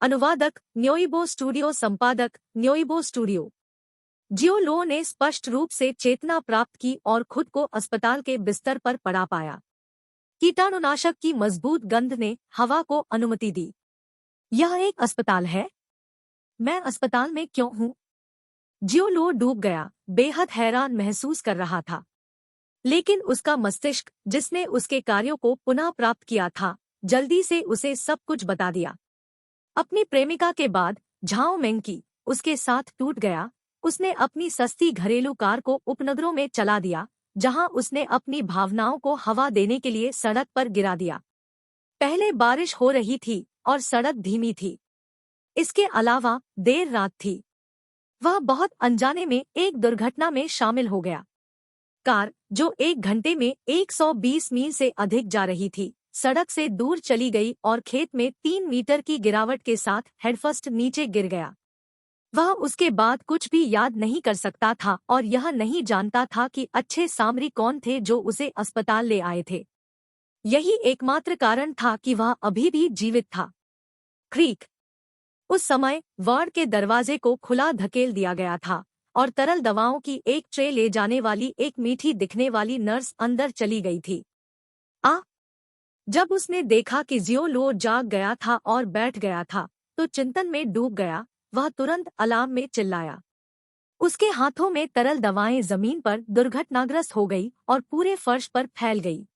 अनुवादक न्योइबो स्टूडियो, संपादक न्योइबो स्टूडियो। जियो लो ने स्पष्ट रूप से चेतना प्राप्त की और खुद को अस्पताल के बिस्तर पर पड़ा पाया। कीटाणुनाशक की मजबूत गंध ने हवा को अनुमति दी। यह एक अस्पताल है? मैं अस्पताल में क्यों हूँ? जियो लो डूब गया, बेहद हैरान महसूस कर रहा था। लेकिन उसका मस्तिष्क, जिसने उसके कार्यों को पुनः प्राप्त किया था, जल्दी से उसे सब कुछ बता दिया। अपनी प्रेमिका के बाद झाओ मेंकी उसके साथ टूट गया। उसने अपनी सस्ती घरेलू कार को उपनगरों में चला दिया, जहां उसने अपनी भावनाओं को हवा देने के लिए सड़क पर गिरा दिया। पहले बारिश हो रही थी और सड़क धीमी थी। इसके अलावा देर रात थी। वह बहुत अनजाने में एक दुर्घटना में शामिल हो गया। कार, जो 1 घंटे में 120 मील से अधिक जा रही थी, सड़क से दूर चली गई और खेत में 3 मीटर की गिरावट के साथ हेडफर्स्ट नीचे गिर गया। वह उसके बाद कुछ भी याद नहीं कर सकता था और यह नहीं जानता था कि अच्छे सामरी कौन थे जो उसे अस्पताल ले आए थे। यही एकमात्र कारण था कि वह अभी भी जीवित था। क्रीक। उस समय वार्ड के दरवाजे को खुला धकेल दिया गया था और तरल दवाओं की एक ट्रे ले जाने वाली एक मीठी दिखने वाली नर्स अंदर चली गई थी। जब उसने देखा कि जियो लो जाग गया था और बैठ गया था, तो चिंतन में डूब गया। वह तुरंत अलार्म में चिल्लाया। उसके हाथों में तरल दवाएं जमीन पर दुर्घटनाग्रस्त हो गई और पूरे फर्श पर फैल गई।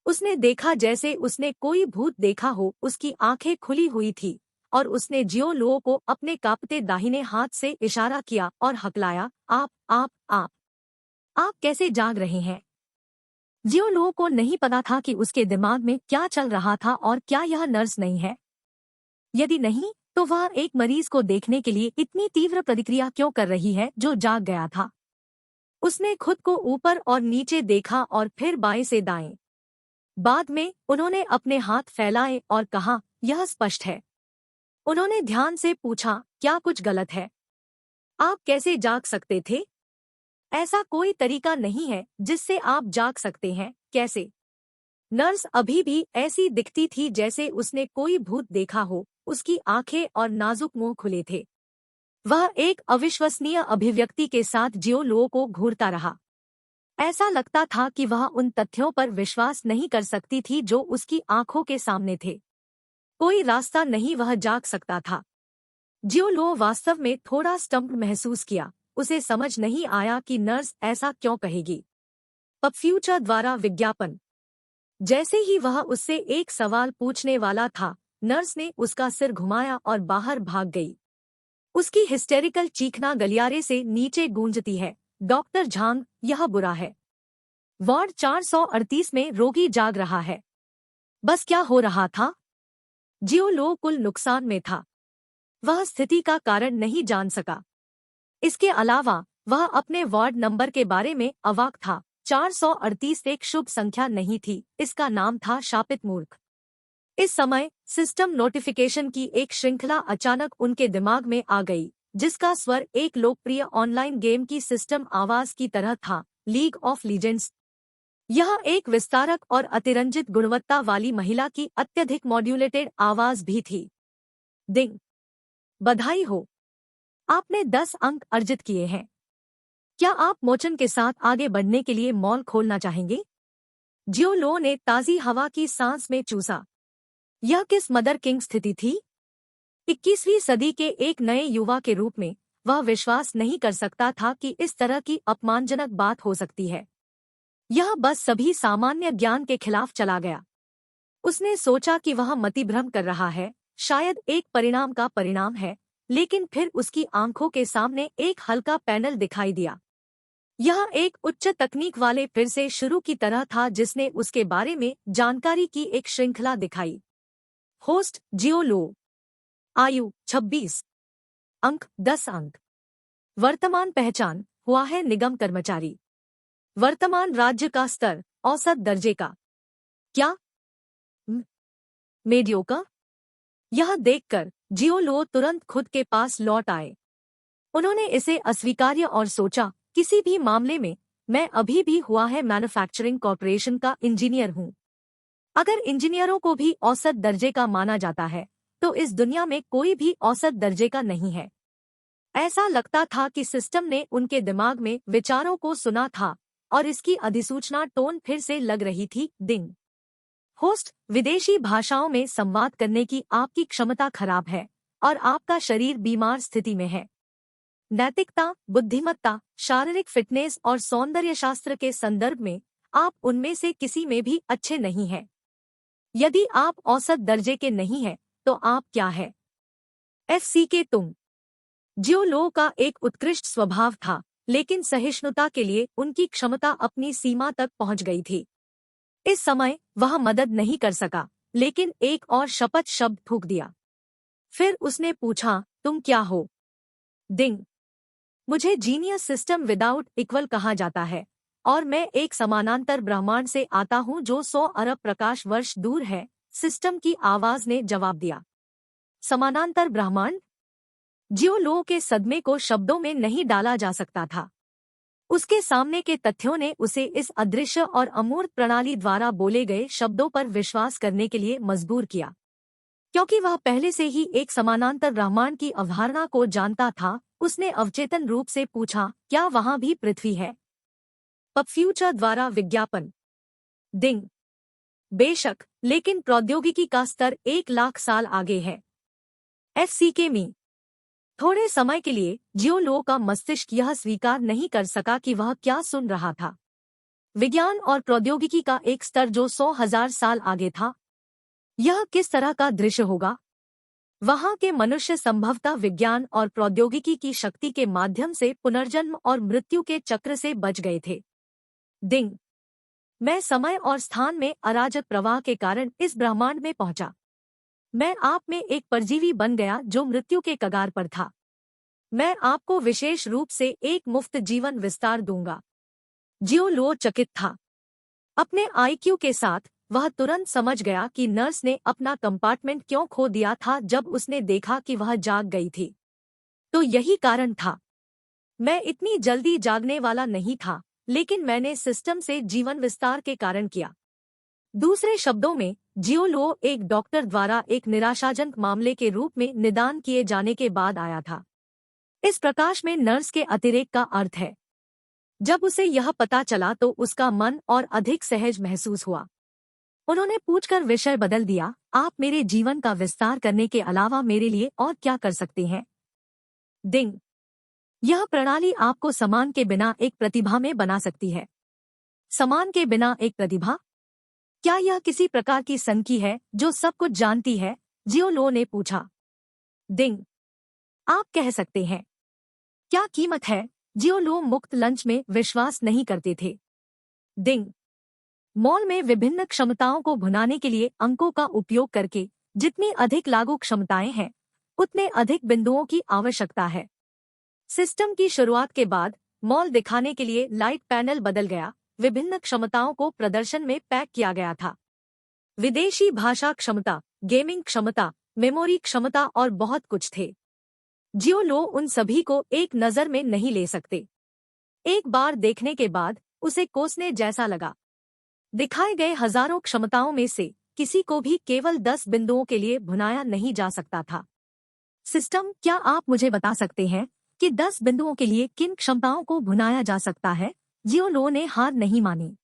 उसने देखा जैसे उसने कोई भूत देखा हो। उसकी आंखें खुली हुई थी और उसने जियो लो को अपने कांपते दाहिने हाथ से इशारा किया और हकलाया, आप कैसे जाग रहे हैं? जियो लो को नहीं पता था कि उसके दिमाग में क्या चल रहा था और क्या यह नर्स नहीं है। यदि नहीं, तो वह एक मरीज को देखने के लिए इतनी तीव्र प्रतिक्रिया क्यों कर रही है जो जाग गया था। उसने खुद को ऊपर और नीचे देखा और फिर बाएं से दाएं। बाद में उन्होंने अपने हाथ फैलाए और कहा, यह स्पष्ट है। उन्होंने ध्यान से पूछा, क्या कुछ गलत है? आप कैसे जाग सकते थे? ऐसा कोई तरीका नहीं है जिससे आप जाग सकते हैं। कैसे? नर्स अभी भी ऐसी दिखती थी जैसे उसने कोई भूत देखा हो। उसकी आंखें और नाजुक मुंह खुले थे। वह एक अविश्वसनीय अभिव्यक्ति के साथ जियो लो को घूरता रहा। ऐसा लगता था कि वह उन तथ्यों पर विश्वास नहीं कर सकती थी जो उसकी आंखों के सामने थे। कोई रास्ता नहीं, वह जाग सकता था। जियो लो वास्तव में थोड़ा स्टम्प्ड महसूस किया। उसे समझ नहीं आया कि नर्स ऐसा क्यों कहेगी। पब फ्यूचर द्वारा विज्ञापन। जैसे ही वह उससे एक सवाल पूछने वाला था, नर्स ने उसका सिर घुमाया और बाहर भाग गई। उसकी हिस्टेरिकल चीखना गलियारे से नीचे गूंजती है, डॉक्टर झांग, यह बुरा है। वार्ड 438 में रोगी जाग रहा है। बस क्या हो रहा था? जियो लो कुल नुकसान में था। वह स्थिति का कारण नहीं जान सका। इसके अलावा वह अपने वार्ड नंबर के बारे में अवाक था। 438 एक शुभ संख्या नहीं थी, इसका नाम था शापित मूर्ख। इस समय सिस्टम नोटिफिकेशन की एक श्रृंखला अचानक उनके दिमाग में आ गई, जिसका स्वर एक लोकप्रिय ऑनलाइन गेम की सिस्टम आवाज की तरह था, लीग ऑफ लीजेंड्स। यह एक विस्तारक और अतिरंजित गुणवत्ता वाली महिला की अत्यधिक मॉड्यूलेटेड आवाज भी थी। डिंग! बधाई हो, आपने 10 अंक अर्जित किए हैं। क्या आप मोचन के साथ आगे बढ़ने के लिए मॉल खोलना चाहेंगे? जियो लो ने ताजी हवा की सांस में चूसा। यह किस मदर किंग स्थिति थी? 21वीं सदी के एक नए युवा के रूप में वह विश्वास नहीं कर सकता था कि इस तरह की अपमानजनक बात हो सकती है। यह बस सभी सामान्य ज्ञान के खिलाफ चला गया। उसने सोचा कि वह मतिभ्रम कर रहा है, शायद एक परिणाम का परिणाम है, लेकिन फिर उसकी आंखों के सामने एक हल्का पैनल दिखाई दिया। यह एक उच्च तकनीक वाले फिर से शुरू की तरह था जिसने उसके बारे में जानकारी की एक श्रृंखला दिखाई। होस्ट जियो लो। आयु 26। अंक 10 अंक। वर्तमान पहचान, हुआ है निगम कर्मचारी। वर्तमान राज्य का स्तर, औसत दर्जे का। क्या? मेडियोकर? यह देखकर जियो लो तुरंत खुद के पास लौट आए। उन्होंने इसे अस्वीकार्य और सोचा, किसी भी मामले में मैं अभी भी हुआ है मैन्युफैक्चरिंग कॉर्पोरेशन का इंजीनियर हूँ। अगर इंजीनियरों को भी औसत दर्जे का माना जाता है, तो इस दुनिया में कोई भी औसत दर्जे का नहीं है। ऐसा लगता था कि सिस्टम ने उनके दिमाग में विचारों को सुना था और इसकी अधिसूचना टोन फिर से लग रही थी। डिंग। होस्ट, विदेशी भाषाओं में संवाद करने की आपकी क्षमता खराब है और आपका शरीर बीमार स्थिति में है। नैतिकता, बुद्धिमत्ता, शारीरिक फिटनेस और सौंदर्य शास्त्र के संदर्भ में आप उनमें से किसी में भी अच्छे नहीं हैं। यदि आप औसत दर्जे के नहीं हैं, तो आप क्या है? FC के तुम। जियो लो का एक उत्कृष्ट स्वभाव था, लेकिन सहिष्णुता के लिए उनकी क्षमता अपनी सीमा तक पहुंच गई थी। इस समय वह मदद नहीं कर सका, लेकिन एक और शपथ शब्द फूंक दिया। फिर उसने पूछा, तुम क्या हो? डिंग। मुझे जीनियस सिस्टम विदाउट इक्वल कहा जाता है और मैं एक समानांतर ब्रह्मांड से आता हूं जो 100 अरब प्रकाश वर्ष दूर है, सिस्टम की आवाज ने जवाब दिया। समानांतर ब्रह्मांड? जियो लो के सदमे को शब्दों में नहीं डाला जा सकता था। उसके सामने के तथ्यों ने उसे इस अदृश्य और अमूर्त प्रणाली द्वारा बोले गए शब्दों पर विश्वास करने के लिए मजबूर किया। क्योंकि वह पहले से ही एक समानांतर ब्रह्मांड की अवधारणा को जानता था, उसने अवचेतन रूप से पूछा, क्या वहां भी पृथ्वी है? पॉप फ्यूचर द्वारा विज्ञापन। डिंग। बेशक, लेकिन प्रौद्योगिकी का स्तर 1 लाख साल आगे है। FCK मी। थोड़े समय के लिए जियो लो का मस्तिष्क यह स्वीकार नहीं कर सका कि वह क्या सुन रहा था। विज्ञान और प्रौद्योगिकी का एक स्तर जो 100,000 साल आगे था। यह किस तरह का दृश्य होगा? वहां के मनुष्य संभवतः विज्ञान और प्रौद्योगिकी की शक्ति के माध्यम से पुनर्जन्म और मृत्यु के चक्र से बच गए थे। डिंग। मैं समय और स्थान में अराजक प्रवाह के कारण इस ब्रह्मांड में पहुंचा। मैं आप में एक परजीवी बन गया जो मृत्यु के कगार पर था। मैं आपको विशेष रूप से एक मुफ्त जीवन विस्तार दूंगा। जियो लो चकित था। अपने IQ के साथ वह तुरंत समझ गया कि नर्स ने अपना कंपार्टमेंट क्यों खो दिया था जब उसने देखा कि वह जाग गई थी। तो यही कारण था। मैं इतनी जल्दी जागने वाला नहीं था, लेकिन मैंने सिस्टम से जीवन विस्तार के कारण किया। दूसरे शब्दों में, जियो लो एक डॉक्टर द्वारा एक निराशाजनक मामले के रूप में निदान किए जाने के बाद आया था। इस प्रकाश में नर्स के अतिरेक का अर्थ है। जब उसे यह पता चला तो उसका मन और अधिक सहज महसूस हुआ। उन्होंने पूछकर विषय बदल दिया, आप मेरे जीवन का विस्तार करने के अलावा मेरे लिए और क्या कर सकते हैं? डिंग। यह प्रणाली आपको समान के बिना एक प्रतिभा में बना सकती है। समान के बिना एक प्रतिभा? क्या यह किसी प्रकार की संकी है जो सब कुछ जानती है? जियो लो ने पूछा। डिंग। आप कह सकते हैं। क्या कीमत है? जियो लो मुक्त लंच में विश्वास नहीं करते थे। डिंग। मॉल में विभिन्न क्षमताओं को भुनाने के लिए अंकों का उपयोग करके जितनी अधिक लागू क्षमताएं हैं, उतने अधिक बिंदुओं की आवश्यकता है। सिस्टम की शुरुआत के बाद मॉल दिखाने के लिए लाइट पैनल बदल गया, विभिन्न क्षमताओं को प्रदर्शन में पैक किया गया था। विदेशी भाषा क्षमता, गेमिंग क्षमता, मेमोरी क्षमता और बहुत कुछ थे। जियो लो उन सभी को एक नज़र में नहीं ले सकते। एक बार देखने के बाद उसे कोसने जैसा लगा। दिखाए गए हजारों क्षमताओं में से किसी को भी केवल 10 बिंदुओं के लिए भुनाया नहीं जा सकता था। सिस्टम, क्या आप मुझे बता सकते हैं कि 10 बिंदुओं के लिए किन क्षमताओं को भुनाया जा सकता है? जियो लो ने हार नहीं मानी।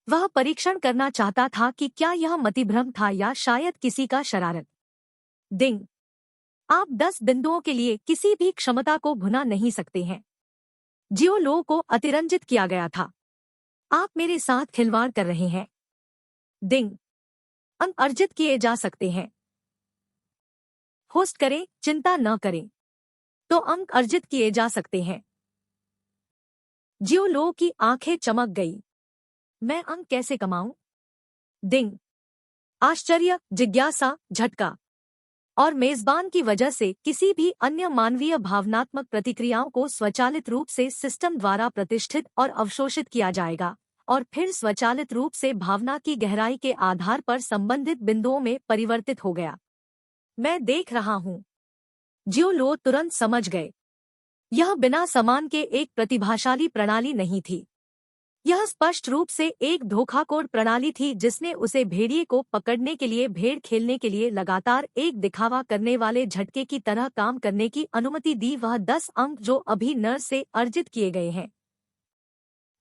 वह परीक्षण करना चाहता था कि क्या यह मतिभ्रम था या शायद किसी का शरारत। डिंग। आप 10 बिंदुओं के लिए किसी भी क्षमता को भुना नहीं सकते हैं। जियो लो को अतिरंजित किया गया था। आप मेरे साथ खिलवाड़ कर रहे हैं। डिंग। अंक अर्जित किए जा सकते हैं। होस्ट करें, चिंता न करें। तो अंक अर्जित किए जा सकते हैं। जियो लो की आंखें चमक गई। मैं अंक कैसे कमाऊं? डिंग। आश्चर्य, जिज्ञासा, झटका और मेजबान की वजह से किसी भी अन्य मानवीय भावनात्मक प्रतिक्रियाओं को स्वचालित रूप से सिस्टम द्वारा प्रतिष्ठित और अवशोषित किया जाएगा और फिर स्वचालित रूप से भावना की गहराई के आधार पर संबंधित बिंदुओं में परिवर्तित हो गया। मैं देख रहा हूं। जियो लो तुरंत समझ गए। यह बिना समान के एक प्रतिभाशाली प्रणाली नहीं थी। यह स्पष्ट रूप से एक धोखाखोर प्रणाली थी जिसने उसे भेड़िए को पकड़ने के लिए भेड़ खेलने के लिए लगातार एक दिखावा करने वाले झटके की तरह काम करने की अनुमति दी। वह 10 अंक जो अभी नर्स से अर्जित किए गए हैं।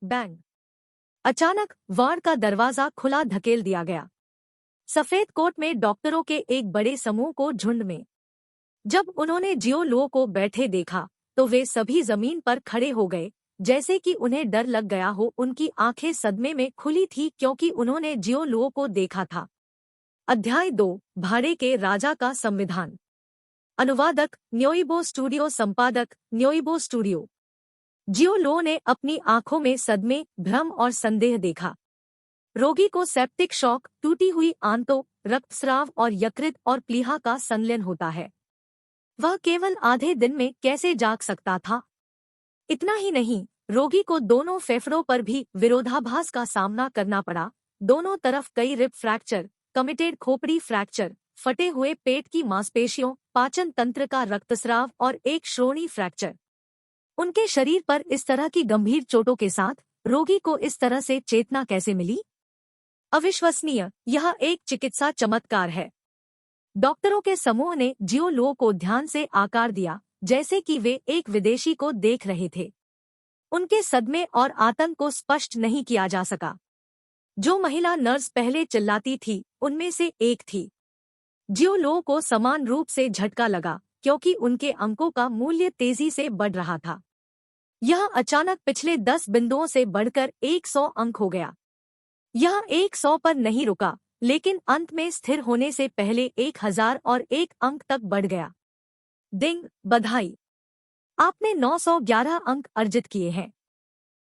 बैंग! अचानक वार्ड का दरवाजा खुला धकेल दिया गया। सफेद कोट में डॉक्टरों के एक बड़े समूह को झुंड में जब उन्होंने जियो लो को बैठे देखा तो वे सभी जमीन पर खड़े हो गए, जैसे कि उन्हें डर लग गया हो। उनकी आंखें सदमे में खुली थी क्योंकि उन्होंने जियो लो को देखा था। अध्याय 2, भाड़े के राजा का संविधान। अनुवादक न्योइबो स्टूडियो, संपादक न्योइबो स्टूडियो। जियो लो ने अपनी आंखों में सदमे, भ्रम और संदेह देखा। रोगी को सेप्टिक शॉक, टूटी हुई आंतों, रक्तस्राव और यकृत और प्लीहा का संलयन होता है। वह केवल आधे दिन में कैसे जाग सकता था? इतना ही नहीं, रोगी को दोनों फेफड़ों पर भी विरोधाभास का सामना करना पड़ा। दोनों तरफ कई रिब फ्रैक्चर, कमिटेड खोपड़ी फ्रैक्चर, फटे हुए पेट की मांसपेशियों, पाचन तंत्र का रक्तस्राव और एक श्रोणि फ्रैक्चर। उनके शरीर पर इस तरह की गंभीर चोटों के साथ रोगी को इस तरह से चेतना कैसे मिली? अविश्वसनीय! यह एक चिकित्सा चमत्कार है। डॉक्टरों के समूह ने जियो लो को ध्यान से आकार दिया, जैसे कि वे एक विदेशी को देख रहे थे। उनके सदमे और आतंक को स्पष्ट नहीं किया जा सका। जो महिला नर्स पहले चिल्लाती थी, उनमें से एक थी। जियो लो को समान रूप से झटका लगा क्योंकि उनके अंकों का मूल्य तेजी से बढ़ रहा था। यह अचानक पिछले 10 बिंदुओं से बढ़कर 100 अंक हो गया। यह 100 पर नहीं रुका, लेकिन अंत में स्थिर होने से पहले 1001 अंक तक बढ़ गया। डिंग! बधाई! आपने 911 अंक अर्जित किए हैं।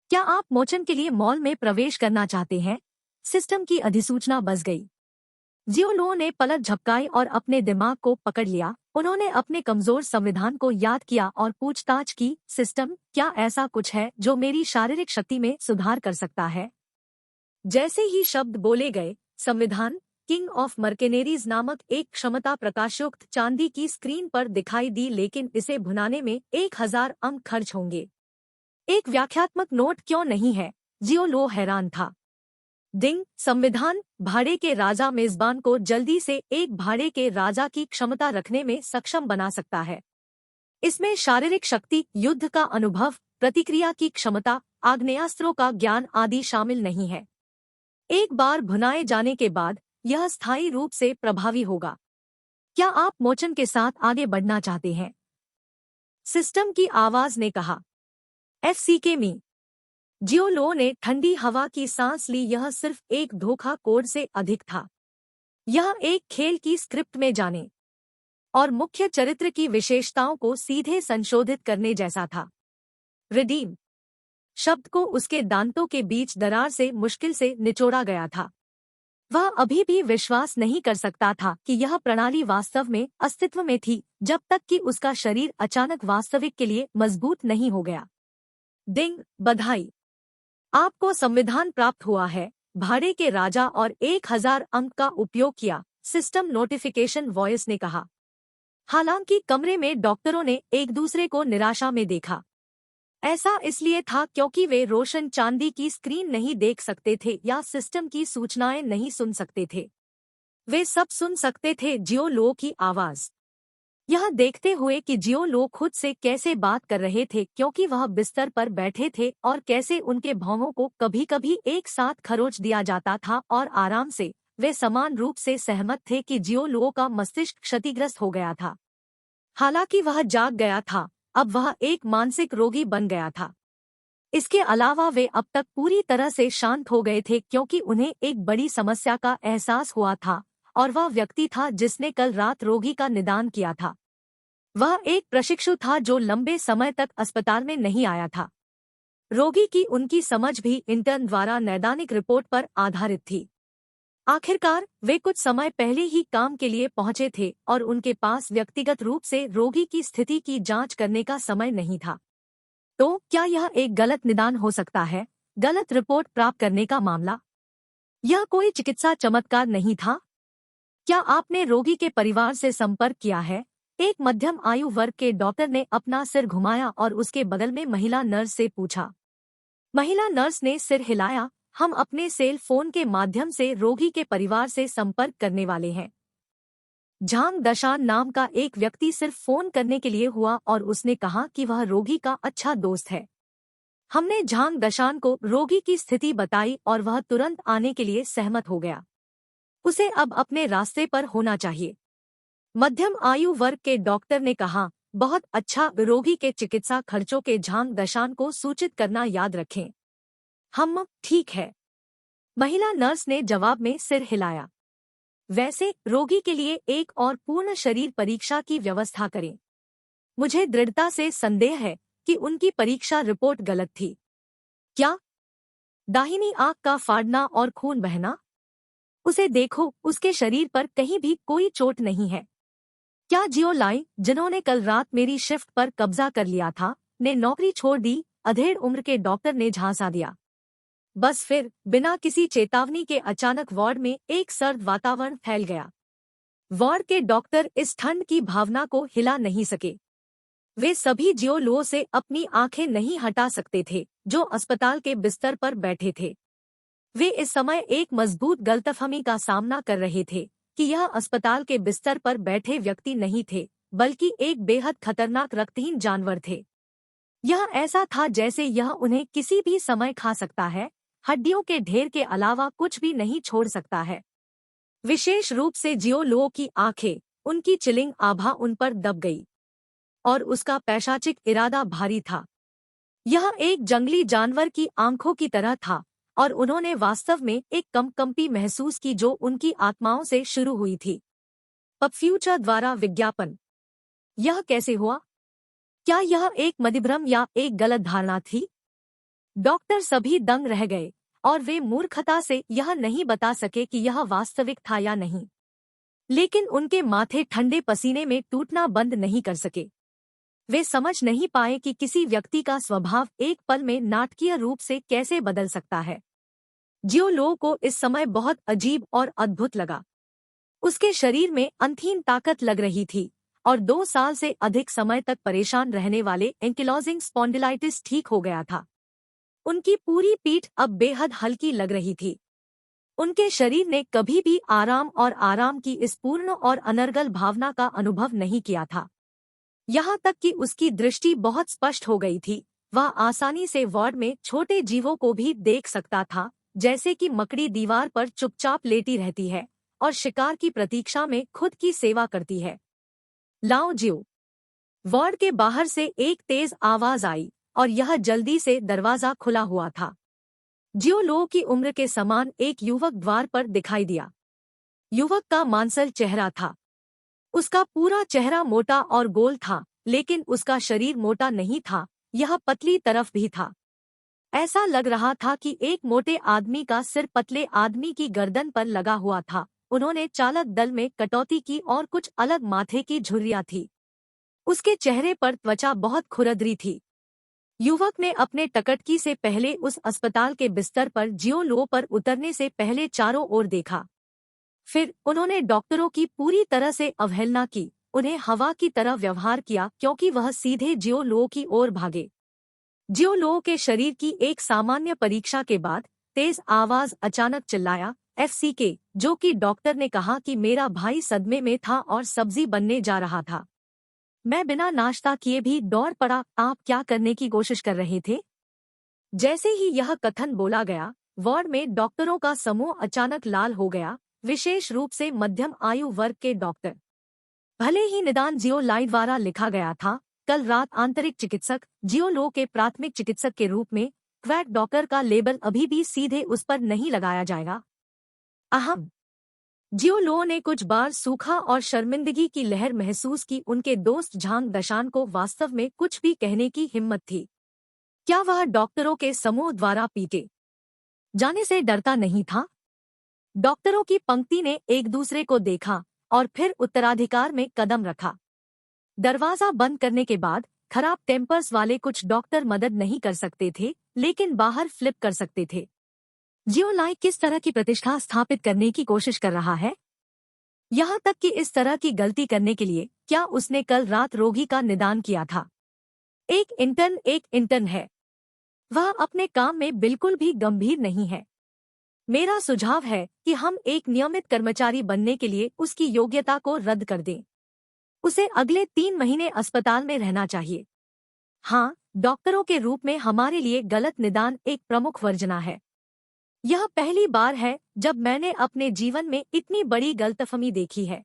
क्या आप मोचन के लिए मॉल में प्रवेश करना चाहते हैं? सिस्टम की अधिसूचना बज गई। जियो लो ने पलक झपकाई और अपने दिमाग को पकड़ लिया। उन्होंने अपने कमजोर संविधान को याद किया और पूछताछ की, सिस्टम, क्या ऐसा कुछ है जो मेरी शारीरिक शक्ति में सुधार कर सकता है? जैसे ही शब्द बोले गए, संविधान, किंग ऑफ मर्केनेरीज नामक एक क्षमता प्रकाशयुक्त चांदी की स्क्रीन पर दिखाई दी, लेकिन इसे भुनाने में 1000 अंक खर्च होंगे। एक व्याख्यात्मक नोट क्यों नहीं है? जियो लो हैरान था। डिंग! संविधान, भाड़े के राजा मेजबान को जल्दी से एक भाड़े के राजा की क्षमता रखने में सक्षम बना सकता है। इसमें शारीरिक शक्ति, युद्ध का अनुभव, प्रतिक्रिया की क्षमता, आग्नेयास्त्रों का ज्ञान आदि शामिल नहीं है। एक बार भुनाए जाने के बाद यह स्थायी रूप से प्रभावी होगा। क्या आप मोचन के साथ आगे बढ़ना चाहते हैं? सिस्टम की आवाज ने कहा। FCK मी! जियो लो ने ठंडी हवा की सांस ली। यह सिर्फ एक धोखा कोड से अधिक था। यह एक खेल की स्क्रिप्ट में जाने और मुख्य चरित्र की विशेषताओं को सीधे संशोधित करने जैसा था। रिडीम शब्द को उसके दांतों के बीच दरार से मुश्किल से निचोड़ा गया था। वह अभी भी विश्वास नहीं कर सकता था कि यह प्रणाली वास्तव में अस्तित्व में थी, जब तक कि उसका शरीर अचानक वास्तविक के लिए मजबूत नहीं हो गया। डिंग! बधाई! आपको संविधान प्राप्त हुआ है। भाड़े के राजा और 1000 अंक का उपयोग किया, सिस्टम नोटिफिकेशन वॉइस ने कहा। हालांकि कमरे में डॉक्टरों ने एक दूसरे को निराशा में देखा। ऐसा इसलिए था क्योंकि वे रोशन चांदी की स्क्रीन नहीं देख सकते थे या सिस्टम की सूचनाएं नहीं सुन सकते थे। वे सब सुन सकते थे जियो लो की आवाज। यह देखते हुए कि जियो लो खुद से कैसे बात कर रहे थे क्योंकि वह बिस्तर पर बैठे थे और कैसे उनके भौहों को कभी-कभी एक साथ खरोच दिया जाता था और आराम से, वे समान रूप से सहमत थे कि जियो लो का मस्तिष्क क्षतिग्रस्त हो गया था। हालांकि वह जाग गया था, अब वह एक मानसिक रोगी बन गया था। इसके अलावा वे अब तक पूरी तरह से शांत हो गए थे क्योंकि उन्हें एक बड़ी समस्या का एहसास हुआ था, और वह व्यक्ति था जिसने कल रात रोगी का निदान किया था। वह एक प्रशिक्षु था जो लंबे समय तक अस्पताल में नहीं आया था। रोगी की उनकी समझ भी इंटर्न द्वारा नैदानिक रिपोर्ट पर आधारित थी। आखिरकार वे कुछ समय पहले ही काम के लिए पहुंचे थे और उनके पास व्यक्तिगत रूप से रोगी की स्थिति की जांच करने का समय नहीं था। तो क्या यह एक गलत निदान हो सकता है? गलत रिपोर्ट प्राप्त करने का मामला? यह कोई चिकित्सा चमत्कार नहीं था। क्या आपने रोगी के परिवार से संपर्क किया है? एक मध्यम आयु वर्ग के डॉक्टर ने अपना सिर घुमाया और उसके बगल में महिला नर्स से पूछा। महिला नर्स ने सिर हिलाया। हम अपने सेल फोन के माध्यम से रोगी के परिवार से संपर्क करने वाले हैं। झांग दशान नाम का एक व्यक्ति सिर्फ फोन करने के लिए हुआ और उसने कहा कि वह रोगी का अच्छा दोस्त है। हमने झांग दशान को रोगी की स्थिति बताई और वह तुरंत आने के लिए सहमत हो गया। उसे अब अपने रास्ते पर होना चाहिए। मध्यम आयु वर्ग के डॉक्टर ने कहा, बहुत अच्छा, रोगी के चिकित्सा खर्चों के झांग दशान को सूचित करना याद रखें। हम ठीक है, महिला नर्स ने जवाब में सिर हिलाया। वैसे रोगी के लिए एक और पूर्ण शरीर परीक्षा की व्यवस्था करें। मुझे दृढ़ता से संदेह है कि उनकी परीक्षा रिपोर्ट गलत थी। क्या? दाहिनी आंख का फाड़ना और खून बहना? उसे देखो, उसके शरीर पर कहीं भी कोई चोट नहीं है। क्या जियो लाई, जिन्होंने कल रात मेरी शिफ्ट पर कब्जा कर लिया था, ने नौकरी छोड़ दी? अधेड़ उम्र के डॉक्टर ने झांसा दिया। बस फिर बिना किसी चेतावनी के अचानक वार्ड में एक सर्द वातावरण फैल गया। वार्ड के डॉक्टर इस ठंड की भावना को हिला नहीं सके। वे सभी जियो लो से अपनी आंखें नहीं हटा सकते थे, जो अस्पताल के बिस्तर पर बैठे थे। वे इस समय एक मजबूत गलतफहमी का सामना कर रहे थे कि यह अस्पताल के बिस्तर पर बैठे व्यक्ति नहीं थे, बल्कि एक बेहद खतरनाक रक्तहीन जानवर थे। यह ऐसा था जैसे यह उन्हें किसी भी समय खा सकता है, हड्डियों के ढेर के अलावा कुछ भी नहीं छोड़ सकता है। विशेष रूप से जियो लो की आंखें, उनकी चिलिंग आभा उन पर दब गई और उसका पैशाचिक इरादा भारी था। यह एक जंगली जानवर की आंखों की तरह था और उन्होंने वास्तव में एक कंपकंपी महसूस की जो उनकी आत्माओं से शुरू हुई थी। पब फ्यूचर द्वारा विज्ञापन। यह कैसे हुआ? क्या यह एक मदिभ्रम या एक गलत धारणा थी? डॉक्टर सभी दंग रह गए और वे मूर्खता से यह नहीं बता सके कि यह वास्तविक था या नहीं। लेकिन उनके माथे ठंडे पसीने में टूटना बंद नहीं कर सके। वे समझ नहीं पाए कि किसी व्यक्ति का स्वभाव एक पल में नाटकीय रूप से कैसे बदल सकता है। जियो लो को इस समय बहुत अजीब और अद्भुत लगा। उसके शरीर में अनथीन ताकत लग रही थी और 2 साल से अधिक समय तक परेशान रहने वाले एंकिलोजिंग स्पॉन्डिलाइटिस ठीक हो गया था। उनकी पूरी पीठ अब बेहद हल्की लग रही थी। उनके शरीर ने कभी भी आराम की इस पूर्ण और अनर्गल भावना का अनुभव नहीं किया था। यहाँ तक कि उसकी दृष्टि बहुत स्पष्ट हो गई थी। वह आसानी से वार्ड में छोटे जीवों को भी देख सकता था, जैसे कि मकड़ी दीवार पर चुपचाप लेटी रहती है और शिकार की प्रतीक्षा में खुद की सेवा करती है। लाओ जियो। वार्ड के बाहर से एक तेज आवाज आई और यह जल्दी से दरवाजा खुला हुआ था। जियो लो की उम्र के समान एक युवक द्वार पर दिखाई दिया। युवक का मांसल चेहरा था। उसका पूरा चेहरा मोटा और गोल था, लेकिन उसका शरीर मोटा नहीं था, यह पतली तरफ भी था। ऐसा लग रहा था कि एक मोटे आदमी का सिर पतले आदमी की गर्दन पर लगा हुआ था। उन्होंने चालक दल में कटौती की और कुछ अलग माथे की झुर्रियां थी। उसके चेहरे पर त्वचा बहुत खुरदरी थी। युवक ने अपने टकटकी से पहले उस अस्पताल के बिस्तर पर जियो लो पर उतरने से पहले चारों ओर देखा। फिर उन्होंने डॉक्टरों की पूरी तरह से अवहेलना की, उन्हें हवा की तरह व्यवहार किया क्योंकि वह सीधे जियो लो की ओर भागे। जियो लो के शरीर की एक सामान्य परीक्षा के बाद तेज आवाज अचानक चिल्लाया, FCK, जो कि डॉक्टर ने कहा कि मेरा भाई सदमे में था और सब्जी बनने जा रहा था। मैं बिना नाश्ता किए भी दौड़ पड़ा। आप क्या करने की कोशिश कर रहे थे? जैसे ही यह कथन बोला गया, वार्ड में डॉक्टरों का समूह अचानक लाल हो गया, विशेष रूप से मध्यम आयु वर्ग के डॉक्टर। भले ही निदान जियो लाई द्वारा लिखा गया था, कल रात आंतरिक चिकित्सक जियो लो के प्राथमिक चिकित्सक के रूप में क्वैक डॉक्टर का लेबल अभी भी सीधे उस पर नहीं लगाया जाएगा। अहम। जियो लो ने कुछ बार सूखा और शर्मिंदगी की लहर महसूस की। उनके दोस्त झांग दशान को वास्तव में कुछ भी कहने की हिम्मत थी। क्या वह डॉक्टरों के समूह द्वारा पीटे जाने से डरता नहीं था? डॉक्टरों की पंक्ति ने एक दूसरे को देखा और फिर उत्तराधिकार में कदम रखा। दरवाजा बंद करने के बाद खराब टेम्पर्स वाले कुछ डॉक्टर मदद नहीं कर सकते थे, लेकिन बाहर फ्लिप कर सकते थे। जियो लाई किस तरह की प्रतिष्ठा स्थापित करने की कोशिश कर रहा है? यहाँ तक कि इस तरह की गलती करने के लिए क्या उसने कल रात रोगी का निदान किया था? एक इंटर्न है। वह अपने काम में बिल्कुल भी गंभीर नहीं है। मेरा सुझाव है कि हम एक नियमित कर्मचारी बनने के लिए उसकी योग्यता को रद्द कर दें। उसे अगले 3 महीने अस्पताल में रहना चाहिए। हाँ, डॉक्टरों के रूप में हमारे लिए गलत निदान एक प्रमुख वर्जना है। यह पहली बार है जब मैंने अपने जीवन में इतनी बड़ी गलतफहमी देखी है।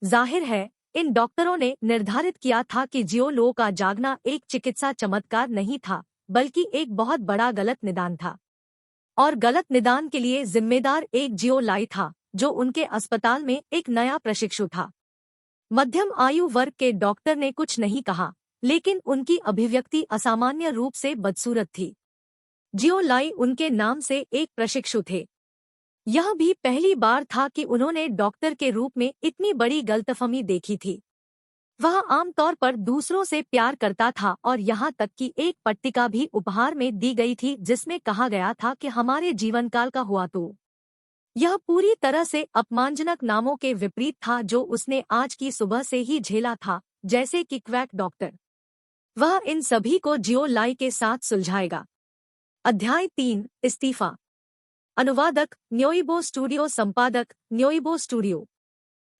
जाहिर है, इन डॉक्टरों ने निर्धारित किया था कि जियो लो का जागना एक चिकित्सा चमत्कार नहीं था, बल्कि एक बहुत बड़ा गलत निदान था। और गलत निदान के लिए जिम्मेदार एक जियो लाई था, जो उनके अस्पताल में एक नया प्रशिक्षु था। मध्यम आयु वर्ग के डॉक्टर ने कुछ नहीं कहा, लेकिन उनकी अभिव्यक्ति असामान्य रूप से बदसूरत थी। जियो लाई उनके नाम से एक प्रशिक्षु थे। यह भी पहली बार था कि उन्होंने डॉक्टर के रूप में इतनी बड़ी गलतफहमी देखी थी। वह आमतौर पर दूसरों से प्यार करता था और यहाँ तक कि एक पट्टिका भी उपहार में दी गई थी जिसमें कहा गया था कि हमारे जीवनकाल का हुआ तो। यह पूरी तरह से अपमानजनक नामों के विपरीत था जो उसने आज की सुबह से ही झेला था, जैसे कि क्वैक डॉक्टर। वह इन सभी को जियो लाई के साथ सुलझाएगा। अध्याय 3, इस्तीफा। अनुवादक न्योइबो स्टूडियो, संपादक न्योइबो स्टूडियो।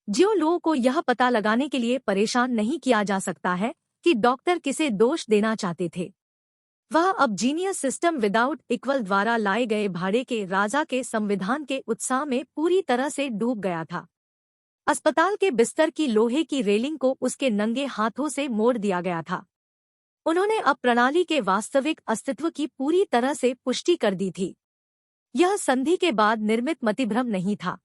जियो लो को यह पता लगाने के लिए परेशान नहीं किया जा सकता है कि डॉक्टर किसे दोष देना चाहते थे। वह अब जीनियस सिस्टम विदाउट इक्वल द्वारा लाए गए भाड़े के राजा के संविधान के उत्साह में पूरी तरह से डूब गया था। अस्पताल के बिस्तर की लोहे की रेलिंग को उसके नंगे हाथों से मोड़ दिया गया था। उन्होंने अब प्रणाली के वास्तविक अस्तित्व की पूरी तरह से पुष्टि कर दी थी। यह संधि के बाद निर्मित मतिभ्रम नहीं था।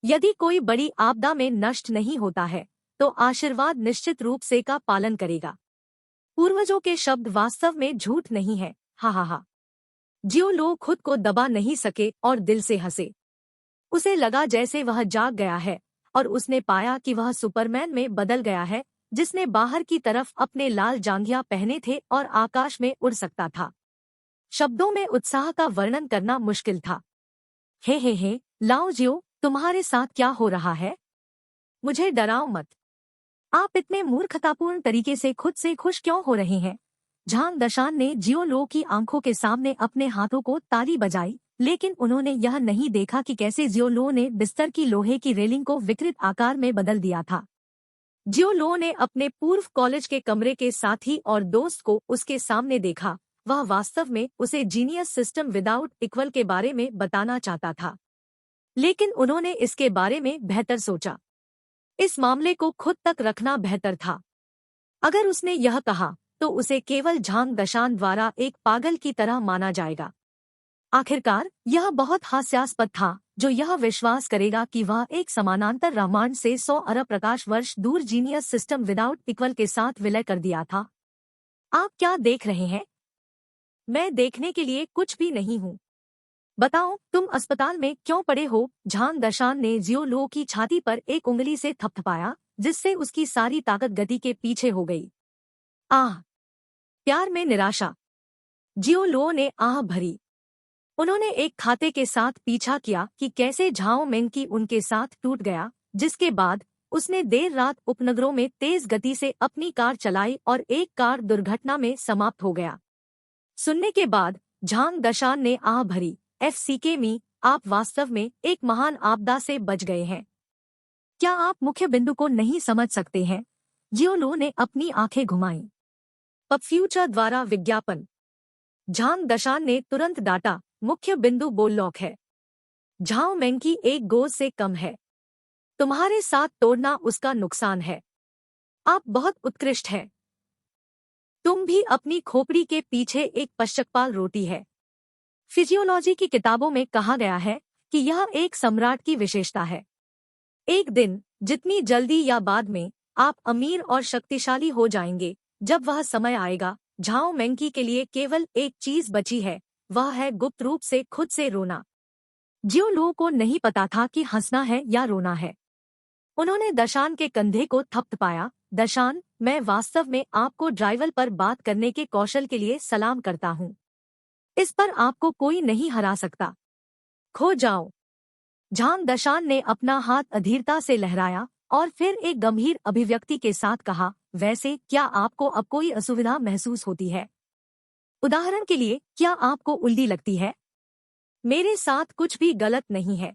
यदि कोई बड़ी आपदा में नष्ट नहीं होता है, तो आशीर्वाद निश्चित रूप से का पालन करेगा। पूर्वजों के शब्द वास्तव में झूठ नहीं है। हा हा हा। जियो लो खुद को दबा नहीं सके और दिल से हंसे। उसे लगा जैसे वह जाग गया है और उसने पाया कि वह सुपरमैन में बदल गया है, जिसने बाहर की तरफ अपने लाल जांघिया पहने थे और आकाश में उड़ सकता था। शब्दों में उत्साह का वर्णन करना मुश्किल था। हे, लाओ जियो, तुम्हारे साथ क्या हो रहा है? मुझे डराओ मत। आप इतने मूर्खतापूर्ण तरीके से खुद से खुश क्यों हो रहे हैं? झांग दशान ने जियो लो की आंखों के सामने अपने हाथों को ताली बजाई, लेकिन उन्होंने यह नहीं देखा कि कैसे जियो लो ने बिस्तर की लोहे की रेलिंग को विकृत आकार में बदल दिया था। जियो लो ने अपने पूर्व कॉलेज के कमरे के साथी और दोस्त को उसके सामने देखा। वह वास्तव में उसे जीनियस सिस्टम विदाउट इक्वल के बारे में बताना चाहता था, लेकिन उन्होंने इसके बारे में बेहतर सोचा। इस मामले को खुद तक रखना बेहतर था। अगर उसने यह कहा, तो उसे केवल झांग दशान द्वारा एक पागल की तरह माना जाएगा। आखिरकार यह बहुत हास्यास्पद था, जो यह विश्वास करेगा कि वह एक समानांतर ब्रह्मांड से 100 अरब प्रकाश वर्ष दूर जीनियस सिस्टम विदाउट इक्वल के साथ विलय कर दिया था। आप क्या देख रहे हैं? मैं देखने के लिए कुछ भी नहीं हूँ। बताओ, तुम अस्पताल में क्यों पड़े हो? झांग दशान ने जियो लो की छाती पर एक उंगली से थपथपाया, जिससे उसकी सारी ताकत गति के पीछे हो गई। आह! प्यार में निराशा। जियो लो ने आह भरी। उन्होंने एक खाते के साथ पीछा किया कि कैसे झाओ मेंकी उनके साथ टूट गया, जिसके बाद उसने देर रात उपनगरों में तेज गति से अपनी कार चलाई और एक कार दुर्घटना में समाप्त हो गया। सुनने के बाद झांग दशान ने आह भरी। FCK मी, आप वास्तव में एक महान आपदा से बच गए हैं। क्या आप मुख्य बिंदु को नहीं समझ सकते हैं? जियो लो ने अपनी आंखें घुमाईं। पब फ्यूचर द्वारा विज्ञापन। झांग दशान ने तुरंत डांटा, मुख्य बिंदु बोललॉक है। झाओ मेंकी एक गोज से कम है। तुम्हारे साथ तोड़ना उसका नुकसान है। आप बहुत उत्कृष्ट हैं। तुम भी अपनी खोपड़ी के पीछे एक पश्चकपाल रोटी है। फिजियोलॉजी की किताबों में कहा गया है कि यह एक सम्राट की विशेषता है। एक दिन, जितनी जल्दी या बाद में, आप अमीर और शक्तिशाली हो जाएंगे। जब वह समय आएगा, झाओ मेंकी के लिए केवल एक चीज बची है, वह है गुप्त रूप से खुद से रोना। जियो लो को नहीं पता था कि हंसना है या रोना है। उन्होंने दशान के कंधे को थपथपाया। दशान, मैं वास्तव में आपको ड्राइवर पर बात करने के कौशल के लिए सलाम करता हूँ। इस पर आपको कोई नहीं हरा सकता। खो जाओ। झांग दशान ने अपना हाथ अधीरता से लहराया और फिर एक गंभीर अभिव्यक्ति के साथ कहा, वैसे क्या आपको अब कोई असुविधा महसूस होती है? उदाहरण के लिए, क्या आपको उल्टी लगती है? मेरे साथ कुछ भी गलत नहीं है।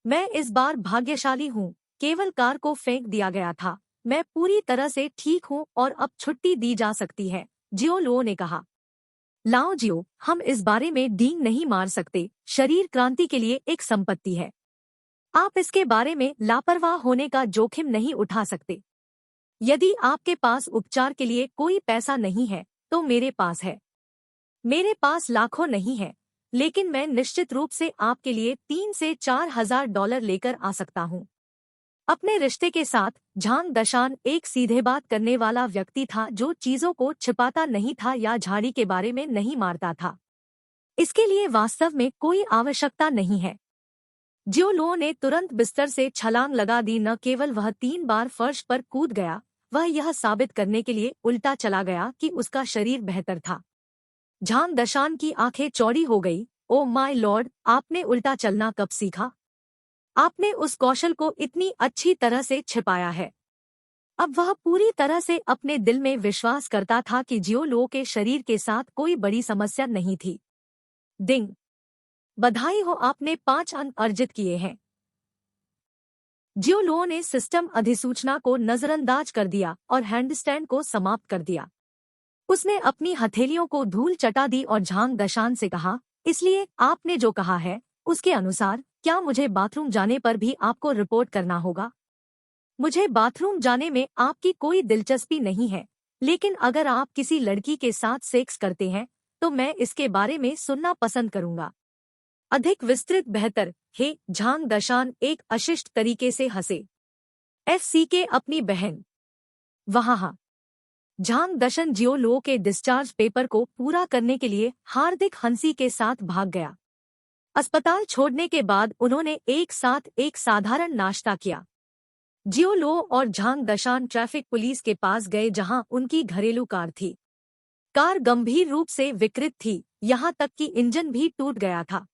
मैं इस बार भाग्यशाली हूँ, केवल कार को फेंक दिया गया था। मैं पूरी तरह से ठीक हूँ और अब छुट्टी दी जा सकती है, जियो लो ने कहा। लाओ जियो, हम इस बारे में डींग नहीं मार सकते। शरीर क्रांति के लिए एक संपत्ति है। आप इसके बारे में लापरवाह होने का जोखिम नहीं उठा सकते। यदि आपके पास उपचार के लिए कोई पैसा नहीं है, तो मेरे पास है। मेरे पास लाखों नहीं है, लेकिन मैं निश्चित रूप से आपके लिए 3 से 4 हजार डॉलर लेकर आ सकता हूँ। अपने रिश्ते के साथ झांग दशान एक सीधे बात करने वाला व्यक्ति था जो चीजों को छिपाता नहीं था या झाड़ी के बारे में नहीं मारता था। इसके लिए वास्तव में कोई आवश्यकता नहीं है। जियो लो ने तुरंत बिस्तर से छलांग लगा दी। न केवल वह 3 बार फर्श पर कूद गया, वह यह साबित करने के लिए उल्टा चला गया कि उसका शरीर बेहतर था। झांग दशान की आंखें चौड़ी हो गई। ओ माय लॉर्ड, आपने उल्टा चलना कब सीखा? आपने उस कौशल को इतनी अच्छी तरह से छिपाया है। अब वह पूरी तरह से अपने दिल में विश्वास करता था कि जियो लो के शरीर के साथ कोई बड़ी समस्या नहीं थी। डिंग! बधाई हो, आपने 5 अंक अर्जित किए हैं। जियो लो ने सिस्टम अधिसूचना को नजरअंदाज कर दिया और हैंडस्टैंड को समाप्त कर दिया। उसने अपनी हथेलियों को धूल चटा दी और झांग दशान से कहा, इसलिए आपने जो कहा है उसके अनुसार क्या मुझे बाथरूम जाने पर भी आपको रिपोर्ट करना होगा? मुझे बाथरूम जाने में आपकी कोई दिलचस्पी नहीं है, लेकिन अगर आप किसी लड़की के साथ सेक्स करते हैं तो मैं इसके बारे में सुनना पसंद करूंगा। अधिक विस्तृत बेहतर। हे झांग दशान एक अशिष्ट तरीके से हंसे। एफसीके अपनी बहन। वहाँ झांग दशन जियो लो के डिस्चार्ज पेपर को पूरा करने के लिए हार्दिक हंसी के साथ भाग गया। अस्पताल छोड़ने के बाद उन्होंने एक साथ एक साधारण नाश्ता किया। जियो लो और झांग दशान ट्रैफिक पुलिस के पास गए जहां उनकी घरेलू कार थी। कार गंभीर रूप से विकृत थी, यहां तक कि इंजन भी टूट गया था।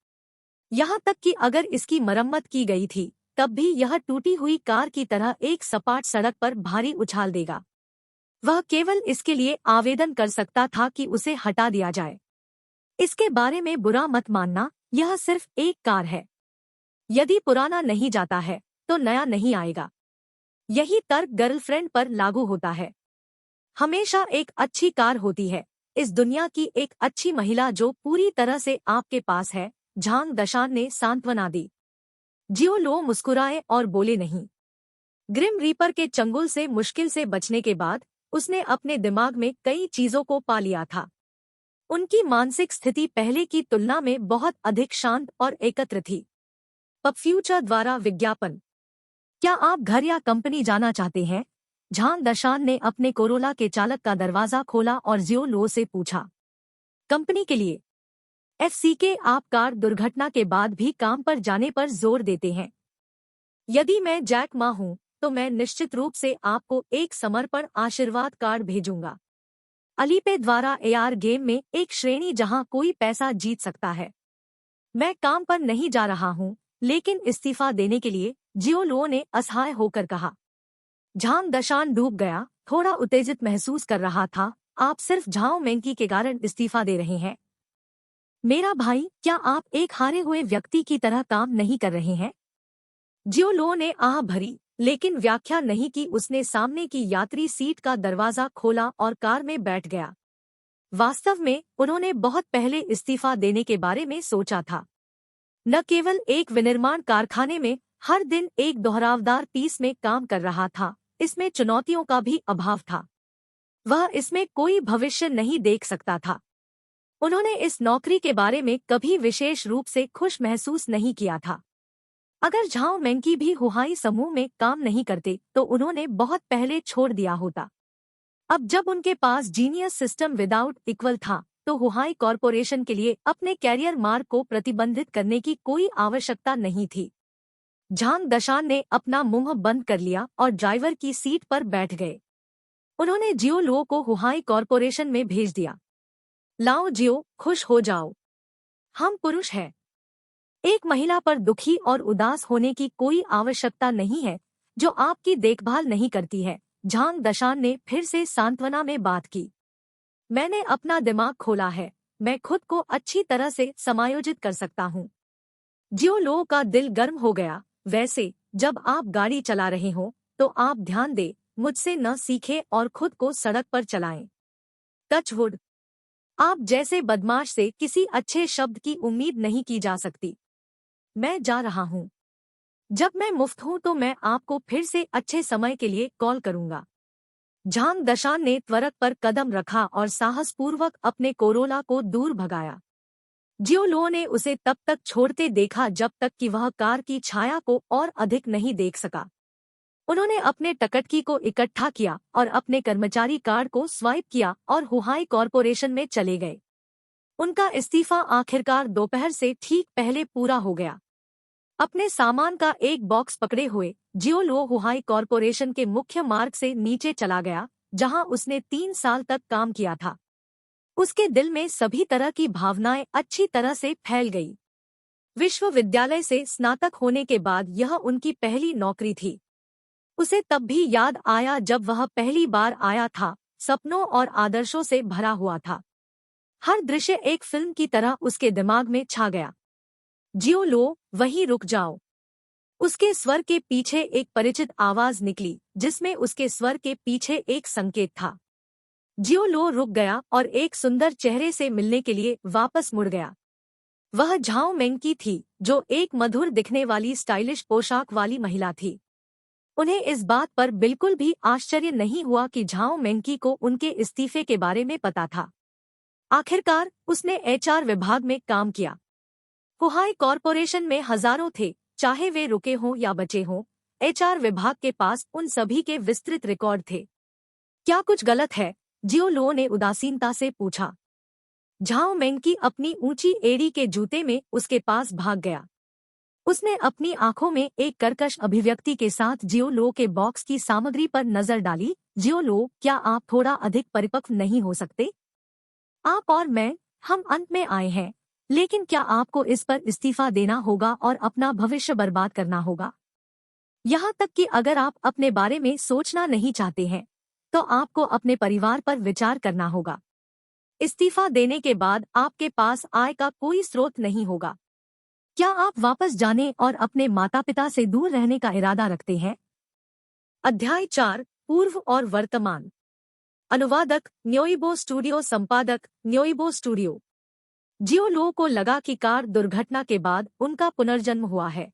यहां तक कि अगर इसकी मरम्मत की गई थी तब भी यह टूटी हुई कार की तरह एक सपाट सड़क पर भारी उछाल देगा। वह केवल इसके लिए आवेदन कर सकता था कि उसे हटा दिया जाए। इसके बारे में बुरा मत मानना, यह सिर्फ एक कार है। यदि पुराना नहीं जाता है तो नया नहीं आएगा। यही तर्क गर्लफ्रेंड पर लागू होता है। हमेशा एक अच्छी कार होती है, इस दुनिया की एक अच्छी महिला जो पूरी तरह से आपके पास है, झांग दशान ने सांत्वना दी। जियो लो मुस्कुराए और बोले नहीं। ग्रिम रीपर के चंगुल से मुश्किल से बचने के बाद उसने अपने दिमाग में कई चीजों को पा लिया था। उनकी मानसिक स्थिति पहले की तुलना में बहुत अधिक शांत और एकत्र थी। पब फ्यूचर द्वारा विज्ञापन। क्या आप घर या कंपनी जाना चाहते हैं? झांग दशान ने अपने कोरोला के चालक का दरवाजा खोला और जियो लो से पूछा। कंपनी के लिए। एफसीके आप कार दुर्घटना के बाद भी काम पर जाने पर जोर देते हैं। यदि मैं जैक मा हूं तो मैं निश्चित रूप से आपको एक समर्पण आशीर्वाद कार्ड भेजूंगा। अलीपे द्वारा एआर गेम में एक श्रेणी जहां कोई पैसा जीत सकता है। मैं काम पर नहीं जा रहा हूं, लेकिन इस्तीफा देने के लिए, जियो लो ने असहाय होकर कहा। झांग दशान डूब गया, थोड़ा उत्तेजित महसूस कर रहा था। आप सिर्फ झाओ मेंकी के कारण इस्तीफा दे रहे हैं? मेरा भाई, क्या आप एक हारे हुए व्यक्ति की तरह काम नहीं कर रहे हैं? जियो लो ने आह भरी, लेकिन व्याख्या नहीं की। उसने सामने की यात्री सीट का दरवाजा खोला और कार में बैठ गया। वास्तव में उन्होंने बहुत पहले इस्तीफा देने के बारे में सोचा था। न केवल एक विनिर्माण कारखाने में हर दिन एक दोहरावदार पीस में काम कर रहा था, इसमें चुनौतियों का भी अभाव था। वह इसमें कोई भविष्य नहीं देख सकता था। उन्होंने इस नौकरी के बारे में कभी विशेष रूप से खुश महसूस नहीं किया था। अगर झाओ मेंकी भी हुहाई समूह में काम नहीं करते तो उन्होंने बहुत पहले छोड़ दिया होता। अब जब उनके पास जीनियस सिस्टम विदाउट इक्वल था तो हुहाई कॉरपोरेशन के लिए अपने कैरियर मार्ग को प्रतिबंधित करने की कोई आवश्यकता नहीं थी। झांग दशान ने अपना मुंह बंद कर लिया और ड्राइवर की सीट पर बैठ गए। उन्होंने जियो लो को हुहाई कॉरपोरेशन में भेज दिया। लाओ जियो, खुश हो जाओ। हम पुरुष हैं। एक महिला पर दुखी और उदास होने की कोई आवश्यकता नहीं है जो आपकी देखभाल नहीं करती है। झांग दशान ने फिर से सांत्वना में बात की। मैंने अपना दिमाग खोला है, मैं खुद को अच्छी तरह से समायोजित कर सकता हूँ। जियो लो का दिल गर्म हो गया। वैसे जब आप गाड़ी चला रहे हो तो आप ध्यान दे, मुझसे न सीखें और खुद को सड़क पर चलाएं। टचवुड। आप जैसे बदमाश से किसी अच्छे शब्द की उम्मीद नहीं की जा सकती। मैं जा रहा हूँ। जब मैं मुफ्त हूँ तो मैं आपको फिर से अच्छे समय के लिए कॉल करूँगा। झांग दशान ने त्वरक पर कदम रखा और साहसपूर्वक अपने कोरोला को दूर भगाया। जियो लो ने उसे तब तक छोड़ते देखा जब तक कि वह कार की छाया को और अधिक नहीं देख सका। उन्होंने अपने टकटकी को इकट्ठा किया और अपने कर्मचारी कार्ड को स्वाइप किया और हुहाई कॉरपोरेशन में चले गए। उनका इस्तीफा आखिरकार दोपहर से ठीक पहले पूरा हो गया। अपने सामान का एक बॉक्स पकड़े हुए जियो लो हुहाई कॉरपोरेशन के मुख्य मार्ग से नीचे चला गया, जहां उसने 3 साल तक काम किया था। उसके दिल में सभी तरह की भावनाएं अच्छी तरह से फैल गई। विश्वविद्यालय से स्नातक होने के बाद यह उनकी पहली नौकरी थी। उसे तब भी याद आया जब वह पहली बार आया था, सपनों और आदर्शों से भरा हुआ था। हर दृश्य एक फिल्म की तरह उसके दिमाग में छा गया। जियो लो, वहीं रुक जाओ। उसके स्वर के पीछे एक परिचित आवाज निकली, जिसमें उसके स्वर के पीछे एक संकेत था। जियो लो रुक गया और एक सुंदर चेहरे से मिलने के लिए वापस मुड़ गया। वह झाओ मेंकी थी, जो एक मधुर दिखने वाली स्टाइलिश पोशाक वाली महिला थी। उन्हें इस बात पर बिल्कुल भी आश्चर्य नहीं हुआ कि झाओ मेंकी को उनके इस्तीफे के बारे में पता था। आखिरकार उसने एचआर विभाग में काम किया। हुहाई कॉरपोरेशन में हजारों थे, चाहे वे रुके हों या बचे हों। एचआर विभाग के पास उन सभी के विस्तृत रिकॉर्ड थे। क्या कुछ गलत है? जियो लो ने उदासीनता से पूछा। झाओ मेंकी अपनी ऊंची एड़ी के जूते में उसके पास भाग गया। उसने अपनी आंखों में एक कर्कश अभिव्यक्ति के साथ जियो लो के बॉक्स की सामग्री पर नजर डाली। जियो लो, क्या आप थोड़ा अधिक परिपक्व नहीं हो सकते? आप और मैं, हम अंत में आए हैं, लेकिन क्या आपको इस पर इस्तीफा देना होगा और अपना भविष्य बर्बाद करना होगा? यहाँ तक कि अगर आप अपने बारे में सोचना नहीं चाहते हैं, तो आपको अपने परिवार पर विचार करना होगा। इस्तीफा देने के बाद आपके पास आय का कोई स्रोत नहीं होगा। क्या आप वापस जाने और अपने माता पिता से दूर रहने का इरादा रखते हैं? अध्याय 4, पूर्व और वर्तमान। अनुवादक न्योइबो स्टूडियो, संपादक न्योइबो स्टूडियो। जियो लो को लगा कि कार दुर्घटना के बाद उनका पुनर्जन्म हुआ है।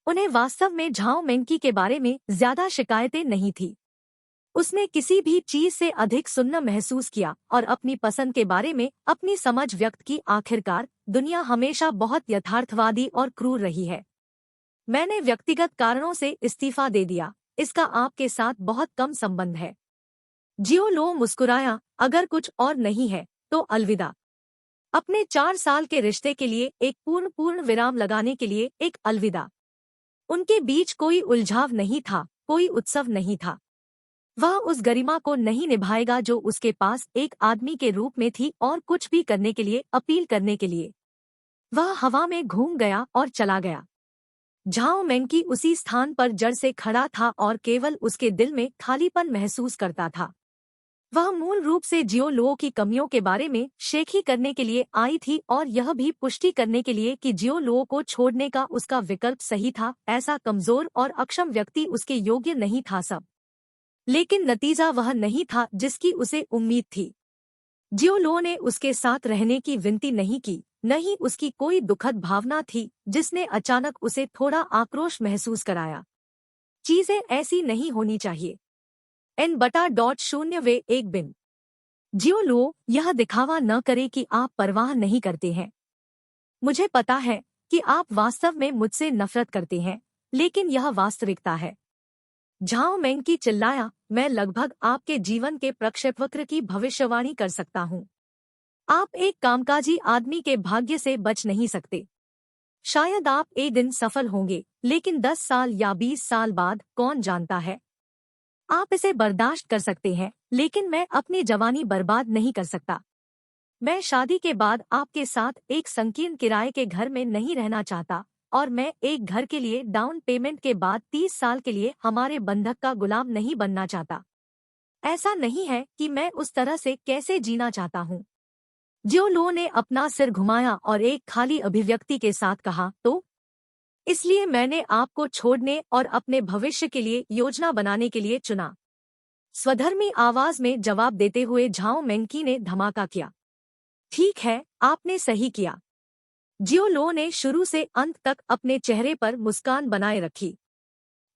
उन्हें वास्तव में झाओ मेंकी के बारे में ज्यादा शिकायतें नहीं थी। उसने किसी भी चीज से अधिक सुन्न महसूस किया और अपनी पसंद के बारे में अपनी समझ व्यक्त की। आखिरकार दुनिया हमेशा बहुत यथार्थवादी और क्रूर रही है। मैंने व्यक्तिगत कारणों से इस्तीफा दे दिया, इसका आपके साथ बहुत कम संबंध है। जियो लो मुस्कुराया। अगर कुछ और नहीं है तो अलविदा। अपने 4 साल के रिश्ते के लिए एक पूर्ण विराम लगाने के लिए एक अलविदा। उनके बीच कोई उलझाव नहीं था, कोई उत्सव नहीं था। वह उस गरिमा को नहीं निभाएगा जो उसके पास एक आदमी के रूप में थी और कुछ भी करने के लिए, अपील करने के लिए। वह हवा में घूम गया और चला गया। झाओ मेंकी उसी स्थान पर जड़ से खड़ा था और केवल उसके दिल में खालीपन महसूस करता था। वह मूल रूप से जियो लो की कमियों के बारे में शेखी करने के लिए आई थी और यह भी पुष्टि करने के लिए कि जियो लो को छोड़ने का उसका विकल्प सही था। ऐसा कमजोर और अक्षम व्यक्ति उसके योग्य नहीं था सब। लेकिन नतीजा वह नहीं था जिसकी उसे उम्मीद थी। जियो लो ने उसके साथ रहने की विनती नहीं की, न ही उसकी कोई दुखद भावना थी जिसने अचानक उसे थोड़ा आक्रोश महसूस कराया। चीजें ऐसी नहीं होनी चाहिए। N/0 बिन। जियो लो, यह दिखावा न करे कि आप परवाह नहीं करते हैं। मुझे पता है कि आप वास्तव में मुझसे नफरत करते हैं, लेकिन यह वास्तविकता है। झाओ मेंकी चिल्लाया, मैं लगभग आपके जीवन के प्रक्षेपवक्र की भविष्यवाणी कर सकता हूँ। आप एक कामकाजी आदमी के भाग्य से बच नहीं सकते। शायद आप एक दिन सफल होंगे, लेकिन 10 साल या 20 साल बाद कौन जानता है। आप इसे बर्दाश्त कर सकते हैं, लेकिन मैं अपनी जवानी बर्बाद नहीं कर सकता। मैं शादी के बाद आपके साथ एक संकीर्ण किराए के घर में नहीं रहना चाहता और मैं एक घर के लिए डाउन पेमेंट के बाद 30 साल के लिए हमारे बंधक का गुलाम नहीं बनना चाहता। ऐसा नहीं है कि मैं उस तरह से कैसे जीना चाहता हूँ। जियो लो ने अपना सिर घुमाया और एक खाली अभिव्यक्ति के साथ कहा, तो इसलिए मैंने आपको छोड़ने और अपने भविष्य के लिए योजना बनाने के लिए चुना। स्वधर्मी आवाज में जवाब देते हुए झाओ मेंकी ने धमाका किया। ठीक है, आपने सही किया। जियो लो ने शुरू से अंत तक अपने चेहरे पर मुस्कान बनाए रखी।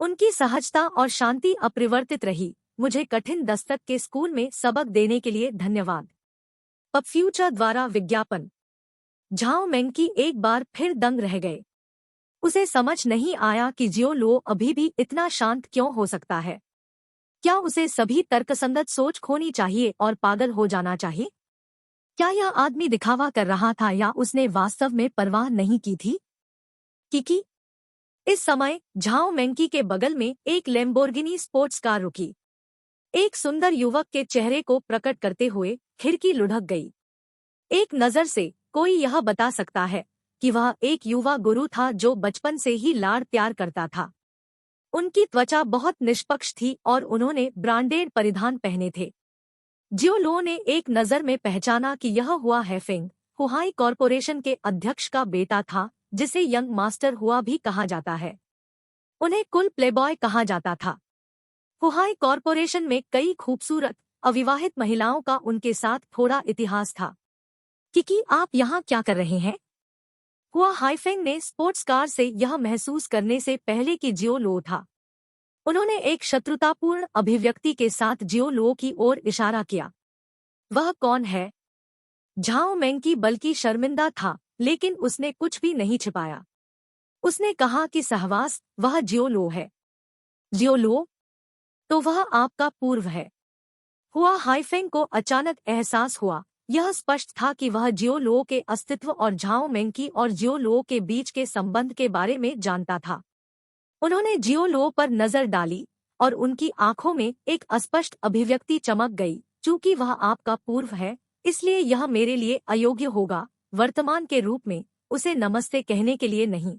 उनकी सहजता और शांति अपरिवर्तित रही। मुझे कठिन दस्तक के स्कूल में सबक देने के लिए धन्यवाद। पब फ्यूचर द्वारा विज्ञापन। झाओ मेंकी एक बार फिर दंग रह गए। उसे समझ नहीं आया कि जियो लो अभी भी इतना शांत क्यों हो सकता है। क्या उसे सभी तर्कसंगत सोच खोनी चाहिए और पागल हो जाना चाहिए? क्या यह आदमी दिखावा कर रहा था या उसने वास्तव में परवाह नहीं की थी? किकी। इस समय झाओ मेंकी के बगल में एक लैम्बोर्गिनी स्पोर्ट्स कार रुकी। एक सुंदर युवक के चेहरे को प्रकट करते हुए खिड़की लुढ़क गई। एक नजर से कोई यह बता सकता है कि वह एक युवा गुरु था जो बचपन से ही लाड़ प्यार करता था। उनकी त्वचा बहुत निष्पक्ष थी और उन्होंने ब्रांडेड परिधान पहने थे। जियो लो ने एक नजर में पहचाना कि यह हुआ हैफेंग, हुहाई कॉरपोरेशन के अध्यक्ष का बेटा था, जिसे यंग मास्टर हुआ भी कहा जाता है। उन्हें कुल प्लेबॉय कहा जाता था। हुहाई कॉरपोरेशन में कई खूबसूरत अविवाहित महिलाओं का उनके साथ थोड़ा इतिहास था। किकी, आप यहाँ क्या कर रहे हैं? हुआ हाइफेंग ने स्पोर्ट्स कार से यह महसूस करने से पहले कि जियो लो था। उन्होंने एक शत्रुतापूर्ण अभिव्यक्ति के साथ जियो लो की ओर इशारा किया। वह कौन है? झाओ मेंकी बल्कि शर्मिंदा था, लेकिन उसने कुछ भी नहीं छिपाया। उसने कहा कि सहवास, वह जियो लो है। जियो लो? तो वह आपका पूर्व है। हुआ हाइफेंग को अचानक एहसास हुआ। यह स्पष्ट था कि वह जियो लो के अस्तित्व और झाओ मेंकी और जियो लो के बीच के संबंध के बारे में जानता था। उन्होंने जियो लो पर नजर डाली और उनकी आंखों में एक अस्पष्ट अभिव्यक्ति चमक गई। चूंकि वह आपका पूर्व है, इसलिए यह मेरे लिए अयोग्य होगा, वर्तमान के रूप में, उसे नमस्ते कहने के लिए नहीं।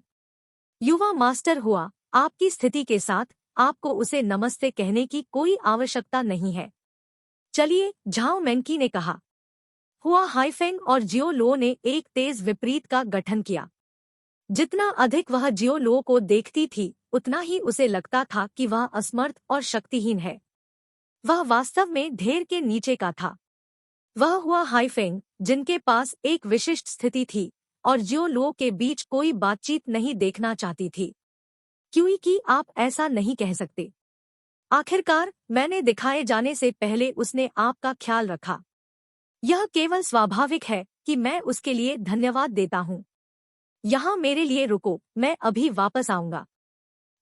युवा मास्टर हुआ, आपकी स्थिति के साथ आपको उसे नमस्ते कहने की कोई आवश्यकता नहीं है। चलिए, झाओ मेंकी ने कहा। हुआ हाइफेंग और जियो लो ने एक तेज विपरीत का गठन किया। जितना अधिक वह जियो लो को देखती थी, उतना ही उसे लगता था कि वह असमर्थ और शक्तिहीन है। वह वास्तव में ढेर के नीचे का था। वह हुआ हाइफेंग, जिनके पास एक विशिष्ट स्थिति थी, और जियो लो के बीच कोई बातचीत नहीं देखना चाहती थी। क्योंकि आप ऐसा नहीं कह सकते। आखिरकार मैंने दिखाए जाने से पहले उसने आपका ख्याल रखा। यह केवल स्वाभाविक है कि मैं उसके लिए धन्यवाद देता हूँ। यहाँ मेरे लिए रुको, मैं अभी वापस आऊंगा।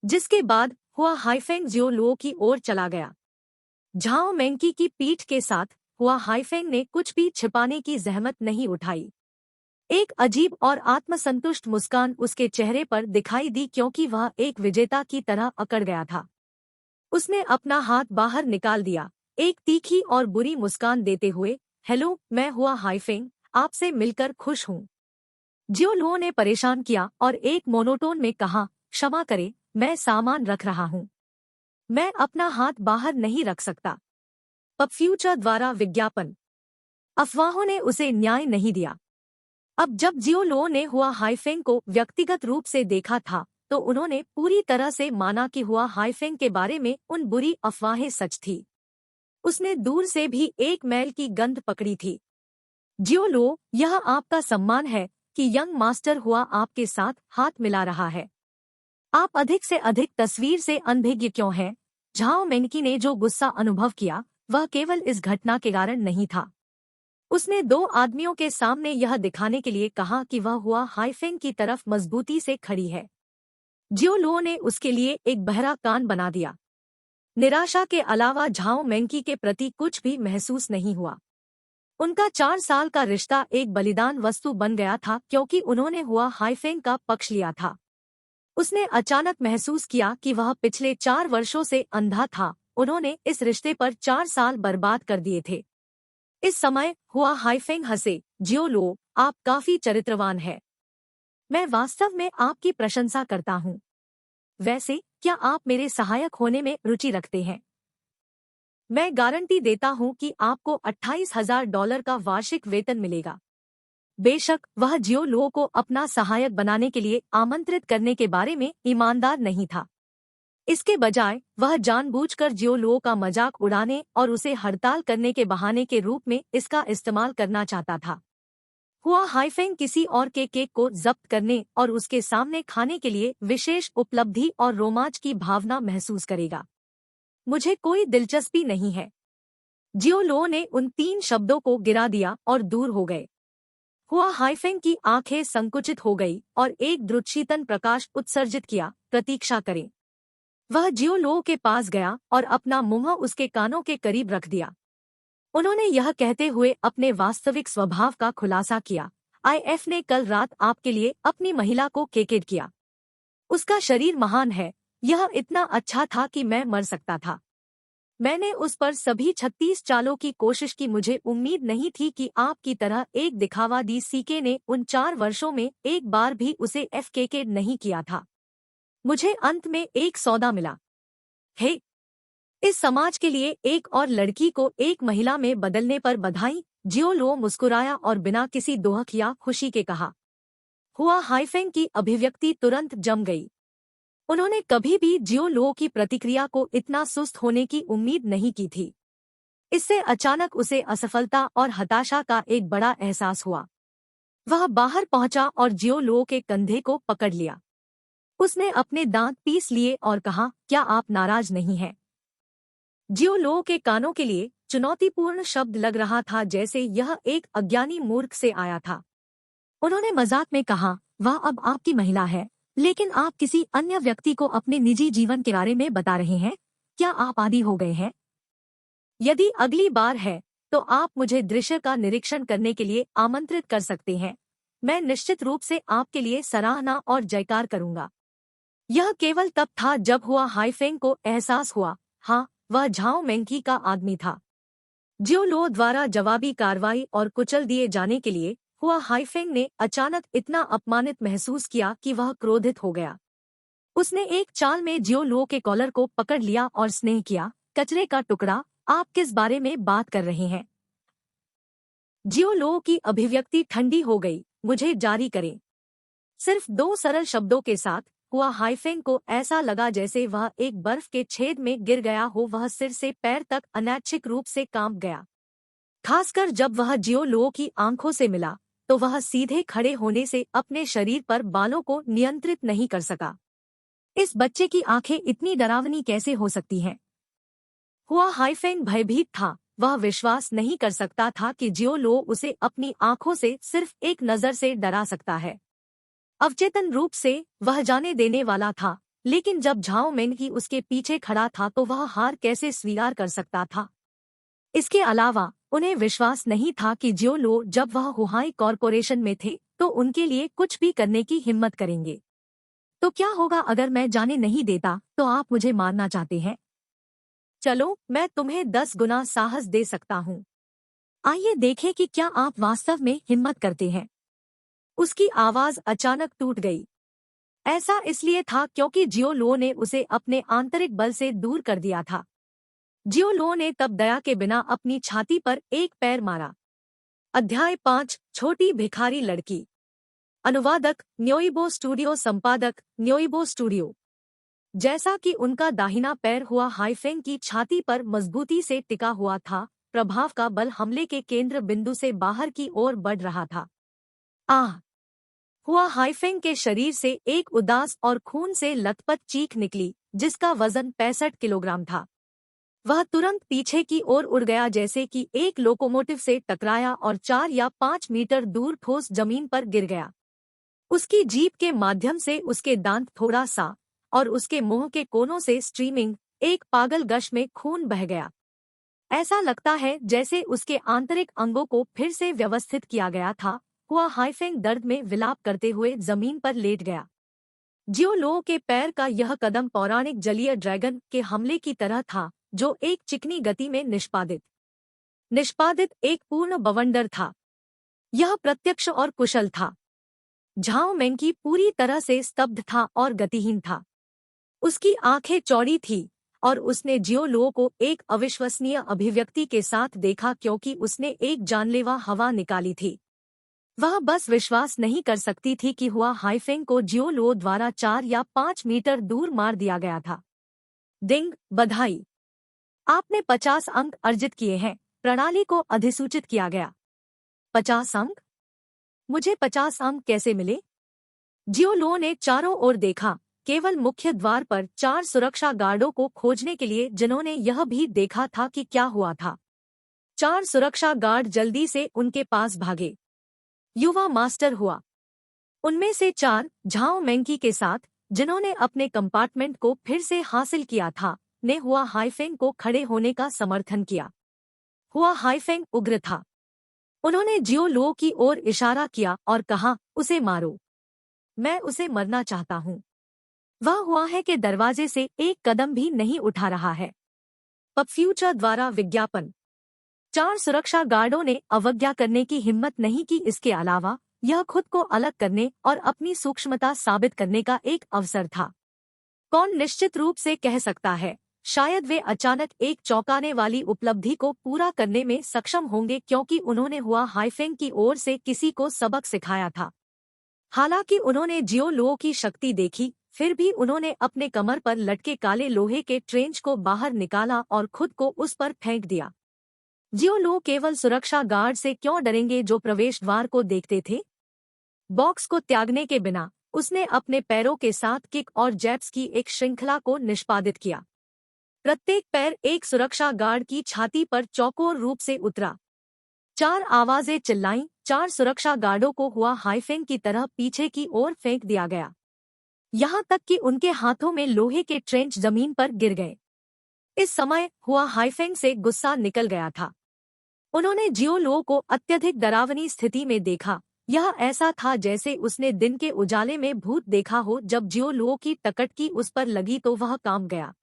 जिसके बाद हुआ हाइफेंग जियो लो की ओर चला गया। झाओ मेंकी की पीठ के साथ हुआ हाइफेंग ने कुछ भी छिपाने की जहमत नहीं उठाई। एक अजीब और आत्मसंतुष्ट मुस्कान उसके चेहरे पर दिखाई दी क्योंकि वह एक विजेता की तरह अकड़ गया था। उसने अपना हाथ बाहर निकाल दिया, एक तीखी और बुरी मुस्कान देते हुए। हेलो, मैं हुआ हाइफेंग, आपसे मिलकर खुश हूँ। जियो लो ने परेशान किया और एक मोनोटोन में कहा, क्षमा करें, मैं सामान रख रहा हूँ। मैं अपना हाथ बाहर नहीं रख सकता। पब फ्यूचर द्वारा विज्ञापन। अफवाहों ने उसे न्याय नहीं दिया। अब जब जियो लो ने हुआ हाइफेंग को व्यक्तिगत रूप से देखा था, तो उन्होंने पूरी तरह से माना कि हुआ हाइफेंग के बारे में उन बुरी अफवाहें सच थी। उसने दूर से भी एक मैल की गंध पकड़ी थी। जियो लो, यह आपका सम्मान है कि यंग मास्टर हुआ आपके साथ हाथ मिला रहा है। आप अधिक से अधिक तस्वीर से अनभिज्ञ क्यों हैं? झाओ मेंकी ने जो गुस्सा अनुभव किया, वह केवल इस घटना के कारण नहीं था। उसने दो आदमियों के सामने यह दिखाने के लिए कहा कि वह हुआ हाइफेंग की तरफ मजबूती से खड़ी है। जियो लो ने उसके लिए एक बहरा कान बना दिया। निराशा के अलावा झाओ मेंकी के प्रति कुछ भी महसूस नहीं हुआ। उनका 4 साल का रिश्ता एक बलिदान वस्तु बन गया था क्योंकि उन्होंने हुआ हाइफेंग का पक्ष लिया था। उसने अचानक महसूस किया कि वह पिछले 4 वर्षों से अंधा था। उन्होंने इस रिश्ते पर 4 साल बर्बाद कर दिए थे। इस समय हुआ हाइफेंग हंसे। जियो लो, आप काफी चरित्रवान हैं। मैं वास्तव में आपकी प्रशंसा करता हूँ। वैसे क्या आप मेरे सहायक होने में रुचि रखते हैं? मैं गारंटी देता हूँ कि आपको $28,000 का वार्षिक वेतन मिलेगा। बेशक वह जियो लो को अपना सहायक बनाने के लिए आमंत्रित करने के बारे में ईमानदार नहीं था। इसके बजाय वह जानबूझकर जियो लो का मजाक उड़ाने और उसे हड़ताल करने के बहाने के रूप में इसका इस्तेमाल करना चाहता था। हुआ हाइफेंग किसी और के केक को जब्त करने और उसके सामने खाने के लिए विशेष उपलब्धि और रोमांच की भावना महसूस करेगा। मुझे कोई दिलचस्पी नहीं है। जियो लो ने उन 3 शब्दों को गिरा दिया और दूर हो गए। हुआ हाइफेंग की आंखें संकुचित हो गई और एक द्रुतशीतन प्रकाश उत्सर्जित किया। प्रतीक्षा करें। वह जियो लो के पास गया और अपना मुंह उसके कानों के करीब रख दिया। उन्होंने यह कहते हुए अपने वास्तविक स्वभाव का खुलासा किया। आईएफ ने कल रात आपके लिए अपनी महिला को केकेड किया। उसका शरीर महान है। यह इतना अच्छा था कि मैं मर सकता था। मैंने उस पर सभी 36 चालों की कोशिश की। मुझे उम्मीद नहीं थी कि आपकी तरह एक दिखावादी सीके ने उन 4 वर्षों में एक बार भी उसे केकेड नहीं किया था। मुझे अंत में एक सौदा मिला। हे, इस समाज के लिए एक और लड़की को एक महिला में बदलने पर बधाई। जियो लो मुस्कुराया और बिना किसी दोहक या खुशी के कहा। हुआ हाइफेंग की अभिव्यक्ति तुरंत जम गई। उन्होंने कभी भी जियो लो की प्रतिक्रिया को इतना सुस्त होने की उम्मीद नहीं की थी। इससे अचानक उसे असफलता और हताशा का एक बड़ा एहसास हुआ। वह बाहर पहुंचा और जियो लो के कंधे को पकड़ लिया। उसने अपने दांत पीस लिए और कहा, क्या आप नाराज नहीं हैं? जियो लो के कानों के लिए चुनौतीपूर्ण शब्द लग रहा था, जैसे यह एक अज्ञानी मूर्ख से आया था। उन्होंने मजाक में कहा, वह अब आपकी महिला है, लेकिन आप किसी अन्य व्यक्ति को अपने निजी जीवन के बारे में बता रहे हैं। क्या आप आदी हो गए हैं? यदि अगली बार है तो आप मुझे दृश्य का निरीक्षण करने के लिए आमंत्रित कर सकते हैं। मैं निश्चित रूप से आपके लिए सराहना और जयकार करूंगा। यह केवल तब था जब हुआ हाइफेंग को एहसास हुआ, हाँ, वह झाओ मेंकी का आदमी था। जियो लो द्वारा जवाबी कार्रवाई और कुचल दिए जाने के लिए हुआ हाइफेंग ने अचानक इतना अपमानित महसूस किया कि वह क्रोधित हो गया। उसने एक चाल में जियो लो के कॉलर को पकड़ लिया और स्नेह किया, कचरे का टुकड़ा, आप किस बारे में बात कर रहे हैं? जियो लो की अभिव्यक्ति ठंडी हो गई। मुझे जारी करें। सिर्फ 2 सरल शब्दों के साथ हुआ हाइफेंग को ऐसा लगा जैसे वह एक बर्फ के छेद में गिर गया हो। वह सिर से पैर तक अनैच्छिक रूप से कांप गया। खासकर जब वह जियो लो की आंखों से मिला तो वह सीधे खड़े होने से अपने शरीर पर बालों को नियंत्रित नहीं कर सका। इस बच्चे की आंखें इतनी डरावनी कैसे हो सकती हैं? हुआ हाइफेंग भयभीत था। वह विश्वास नहीं कर सकता था कि जियो लो उसे अपनी आंखों से सिर्फ एक नजर से डरा सकता है। अवचेतन रूप से वह जाने देने वाला था, लेकिन जब झाओ मेंकी उसके पीछे खड़ा था तो वह हार कैसे स्वीकार कर सकता था? इसके अलावा उन्हें विश्वास नहीं था कि जियो लो जब वह हुहाई कॉरपोरेशन में थे तो उनके लिए कुछ भी करने की हिम्मत करेंगे। तो क्या होगा अगर मैं जाने नहीं देता? तो आप मुझे मारना चाहते हैं? चलो, मैं तुम्हें 10 गुना साहस दे सकता हूँ। आइए देखें कि क्या आप वास्तव में हिम्मत करते हैं। उसकी आवाज अचानक टूट गई। ऐसा इसलिए था क्योंकि जियो लो ने उसे अपने आंतरिक बल से दूर कर दिया था। जियो लो ने तब दया के बिना अपनी छाती पर एक पैर मारा। अध्याय 5, छोटी भिखारी लड़की। अनुवादक न्योइबो स्टूडियो, संपादक न्योइबो स्टूडियो। जैसा कि उनका दाहिना पैर हुआ हाइफेंग की छाती पर मजबूती से टिका हुआ था, प्रभाव का बल हमले के केंद्र बिंदु से बाहर की ओर बढ़ रहा था। आह! हुआ हाइफेंग के शरीर से एक उदास और खून से लथपथ चीख निकली, जिसका वजन 65 किलोग्राम था। वह तुरंत पीछे की ओर उड़ गया, जैसे कि एक लोकोमोटिव से टकराया और 4 या 5 मीटर दूर ठोस जमीन पर गिर गया। उसकी जीभ के माध्यम से उसके दांत थोड़ा सा और उसके मुंह के कोनों से स्ट्रीमिंग एक पागल गश में खून बह गया। ऐसा लगता है जैसे उसके आंतरिक अंगों को फिर से व्यवस्थित किया गया था। हुआ हाइफेंग दर्द में विलाप करते हुए जमीन पर लेट गया। जियो लो के पैर का यह कदम पौराणिक जलीय ड्रैगन के हमले की तरह था, जो एक चिकनी गति में निष्पादित एक पूर्ण बवंडर था। यह प्रत्यक्ष और कुशल था। झाओ मेंकी पूरी तरह से स्तब्ध था और गतिहीन था। उसकी आंखें चौड़ी थी और उसने जियोलो को एक अविश्वसनीय अभिव्यक्ति के साथ देखा क्योंकि उसने एक जानलेवा हवा निकाली थी। वह बस विश्वास नहीं कर सकती थी कि हुआ हाइफेंग को जियोलो द्वारा 4 या 5 मीटर दूर मार दिया गया था। डिंग, बधाई! आपने 50 अंक अर्जित किए हैं। प्रणाली को अधिसूचित किया गया। 50 अंक? मुझे 50 अंक कैसे मिले? जियोलो ने चारों ओर देखा, केवल मुख्य द्वार पर 4 सुरक्षा गार्डों को खोजने के लिए जिन्होंने यह भी देखा था कि क्या हुआ था। 4 सुरक्षा गार्ड जल्दी से उनके पास भागे। युवा मास्टर हुआ। उनमें से 4 झाओ मेंकी के साथ, जिन्होंने अपने कंपार्टमेंट को फिर से हासिल किया था, ने हुआ हाइफेंग को खड़े होने का समर्थन किया। हुआ हाइफेंग उग्र था। उन्होंने जियोलो की ओर इशारा किया और कहा, उसे मारो। मैं उसे मरना चाहता हूँ। वह हुआ है कि दरवाजे से एक कदम भी नहीं उठा रहा है। पब फ्यूचर द्वारा विज्ञापन। 4 सुरक्षा गार्डों ने अवज्ञा करने की हिम्मत नहीं की। इसके अलावा यह खुद को अलग करने और अपनी सूक्ष्मता साबित करने का एक अवसर था। कौन निश्चित रूप से कह सकता है, शायद वे अचानक एक चौंकाने वाली उपलब्धि को पूरा करने में सक्षम होंगे क्योंकि उन्होंने हुआ हाइफेंग की ओर से किसी को सबक सिखाया था। हालांकि उन्होंने जियोलो की शक्ति देखी, फिर भी उन्होंने अपने कमर पर लटके काले लोहे के ट्रेंच को बाहर निकाला और खुद को उस पर फेंक दिया। जियोलो केवल सुरक्षा गार्ड से क्यों डरेंगे जो प्रवेश द्वार को देखते थे? बॉक्स को त्यागने के बिना उसने अपने पैरों के साथ किक और जैब्स की एक श्रृंखला को निष्पादित किया। प्रत्येक पैर एक सुरक्षा गार्ड की छाती पर चौकोर रूप से उतरा। 4 आवाजें चिल्लाईं। 4 सुरक्षा गार्डों को हुआ हाइफेंग की तरह पीछे की ओर फेंक दिया गया, यहाँ तक कि उनके हाथों में लोहे के ट्रेंच जमीन पर गिर गए। इस समय हुआ हाइफेंग से गुस्सा निकल गया था। उन्होंने जियोलो को अत्यधिक डरावनी स्थिति में देखा। यह ऐसा था जैसे उसने दिन के उजाले में भूत देखा हो। जब जियोलो की टकटकी उस पर लगी तो वह कांप गया।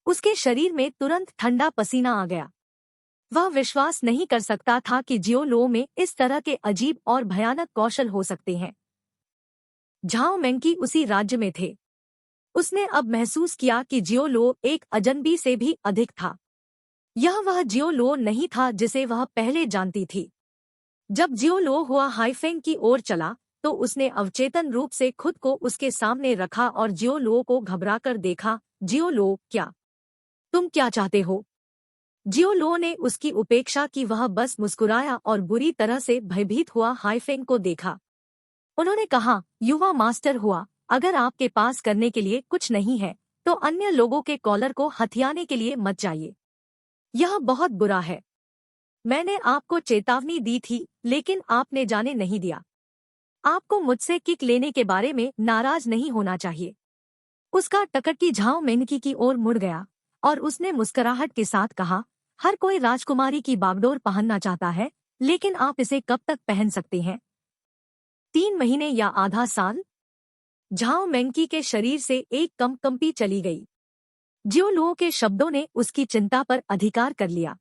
उसके शरीर में तुरंत ठंडा पसीना आ गया। वह विश्वास नहीं कर सकता था कि जियोलो में इस तरह के अजीब और भयानक कौशल हो सकते हैं। झाओ मेंकी उसी राज्य में थे। उसने अब महसूस किया कि जियोलो एक अजनबी से भी अधिक था। यह वह जियोलो नहीं था जिसे वह पहले जानती थी। जब जियोलो हुआ हाइफेंग की ओर चला तो उसने अवचेतन रूप से खुद को उसके सामने रखा और जियोलो को घबराकर देखा। जियोलो, क्या तुम क्या चाहते हो? जियोलो ने उसकी उपेक्षा की। वह बस मुस्कुराया और बुरी तरह से भयभीत हुआ हाइफेंग को देखा। उन्होंने कहा, युवा मास्टर हुआ, अगर आपके पास करने के लिए कुछ नहीं है तो अन्य लोगों के कॉलर को हथियाने के लिए मत जाइए। यह बहुत बुरा है। मैंने आपको चेतावनी दी थी लेकिन आपने जाने नहीं दिया। आपको मुझसे किक लेने के बारे में नाराज नहीं होना चाहिए। उसका टकटकी झाओ मेंकी की ओर मुड़ गया और उसने मुस्कुराहट के साथ कहा, हर कोई राजकुमारी की बागडोर पहनना चाहता है, लेकिन आप इसे कब तक पहन सकते हैं? 3 महीने या आधा साल? झाओ मेंकी के शरीर से एक कंपी चली गई। जियोलो के शब्दों ने उसकी चिंता पर अधिकार कर लिया।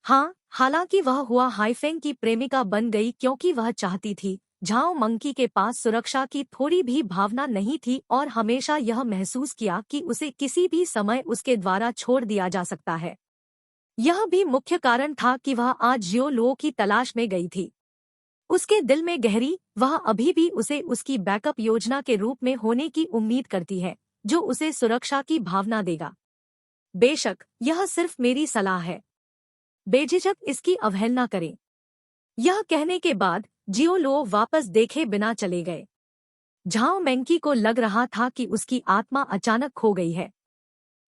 हाँ, हालांकि वह हुआ हाइफेंग की प्रेमिका बन गई क्योंकि वह चाहती थी। झाओ मंकी के पास सुरक्षा की थोड़ी भी भावना नहीं थी और हमेशा यह महसूस किया कि उसे किसी भी समय उसके द्वारा छोड़ दिया जा सकता है। यह भी मुख्य कारण था कि वह आज जियोलो की तलाश में गई थी। उसके दिल में गहरी, वह अभी भी उसे उसकी बैकअप योजना के रूप में होने की उम्मीद करती है, जो उसे सुरक्षा की भावना देगा। बेशक, यह सिर्फ मेरी सलाह है। बेझिझक इसकी अवहेलना करें। यह कहने के बाद जियोलो वापस देखे बिना चले गए। झाओ मेंकी को लग रहा था कि उसकी आत्मा अचानक खो गई है।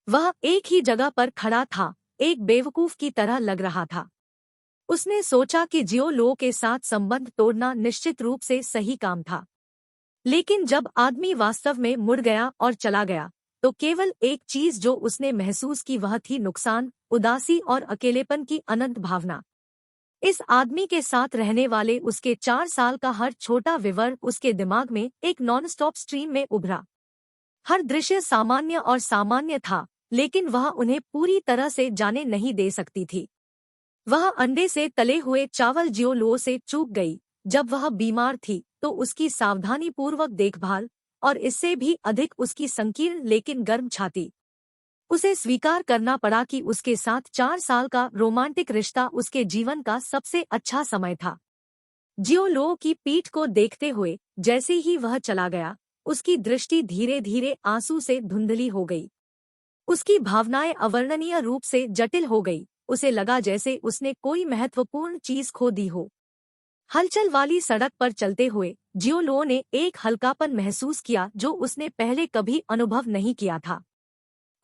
वह एक ही जगह पर खड़ा था, एक बेवकूफ की तरह लग रहा था। उसने सोचा कि जियोलो के साथ संबंध तोड़ना निश्चित रूप से सही काम था। लेकिन जब आदमी वास्तव में मुड़ गया और चला गया, तो केवल एक चीज जो उसने महसूस की वह थी नुकसान, उदासी और अकेलेपन की अनंत भावना। इस आदमी के साथ रहने वाले उसके 4 साल का हर छोटा विवरण उसके दिमाग में एक नॉनस्टॉप स्ट्रीम में उभरा। हर दृश्य सामान्य और सामान्य था, लेकिन वह उन्हें पूरी तरह से जाने नहीं दे सकती थी। वह अंडे से तले हुए चावल जियोलो से चूक गई। जब वह बीमार थी तो उसकी सावधानीपूर्वक देखभाल, और इससे भी अधिक उसकी संकीर्ण लेकिन गर्म छाती। उसे स्वीकार करना पड़ा कि उसके साथ 4 साल का रोमांटिक रिश्ता उसके जीवन का सबसे अच्छा समय था। जियो लो की पीठ को देखते हुए जैसे ही वह चला गया, उसकी दृष्टि धीरे धीरे आंसू से धुंधली हो गई। उसकी भावनाएं अवर्णनीय रूप से जटिल हो गई। उसे लगा जैसे उसने कोई महत्वपूर्ण चीज खो दी हो। हलचल वाली सड़क पर चलते हुए जियो लो ने एक हल्कापन महसूस किया जो उसने पहले कभी अनुभव नहीं किया था।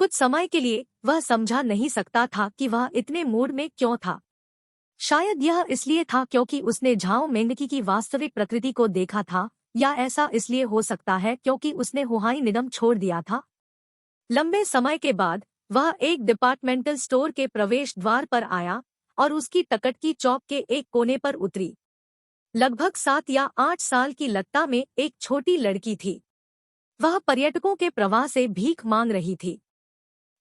कुछ समय के लिए वह समझा नहीं सकता था कि वह इतने मूड में क्यों था। शायद यह इसलिए था क्योंकि उसने झाओ मेंगकी की वास्तविक प्रकृति को देखा था, या ऐसा इसलिए हो सकता है क्योंकि उसने हुहाई निगम छोड़ दिया था। लंबे समय के बाद वह एक डिपार्टमेंटल स्टोर के प्रवेश द्वार पर आया और उसकी टकट की चौक के एक कोने पर उतरी। लगभग 7 या 8 साल की लगता में एक छोटी लड़की थी। वह पर्यटकों के प्रवाह से भीख मांग रही थी।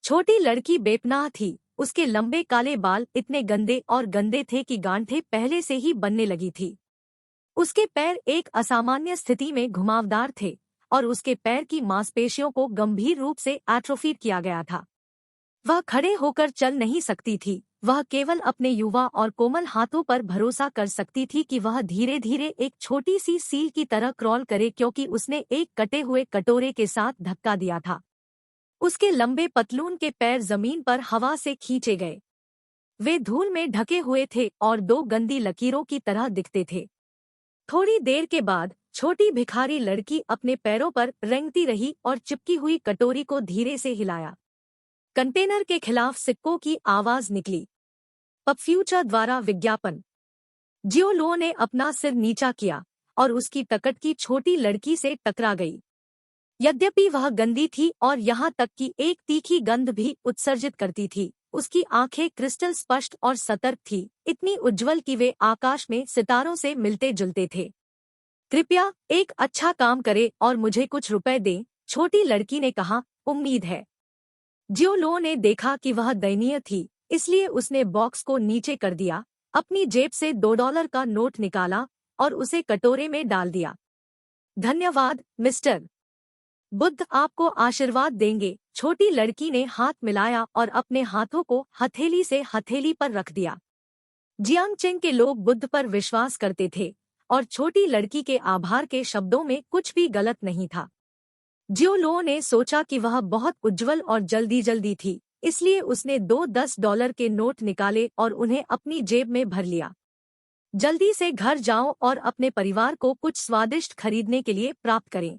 छोटी लड़की बेपनाह थी। उसके लंबे काले बाल इतने गंदे और गंदे थे कि गांठें पहले से ही बनने लगी थी। उसके पैर एक असामान्य स्थिति में घुमावदार थे और उसके पैर की मांसपेशियों को गंभीर रूप से एट्रोफी किया गया था। वह खड़े होकर चल नहीं सकती थी। वह केवल अपने युवा और कोमल हाथों पर भरोसा कर सकती थी कि वह धीरे धीरे एक छोटी सी सील की तरह क्रॉल करे, क्योंकि उसने एक कटे हुए कटोरे के साथ धक्का दिया था। उसके लंबे पतलून के पैर जमीन पर हवा से खींचे गए। वे धूल में ढके हुए थे और 2 गंदी लकीरों की तरह दिखते थे। थोड़ी देर के बाद छोटी भिखारी लड़की अपने पैरों पर रेंगती रही और चिपकी हुई कटोरी को धीरे से हिलाया। कंटेनर के खिलाफ सिक्कों की आवाज निकली। पपफ्यूचर द्वारा विज्ञापन। जियो लो ने अपना सिर नीचा किया और उसकी टकट की छोटी लड़की से टकरा गई। यद्यपि वह गंदी थी और यहाँ तक कि एक तीखी गंध भी उत्सर्जित करती थी, उसकी आंखें क्रिस्टल स्पष्ट और सतर्क थी, इतनी उज्जवल कि वे आकाश में सितारों से मिलते जुलते थे। कृपया एक अच्छा काम करें और मुझे कुछ रुपए दें, छोटी लड़की ने कहा। उम्मीद है। जियो लो ने देखा कि वह दयनीय थी, इसलिए उसने बॉक्स को नीचे कर दिया, अपनी जेब से $2 का नोट निकाला और उसे कटोरे में डाल दिया। धन्यवाद मिस्टर। बुद्ध आपको आशीर्वाद देंगे। छोटी लड़की ने हाथ मिलाया और अपने हाथों को हथेली से हथेली पर रख दिया। जियांगचेंग के लोग बुद्ध पर विश्वास करते थे और छोटी लड़की के आभार के शब्दों में कुछ भी गलत नहीं था। जियो लो ने सोचा कि वह बहुत उज्जवल और जल्दी जल्दी थी, इसलिए उसने 2 $10 के नोट निकाले और उन्हें अपनी जेब में भर लिया। जल्दी से घर जाओ और अपने परिवार को कुछ स्वादिष्ट खरीदने के लिए प्राप्त करें।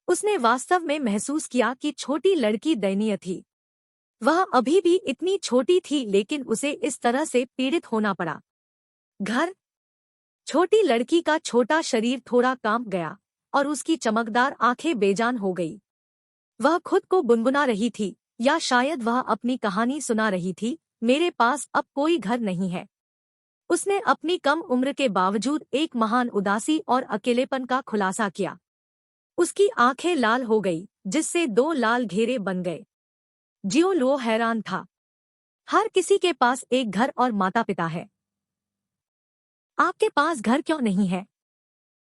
उसने वास्तव में महसूस किया कि छोटी लड़की दयनीय थी। वह अभी भी इतनी छोटी थी, लेकिन उसे इस तरह से पीड़ित होना पड़ा। घर। छोटी लड़की का छोटा शरीर थोड़ा कांप गया और उसकी चमकदार आंखें बेजान हो गई। वह खुद को गुनगुना रही थी, या शायद वह अपनी कहानी सुना रही थी, मेरे पास अब कोई घर नहीं है। उसने अपनी कम उम्र के बावजूद एक महान उदासी और अकेलेपन का खुलासा किया। उसकी आंखें लाल हो गई, जिससे 2 लाल घेरे बन गए। जियो लो हैरान था। हर किसी के पास एक घर और माता पिता है। आपके पास घर क्यों नहीं है?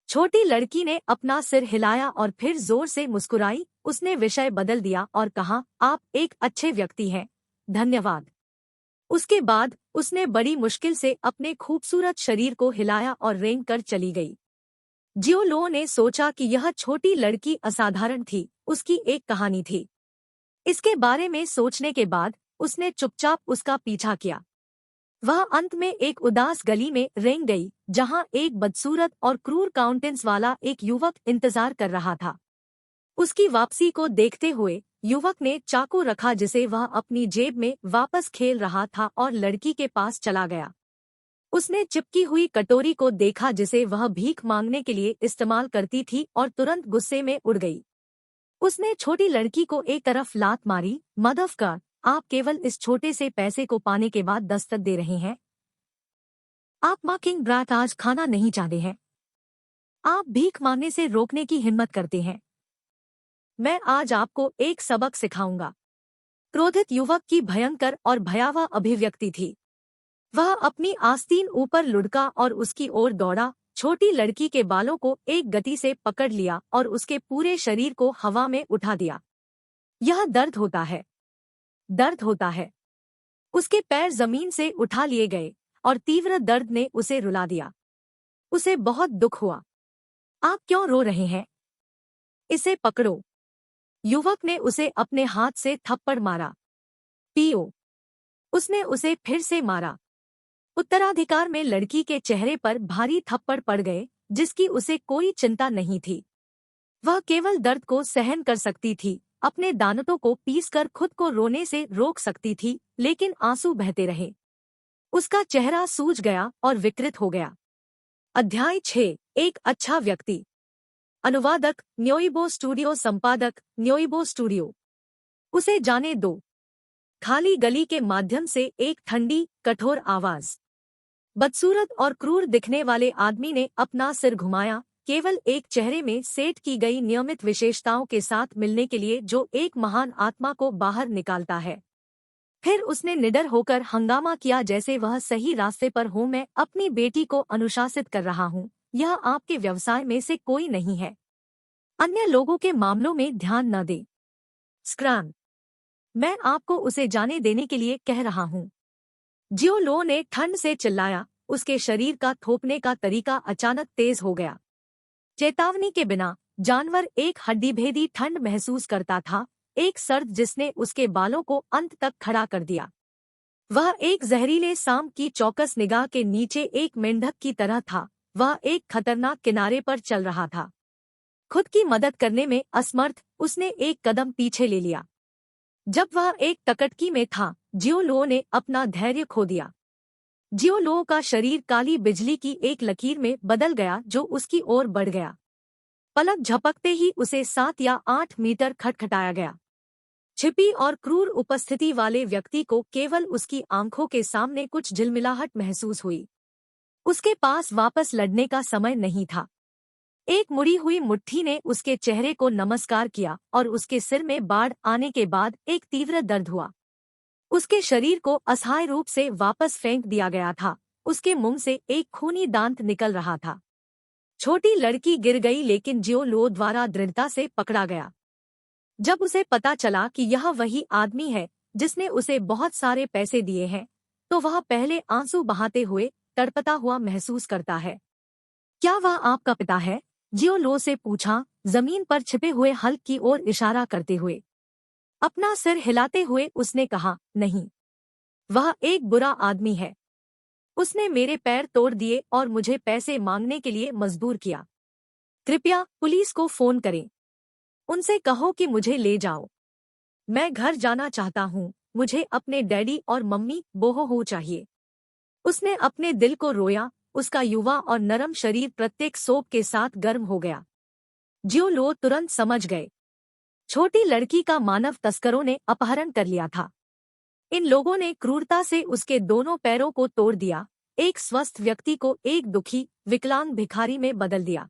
छोटी लड़की ने अपना सिर हिलाया और फिर जोर से मुस्कुराई। उसने विषय बदल दिया और कहा, आप एक अच्छे व्यक्ति हैं, धन्यवाद। उसके बाद उसने बड़ी मुश्किल से अपने खूबसूरत शरीर को हिलाया और रेंग कर चली गई। जियो लो ने सोचा कि यह छोटी लड़की असाधारण थी, उसकी एक कहानी थी। इसके बारे में सोचने के बाद उसने चुपचाप उसका पीछा किया। वह अंत में एक उदास गली में रेंग गई, जहां एक बदसूरत और क्रूर काउंटेंस वाला एक युवक इंतजार कर रहा था। उसकी वापसी को देखते हुए युवक ने चाकू रखा जिसे वह अपनी जेब में वापस खेल रहा था और लड़की के पास चला गया। उसने चिपकी हुई कटोरी को देखा जिसे वह भीख मांगने के लिए इस्तेमाल करती थी और तुरंत गुस्से में उड़ गई। उसने छोटी लड़की को एक तरफ लात मारी। मदफकार, आप केवल इस छोटे से पैसे को पाने के बाद दस्तक दे रहे हैं। आप माकिंग ब्राट आज खाना नहीं चाहते हैं। आप भीख मांगने से रोकने की हिम्मत करते हैं। मैं आज आपको एक सबक सिखाऊंगा। क्रोधित युवक की भयंकर और भयावह अभिव्यक्ति थी। वह अपनी आस्तीन ऊपर लुढ़का और उसकी ओर दौड़ा। छोटी लड़की के बालों को एक गति से पकड़ लिया और उसके पूरे शरीर को हवा में उठा दिया। यह दर्द होता है। दर्द होता है। उसके पैर जमीन से उठा लिए गए और तीव्र दर्द ने उसे रुला दिया। उसे बहुत दुख हुआ। आप क्यों रो रहे हैं? इसे पकड़ो। युवक ने उसे अपने हाथ से थप्पड़ मारा। पियो। उसने उसे फिर से मारा। उत्तराधिकार में लड़की के चेहरे पर भारी थप्पड़ पड़ गए, जिसकी उसे कोई चिंता नहीं थी। वह केवल दर्द को सहन कर सकती थी, अपने दांतों को पीसकर खुद को रोने से रोक सकती थी, लेकिन आंसू बहते रहे। उसका चेहरा सूज गया और विकृत हो गया। अध्याय 6। एक अच्छा व्यक्ति। अनुवादक न्योइबो स्टूडियो, संपादक न्योइबो स्टूडियो। उसे जाने दो। खाली गली के माध्यम से एक ठंडी, कठोर आवाज। बदसूरत और क्रूर दिखने वाले आदमी ने अपना सिर घुमाया, केवल एक चेहरे में सेट की गई नियमित विशेषताओं के साथ मिलने के लिए जो एक महान आत्मा को बाहर निकालता है। फिर उसने निडर होकर हंगामा किया, जैसे वह सही रास्ते पर हो। मैं अपनी बेटी को अनुशासित कर रहा हूँ। यह आपके व्यवसाय में से कोई नहीं है। अन्य लोगों के मामलों में ध्यान न दे। स्क्रैम। मैं आपको उसे जाने देने के लिए कह रहा हूँ। जियो लो ने ठंड से चिल्लाया। उसके शरीर का थोपने का तरीका अचानक तेज हो गया। चेतावनी के बिना जानवर एक हड्डीभेदी ठंड महसूस करता था, एक सर्द जिसने उसके बालों को अंत तक खड़ा कर दिया। वह एक जहरीले सांप की चौकस निगाह के नीचे एक मेंढक की तरह था। वह एक खतरनाक किनारे पर चल रहा था। खुद की मदद करने में असमर्थ, उसने एक कदम पीछे ले लिया। जब वह एक टकटकी में था, जियो लो ने अपना धैर्य खो दिया। जियो लो का शरीर काली बिजली की एक लकीर में बदल गया जो उसकी ओर बढ़ गया। पलक झपकते ही उसे 7 या 8 मीटर खटखटाया गया। छिपी और क्रूर उपस्थिति वाले व्यक्ति को केवल उसकी आंखों के सामने कुछ झिलमिलाहट महसूस हुई। उसके पास वापस लड़ने का समय नहीं था। एक मुड़ी हुई मुट्ठी ने उसके चेहरे को नमस्कार किया और उसके सिर में बाढ़ आने के बाद एक तीव्र दर्द हुआ। उसके शरीर को असहाय रूप से वापस फेंक दिया गया था। उसके मुंह से एक खूनी दांत निकल रहा था। छोटी लड़की गिर गई, लेकिन जियो लो द्वारा दृढ़ता से पकड़ा गया। जब उसे पता चला कि यह वही आदमी है जिसने उसे बहुत सारे पैसे दिए हैं, तो वह पहले आंसू बहाते हुए तड़पता हुआ महसूस करता है। क्या वह आपका पिता है? जियो लो से पूछा, जमीन पर छिपे हुए हल्क की ओर इशारा करते हुए। अपना सिर हिलाते हुए उसने कहा, नहीं। वह एक बुरा आदमी है। उसने मेरे पैर तोड़ दिए और मुझे पैसे मांगने के लिए मजबूर किया। कृपया पुलिस को फोन करें। उनसे कहो कि मुझे ले जाओ। मैं घर जाना चाहता हूँ। मुझे अपने डैडी और मम्मी बोहो चाहिए। उसने अपने दिल को रोया। उसका युवा और नरम शरीर प्रत्येक सोप के साथ गर्म हो गया। जियो लो तुरंत समझ गए। छोटी लड़की का मानव तस्करों ने अपहरण कर लिया था। इन लोगों ने क्रूरता से उसके दोनों पैरों को तोड़ दिया, एक स्वस्थ व्यक्ति को एक दुखी, विकलांग भिखारी में बदल दिया।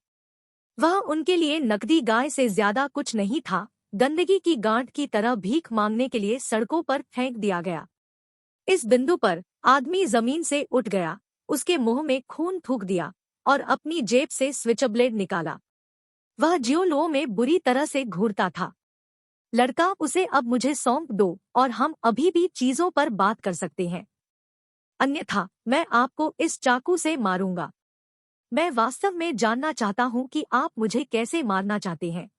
वह उनके लिए नकदी गाय से ज्यादा कुछ नहीं था। गंदगी की गांठ की तरह भीख मांगने के लिए सड़कों पर फेंक दिया गया। इस बिंदु पर आदमी जमीन से उठ गया, उसके मुंह में खून थूक दिया और अपनी जेब से स्विचब्लेड निकाला। वह जियो लो में बुरी तरह से घूरता था। लड़का, उसे अब मुझे सौंप दो और हम अभी भी चीजों पर बात कर सकते हैं। अन्यथा मैं आपको इस चाकू से मारूंगा। मैं वास्तव में जानना चाहता हूं कि आप मुझे कैसे मारना चाहते हैं।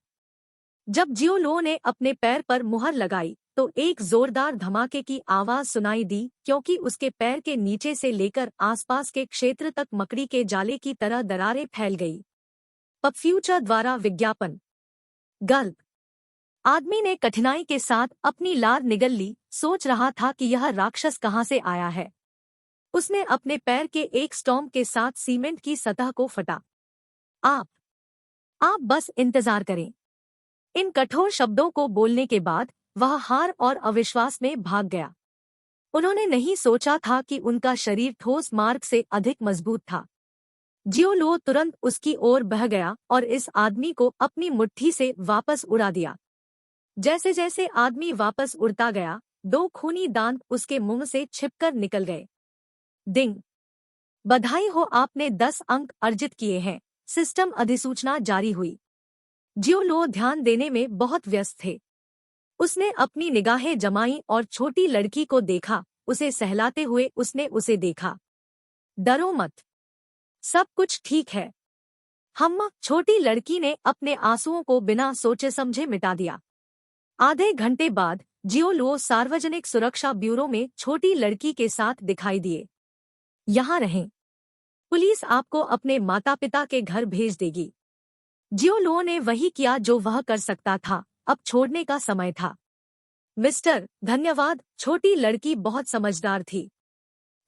जब जियो लो ने अपने पैर पर मुहर लगाई तो एक जोरदार धमाके की आवाज सुनाई दी, क्योंकि उसके पैर के नीचे से लेकर आसपास के क्षेत्र तक मकड़ी के जाले की तरह दरारें फैल गई। पपफ्यूचर द्वारा विज्ञापन। गल्प। आदमी ने कठिनाई के साथ अपनी लार निगल ली, सोच रहा था कि यह राक्षस कहाँ से आया है। उसने अपने पैर के एक स्टॉम्प के साथ सीमेंट की सतह को फटा। आप बस इंतजार करें। इन कठोर शब्दों को बोलने के बाद वह हार और अविश्वास में भाग गया। उन्होंने नहीं सोचा था कि उनका शरीर ठोस मार्ग से अधिक मजबूत था। जियो लो तुरंत उसकी ओर बह गया और इस आदमी को अपनी मुट्ठी से वापस उड़ा दिया। जैसे जैसे आदमी वापस उड़ता गया, 2 खूनी दांत उसके मुंह से छिपकर निकल गए। डिंग। बधाई हो, आपने 10 अंक अर्जित किए हैं। सिस्टम अधिसूचना जारी हुई। जियो लो ध्यान देने में बहुत व्यस्त थे। उसने अपनी निगाहें जमाई और छोटी लड़की को देखा। उसे सहलाते हुए उसने उसे देखा। डरो मत, सब कुछ ठीक है। छोटी लड़की ने अपने आंसुओं को बिना सोचे समझे मिटा दिया। आधे घंटे बाद जियो लो सार्वजनिक सुरक्षा ब्यूरो में छोटी लड़की के साथ दिखाई दिए। यहाँ रहें, पुलिस आपको अपने माता पिता के घर भेज देगी। जियो लो ने वही किया जो वह कर सकता था। अब छोड़ने का समय था। मिस्टर, धन्यवाद। छोटी लड़की बहुत समझदार थी।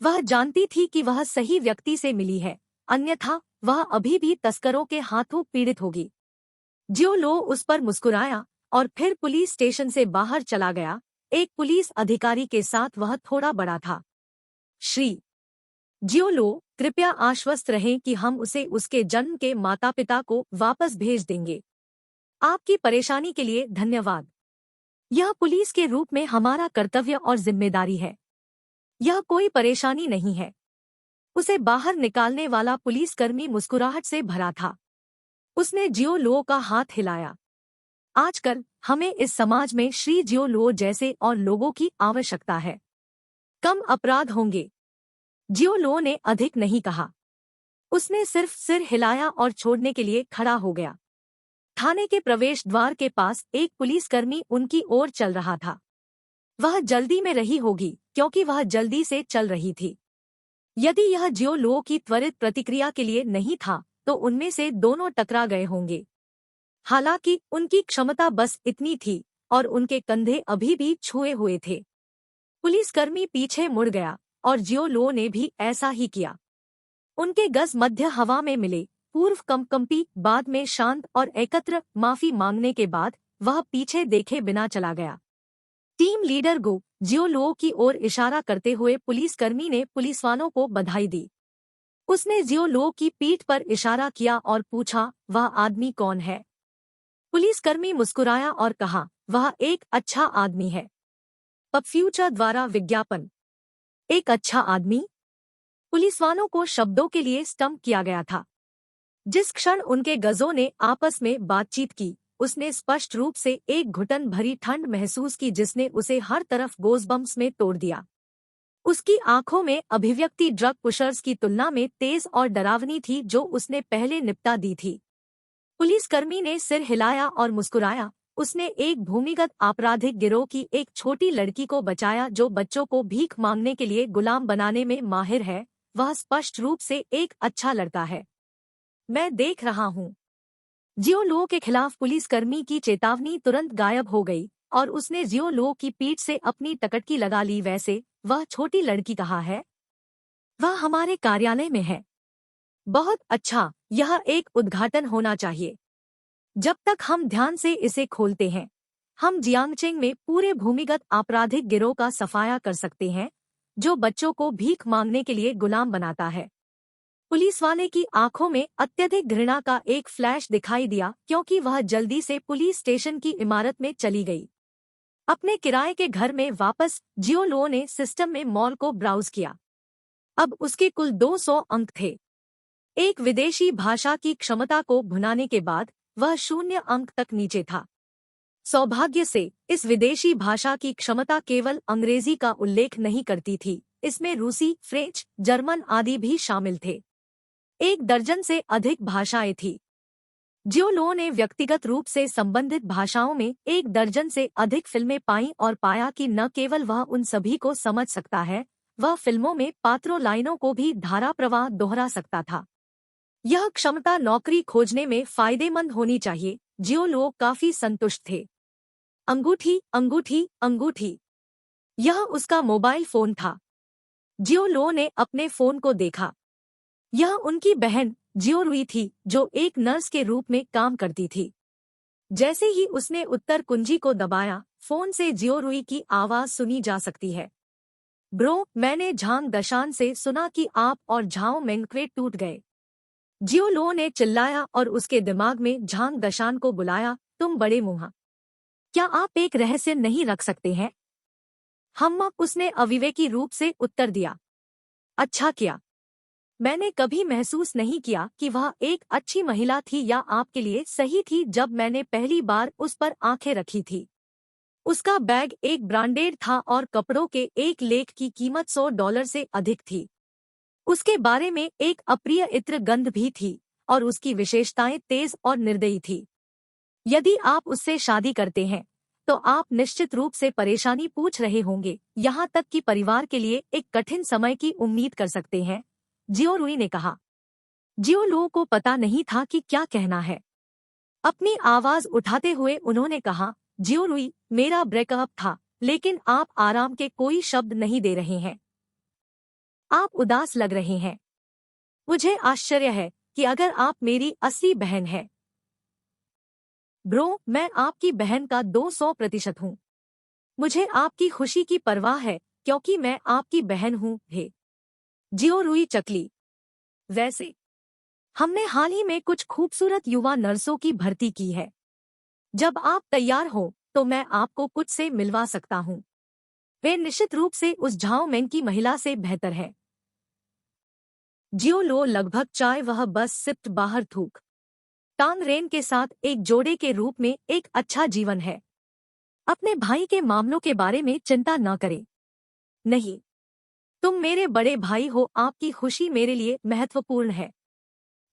वह जानती थी कि वह सही व्यक्ति से मिली है, अन्यथा वह अभी भी तस्करों के हाथों पीड़ित होगी। जियो लो उस पर मुस्कुराया और फिर पुलिस स्टेशन से बाहर चला गया। एक पुलिस अधिकारी के साथ वह थोड़ा बड़ा था। श्री जियो लो, कृपया आश्वस्त रहें कि हम उसे उसके जन्म के माता पिता को वापस भेज देंगे। आपकी परेशानी के लिए धन्यवाद। यह पुलिस के रूप में हमारा कर्तव्य और जिम्मेदारी है। यह कोई परेशानी नहीं है। उसे बाहर निकालने वाला पुलिसकर्मी मुस्कुराहट से भरा था। उसने जियो लो का हाथ हिलाया। आजकल हमें इस समाज में श्री जियो लो जैसे और लोगों की आवश्यकता है। कम अपराध होंगे। जियो लो ने अधिक नहीं कहा। उसने सिर्फ सिर हिलाया और छोड़ने के लिए खड़ा हो गया। थाने के प्रवेश द्वार के पास एक पुलिसकर्मी उनकी ओर चल रहा था। वह जल्दी में रही होगी क्योंकि वह जल्दी से चल रही थी। यदि यह जियो लो की त्वरित प्रतिक्रिया के लिए नहीं था तो उनमें से दोनों टकरा गए होंगे। हालांकि उनकी क्षमता बस इतनी थी और उनके कंधे अभी भी छुए हुए थे। पुलिसकर्मी पीछे मुड़ गया और जियो लो ने भी ऐसा ही किया। उनके गज मध्य हवा में मिले। पूर्व कंपी, बाद में शांत और एकत्र माफी मांगने के बाद वह पीछे देखे बिना चला गया। टीम लीडर गो, जियो लो की ओर इशारा करते हुए पुलिसकर्मी ने पुलिसवालों को बधाई दी। उसने जियो लो की पीठ पर इशारा किया और पूछा, वह आदमी कौन है? पुलिसकर्मी मुस्कुराया और कहा, वह एक अच्छा आदमी है। पब फ्यूचर द्वारा विज्ञापन। एक अच्छा आदमी? पुलिसवालों को शब्दों के लिए स्टंप किया गया था। जिस क्षण उनके गजों ने आपस में बातचीत की, उसने स्पष्ट रूप से एक घुटन भरी ठंड महसूस की जिसने उसे हर तरफ गोज़बम्प्स में तोड़ दिया। उसकी आंखों में अभिव्यक्ति ड्रग पुशर्स की तुलना में तेज और डरावनी थी जो उसने पहले निपटा दी थी। पुलिसकर्मी ने सिर हिलाया और मुस्कुराया। उसने एक भूमिगत आपराधिक गिरोह की एक छोटी लड़की को बचाया जो बच्चों को भीख मांगने के लिए गुलाम बनाने में माहिर है। वह स्पष्ट रूप से एक अच्छा लड़का है। मैं देख रहा हूँ। जियो लो के खिलाफ पुलिसकर्मी की चेतावनी तुरंत गायब हो गई और उसने जियो लो की पीठ से अपनी टकटकी लगा ली। वैसे वह छोटी लड़की कहाँ है? वह हमारे कार्यालय में है। बहुत अच्छा, यह एक उद्घाटन होना चाहिए। जब तक हम ध्यान से इसे खोलते हैं, हम जियांगचेंग में पूरे भूमिगत आपराधिक गिरोह का सफाया कर सकते हैं जो बच्चों को भीख मांगने के लिए गुलाम बनाता है। पुलिस वाले की आंखों में अत्यधिक घृणा का एक फ्लैश दिखाई दिया क्योंकि वह जल्दी से पुलिस स्टेशन की इमारत में चली गई। अपने किराए के घर में वापस जियो लो ने सिस्टम में मॉल को ब्राउज किया। अब उसके कुल 200 अंक थे। एक विदेशी भाषा की क्षमता को भुनाने के बाद वह 0 अंक तक नीचे था। सौभाग्य से इस विदेशी भाषा की क्षमता केवल अंग्रेजी का उल्लेख नहीं करती थी, इसमें रूसी, फ्रेंच, जर्मन आदि भी शामिल थे। 1 दर्जन से अधिक भाषाएं थी। जियो लो ने व्यक्तिगत रूप से संबंधित भाषाओं में 1 दर्जन से अधिक फिल्में पाईं और पाया कि न केवल वह उन सभी को समझ सकता है, वह फिल्मों में पात्रों लाइनों को भी धारा प्रवाह दोहरा सकता था। यह क्षमता नौकरी खोजने में फायदेमंद होनी चाहिए। जियो लो काफी संतुष्ट थे। अंगूठी, अंगूठी, अंगूठी। यह उसका मोबाइल फोन था। जियो लो ने अपने फोन को देखा। यह उनकी बहन जियो रुई थी जो एक नर्स के रूप में काम करती थी। जैसे ही उसने उत्तर कुंजी को दबाया, फोन से जियो रुई की आवाज सुनी जा सकती है। ब्रो, मैंने झांग दशान से सुना कि आप और झाओ मेंगक्वे टूट गए। जियो लो ने चिल्लाया और उसके दिमाग में झांग दशान को बुलाया। तुम बड़े मुंह, क्या आप एक रहस्य नहीं रख सकते हैं? उसने अविवेकी रूप से उत्तर दिया। अच्छा किया। मैंने कभी महसूस नहीं किया कि वह एक अच्छी महिला थी या आपके लिए सही थी जब मैंने पहली बार उस पर आंखें रखी थी। उसका बैग एक ब्रांडेड था और कपड़ों के एक लेख की कीमत $100 से अधिक थी। उसके बारे में एक अप्रिय इत्र गंध भी थी और उसकी विशेषताएं तेज और निर्दयी थी। यदि आप उससे शादी करते हैं तो आप निश्चित रूप से परेशानी पूछ रहे होंगे, यहाँ तक कि परिवार के लिए एक कठिन समय की उम्मीद कर सकते हैं, जियो रुई ने कहा। जियो लो को पता नहीं था कि क्या कहना है। अपनी आवाज उठाते हुए उन्होंने कहा, जियो रुई, मेरा ब्रेकअप था, लेकिन आप आराम के कोई शब्द नहीं दे रहे हैं। आप उदास लग रहे हैं। मुझे आश्चर्य है कि अगर आप मेरी असली बहन हैं। ब्रो, मैं आपकी बहन का 200% हूँ। मुझे आपकी खुशी की परवाह है क्योंकि मैं आपकी बहन हूँ। हे जियो रुई चकली। वैसे हमने हाल ही में कुछ खूबसूरत युवा नर्सों की भर्ती की है। जब आप तैयार हो तो मैं आपको कुछ से मिलवा सकता हूँ। वे निश्चित रूप से उस झाओ मेंग की महिला से बेहतर है। जियो लो लगभग चाय वह बस सिप्ट बाहर थूक। टांग रेन के साथ एक जोड़े के रूप में एक अच्छा जीवन है। अपने भाई के मामलों के बारे में चिंता न करें। नहीं, तुम मेरे बड़े भाई हो, आपकी खुशी मेरे लिए महत्वपूर्ण है।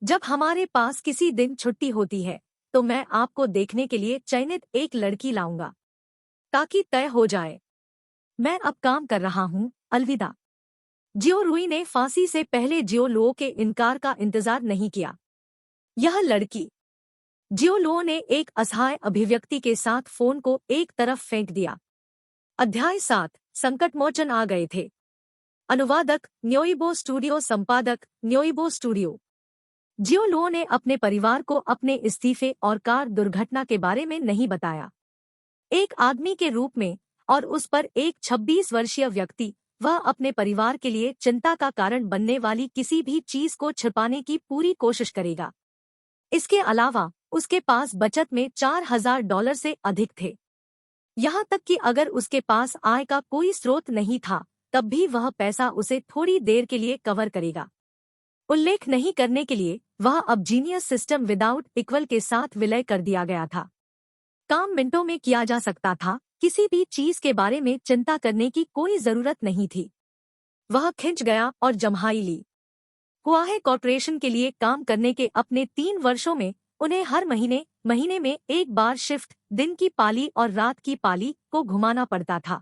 जब हमारे पास किसी दिन छुट्टी होती है तो मैं आपको देखने के लिए चयनित एक लड़की लाऊंगा ताकि तय हो जाए। मैं अब काम कर रहा हूँ, अलविदा। जियो रुई ने फांसी से पहले जियो लो के इनकार का इंतजार नहीं किया। यह लड़की। जियो लो ने एक असहाय अभिव्यक्ति के साथ फोन को एक तरफ फेंक दिया। अध्याय 7, संकटमोचन आ गए थे। अनुवादक न्योइबो स्टूडियो, संपादक न्योइबो स्टूडियो। जियो लो ने अपने परिवार को अपने इस्तीफे और कार दुर्घटना के बारे में नहीं बताया। एक आदमी के रूप में और उस पर एक 26 वर्षीय व्यक्ति, वह अपने परिवार के लिए चिंता का कारण बनने वाली किसी भी चीज को छिपाने की पूरी कोशिश करेगा। इसके अलावा उसके पास बचत में $4000 से अधिक थे। यहाँ तक कि अगर उसके पास आय का कोई स्रोत नहीं था तब भी वह पैसा उसे थोड़ी देर के लिए कवर करेगा। उल्लेख नहीं करने के लिए वह अब जीनियस सिस्टम विदाउट इक्वल के साथ विलय कर दिया गया था। काम मिनटों में किया जा सकता था, किसी भी चीज के बारे में चिंता करने की कोई जरूरत नहीं थी। वह खिंच गया और जम्हाई ली। हुआहे कॉर्पोरेशन के लिए काम करने के अपने 3 वर्षों में उन्हें हर महीने में एक बार शिफ्ट, दिन की पाली और रात की पाली को घुमाना पड़ता था।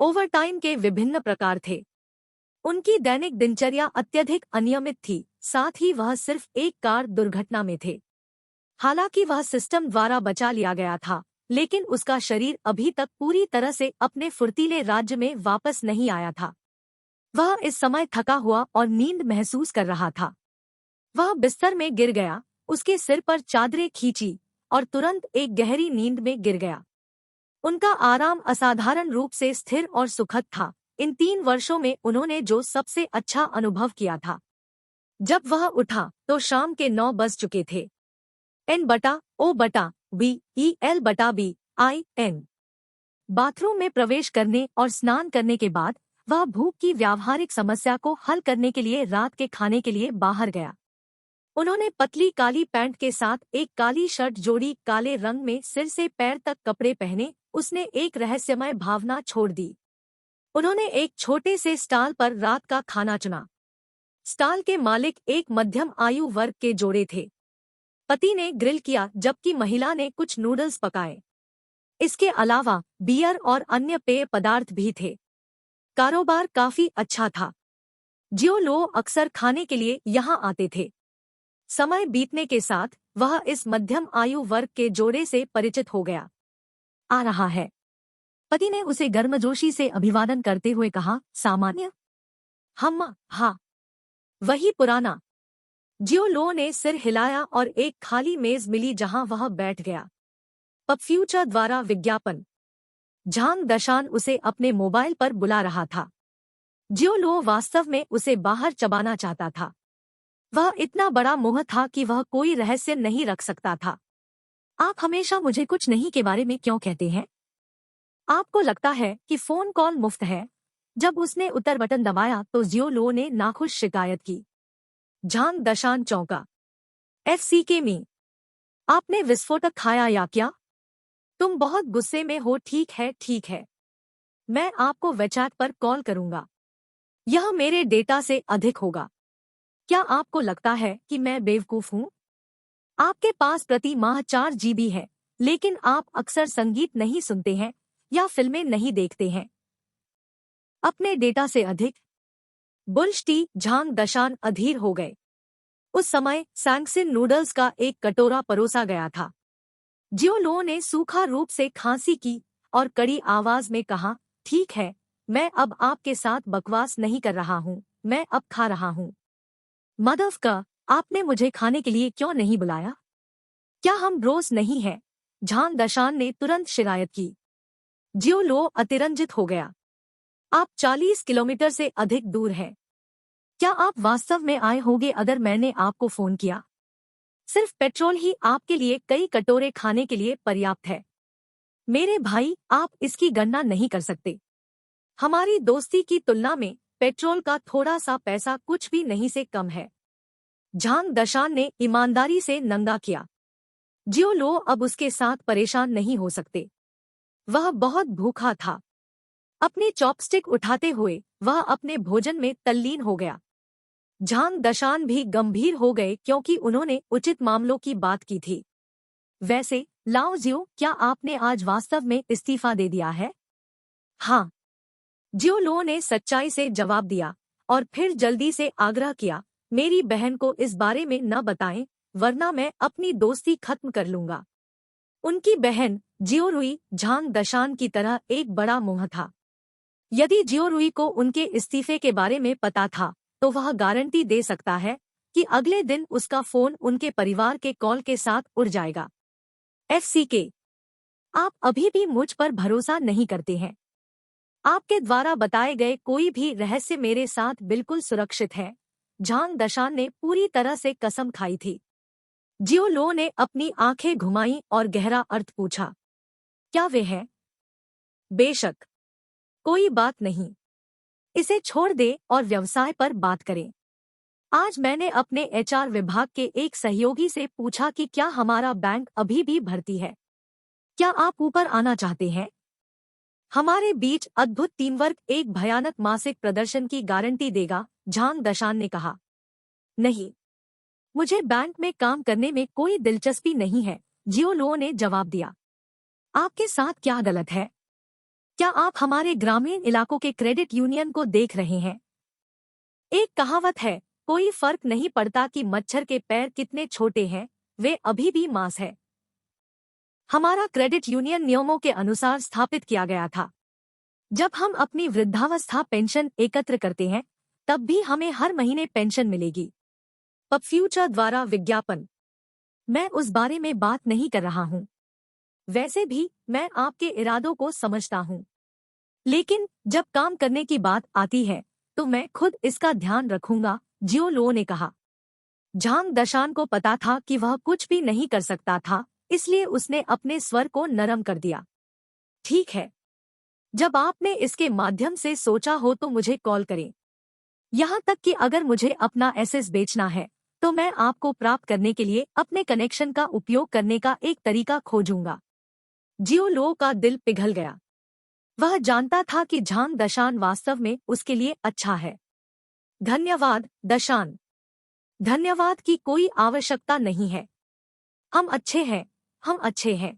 ओवरटाइम के विभिन्न प्रकार थे। उनकी दैनिक दिनचर्या अत्यधिक अनियमित थी, साथ ही वह सिर्फ एक कार दुर्घटना में थे। हालांकि वह सिस्टम द्वारा बचा लिया गया था, लेकिन उसका शरीर अभी तक पूरी तरह से अपने फुर्तीले राज्य में वापस नहीं आया था। वह इस समय थका हुआ और नींद महसूस कर रहा था। वह बिस्तर में गिर गया, उसके सिर पर चादरें खींची और तुरंत एक गहरी नींद में गिर गया। उनका आराम असाधारण रूप से स्थिर और सुखद था। इन 3 वर्षों में उन्होंने जो सबसे अच्छा अनुभव किया था। जब वह उठा तो शाम के 9 बज चुके थे। NOBEL/BEL/BIN। बाथरूम में प्रवेश करने और स्नान करने के बाद वह भूख की व्यावहारिक समस्या को हल करने के लिए रात के खाने के लिए बाहर गया। उन्होंने पतली काली पैंट के साथ एक काली शर्ट जोड़ी, काले रंग में सिर से पैर तक कपड़े पहने। उसने एक रहस्यमय भावना छोड़ दी। उन्होंने एक छोटे से स्टॉल पर रात का खाना चुना। स्टॉल के मालिक एक मध्यम आयु वर्ग के जोड़े थे। पति ने ग्रिल किया जबकि महिला ने कुछ नूडल्स पकाए। इसके अलावा बियर और अन्य पेय पदार्थ भी थे। कारोबार काफी अच्छा था। जियो लो अक्सर खाने के लिए यहाँ आते थे। समय बीतने के साथ वह इस मध्यम आयु वर्ग के जोड़े से परिचित हो गया। आ रहा है, पति ने उसे गर्मजोशी से अभिवादन करते हुए कहा। सामान्य? हाँ, वही पुराना। जियो लो ने सिर हिलाया और एक खाली मेज मिली जहां वह बैठ गया। पबफ्यूचर द्वारा विज्ञापन। झांग दशान उसे अपने मोबाइल पर बुला रहा था। जियो लो वास्तव में उसे बाहर चबाना चाहता था। वह इतना बड़ा मुंह था कि वह कोई रहस्य नहीं रख सकता था। आप हमेशा मुझे कुछ नहीं के बारे में क्यों कहते हैं? आपको लगता है कि फोन कॉल मुफ्त है? जब उसने उत्तर बटन दबाया तो जियो लो ने नाखुश शिकायत की। झांग दशान चौंका। FCK में आपने विस्फोटक खाया या क्या? तुम बहुत गुस्से में हो। ठीक है ठीक है, मैं आपको WeChat पर कॉल करूंगा। यह मेरे डेटा से अधिक होगा। क्या आपको लगता है कि मैं बेवकूफ हूँ? आपके पास प्रति माह 4 GB है, लेकिन आप अक्सर संगीत नहीं सुनते हैं या फिल्में नहीं देखते हैं। अपने डेटा से अधिक? बुल्शटी झांग दशान अधीर हो गए। उस समय सैंक्सिन नूडल्स का एक कटोरा परोसा गया था। जियोलो ने सूखा रूप से खांसी की और कड़ी आवाज में कहा, ठीक है, मैं अब आपके साथ बकवास नहीं कर रहा हूँ, मैं अब खा रहा हूँ। मदव का, आपने मुझे खाने के लिए क्यों नहीं बुलाया? क्या हम ब्रोस नहीं हैं? झांग दशान ने तुरंत शिकायत की। जियोलो अतिरंजित हो गया। आप 40 किलोमीटर से अधिक दूर हैं। क्या आप वास्तव में आए होंगे अगर मैंने आपको फोन किया? सिर्फ पेट्रोल ही आपके लिए कई कटोरे खाने के लिए पर्याप्त है। मेरे भाई, आप इसकी गणना नहीं कर सकते। हमारी दोस्ती की तुलना में पेट्रोल का थोड़ा सा पैसा कुछ भी नहीं से कम है। झांग दशान ने ईमानदारी से नंगा किया। जियोलो अब उसके साथ परेशान नहीं हो सकते। वह बहुत भूखा था। अपनी चॉपस्टिक उठाते हुए वह अपने भोजन में तल्लीन हो गया। झांग दशान भी गंभीर हो गए क्योंकि उन्होंने उचित मामलों की बात की थी। वैसे लाओ जियो, क्या आपने आज वास्तव में इस्तीफा दे दिया है? हाँ, जियोलो ने सच्चाई से जवाब दिया और फिर जल्दी से आग्रह किया, मेरी बहन को इस बारे में न बताएं, वरना मैं अपनी दोस्ती खत्म कर लूंगा। उनकी बहन जियोरुई झांग दशान की तरह एक बड़ा मुंह था। यदि जियोरुई को उनके इस्तीफे के बारे में पता था, तो वह गारंटी दे सकता है कि अगले दिन उसका फोन उनके परिवार के कॉल के साथ उड़ जाएगा। FCK, आप अभी भी मुझ पर भरोसा नहीं करते हैं। आपके द्वारा बताए गए कोई भी रहस्य मेरे साथ बिल्कुल सुरक्षित है। झांग दशान ने पूरी तरह से कसम खाई थी। जियोलो ने अपनी आंखें घुमाई और गहरा अर्थ पूछा, क्या वे हैं? बेशक, कोई बात नहीं। इसे छोड़ दे और व्यवसाय पर बात करें। आज मैंने अपने HR विभाग के एक सहयोगी से पूछा कि क्या हमारा बैंक अभी भी भर्ती है। क्या आप ऊपर आना चाहते हैं? हमारे बीच अद्भुत टीमवर्क एक भयानक मासिक प्रदर्शन की गारंटी देगा, झांग दशान ने कहा। नहीं, मुझे बैंक में काम करने में कोई दिलचस्पी नहीं है, जियोलो ने जवाब दिया। आपके साथ क्या गलत है? क्या आप हमारे ग्रामीण इलाकों के क्रेडिट यूनियन को देख रहे हैं? एक कहावत है, कोई फर्क नहीं पड़ता कि मच्छर के पैर कितने छोटे हैं, वे अभी भी मांस है। हमारा क्रेडिट यूनियन नियमों के अनुसार स्थापित किया गया था। जब हम अपनी वृद्धावस्था पेंशन एकत्र करते हैं, तब भी हमें हर महीने पेंशन मिलेगी। पब फ्यूचर द्वारा विज्ञापन। मैं उस बारे में बात नहीं कर रहा हूँ। वैसे भी मैं आपके इरादों को समझता हूँ, लेकिन जब काम करने की बात आती है तो मैं खुद इसका ध्यान रखूंगा, जियोलो ने कहा। झांग दशान को पता था कि वह कुछ भी नहीं कर सकता था, इसलिए उसने अपने स्वर को नरम कर दिया। ठीक है, जब आपने इसके माध्यम से सोचा हो तो मुझे कॉल करें। यहाँ तक कि अगर मुझे अपना एसेस बेचना है, तो मैं आपको प्राप्त करने के लिए अपने कनेक्शन का उपयोग करने का एक तरीका खोजूंगा। जियोलो का दिल पिघल गया। वह जानता था कि झांग दशान वास्तव में उसके लिए अच्छा है। धन्यवाद दशान। धन्यवाद की कोई आवश्यकता नहीं है। हम अच्छे हैं, हम अच्छे हैं।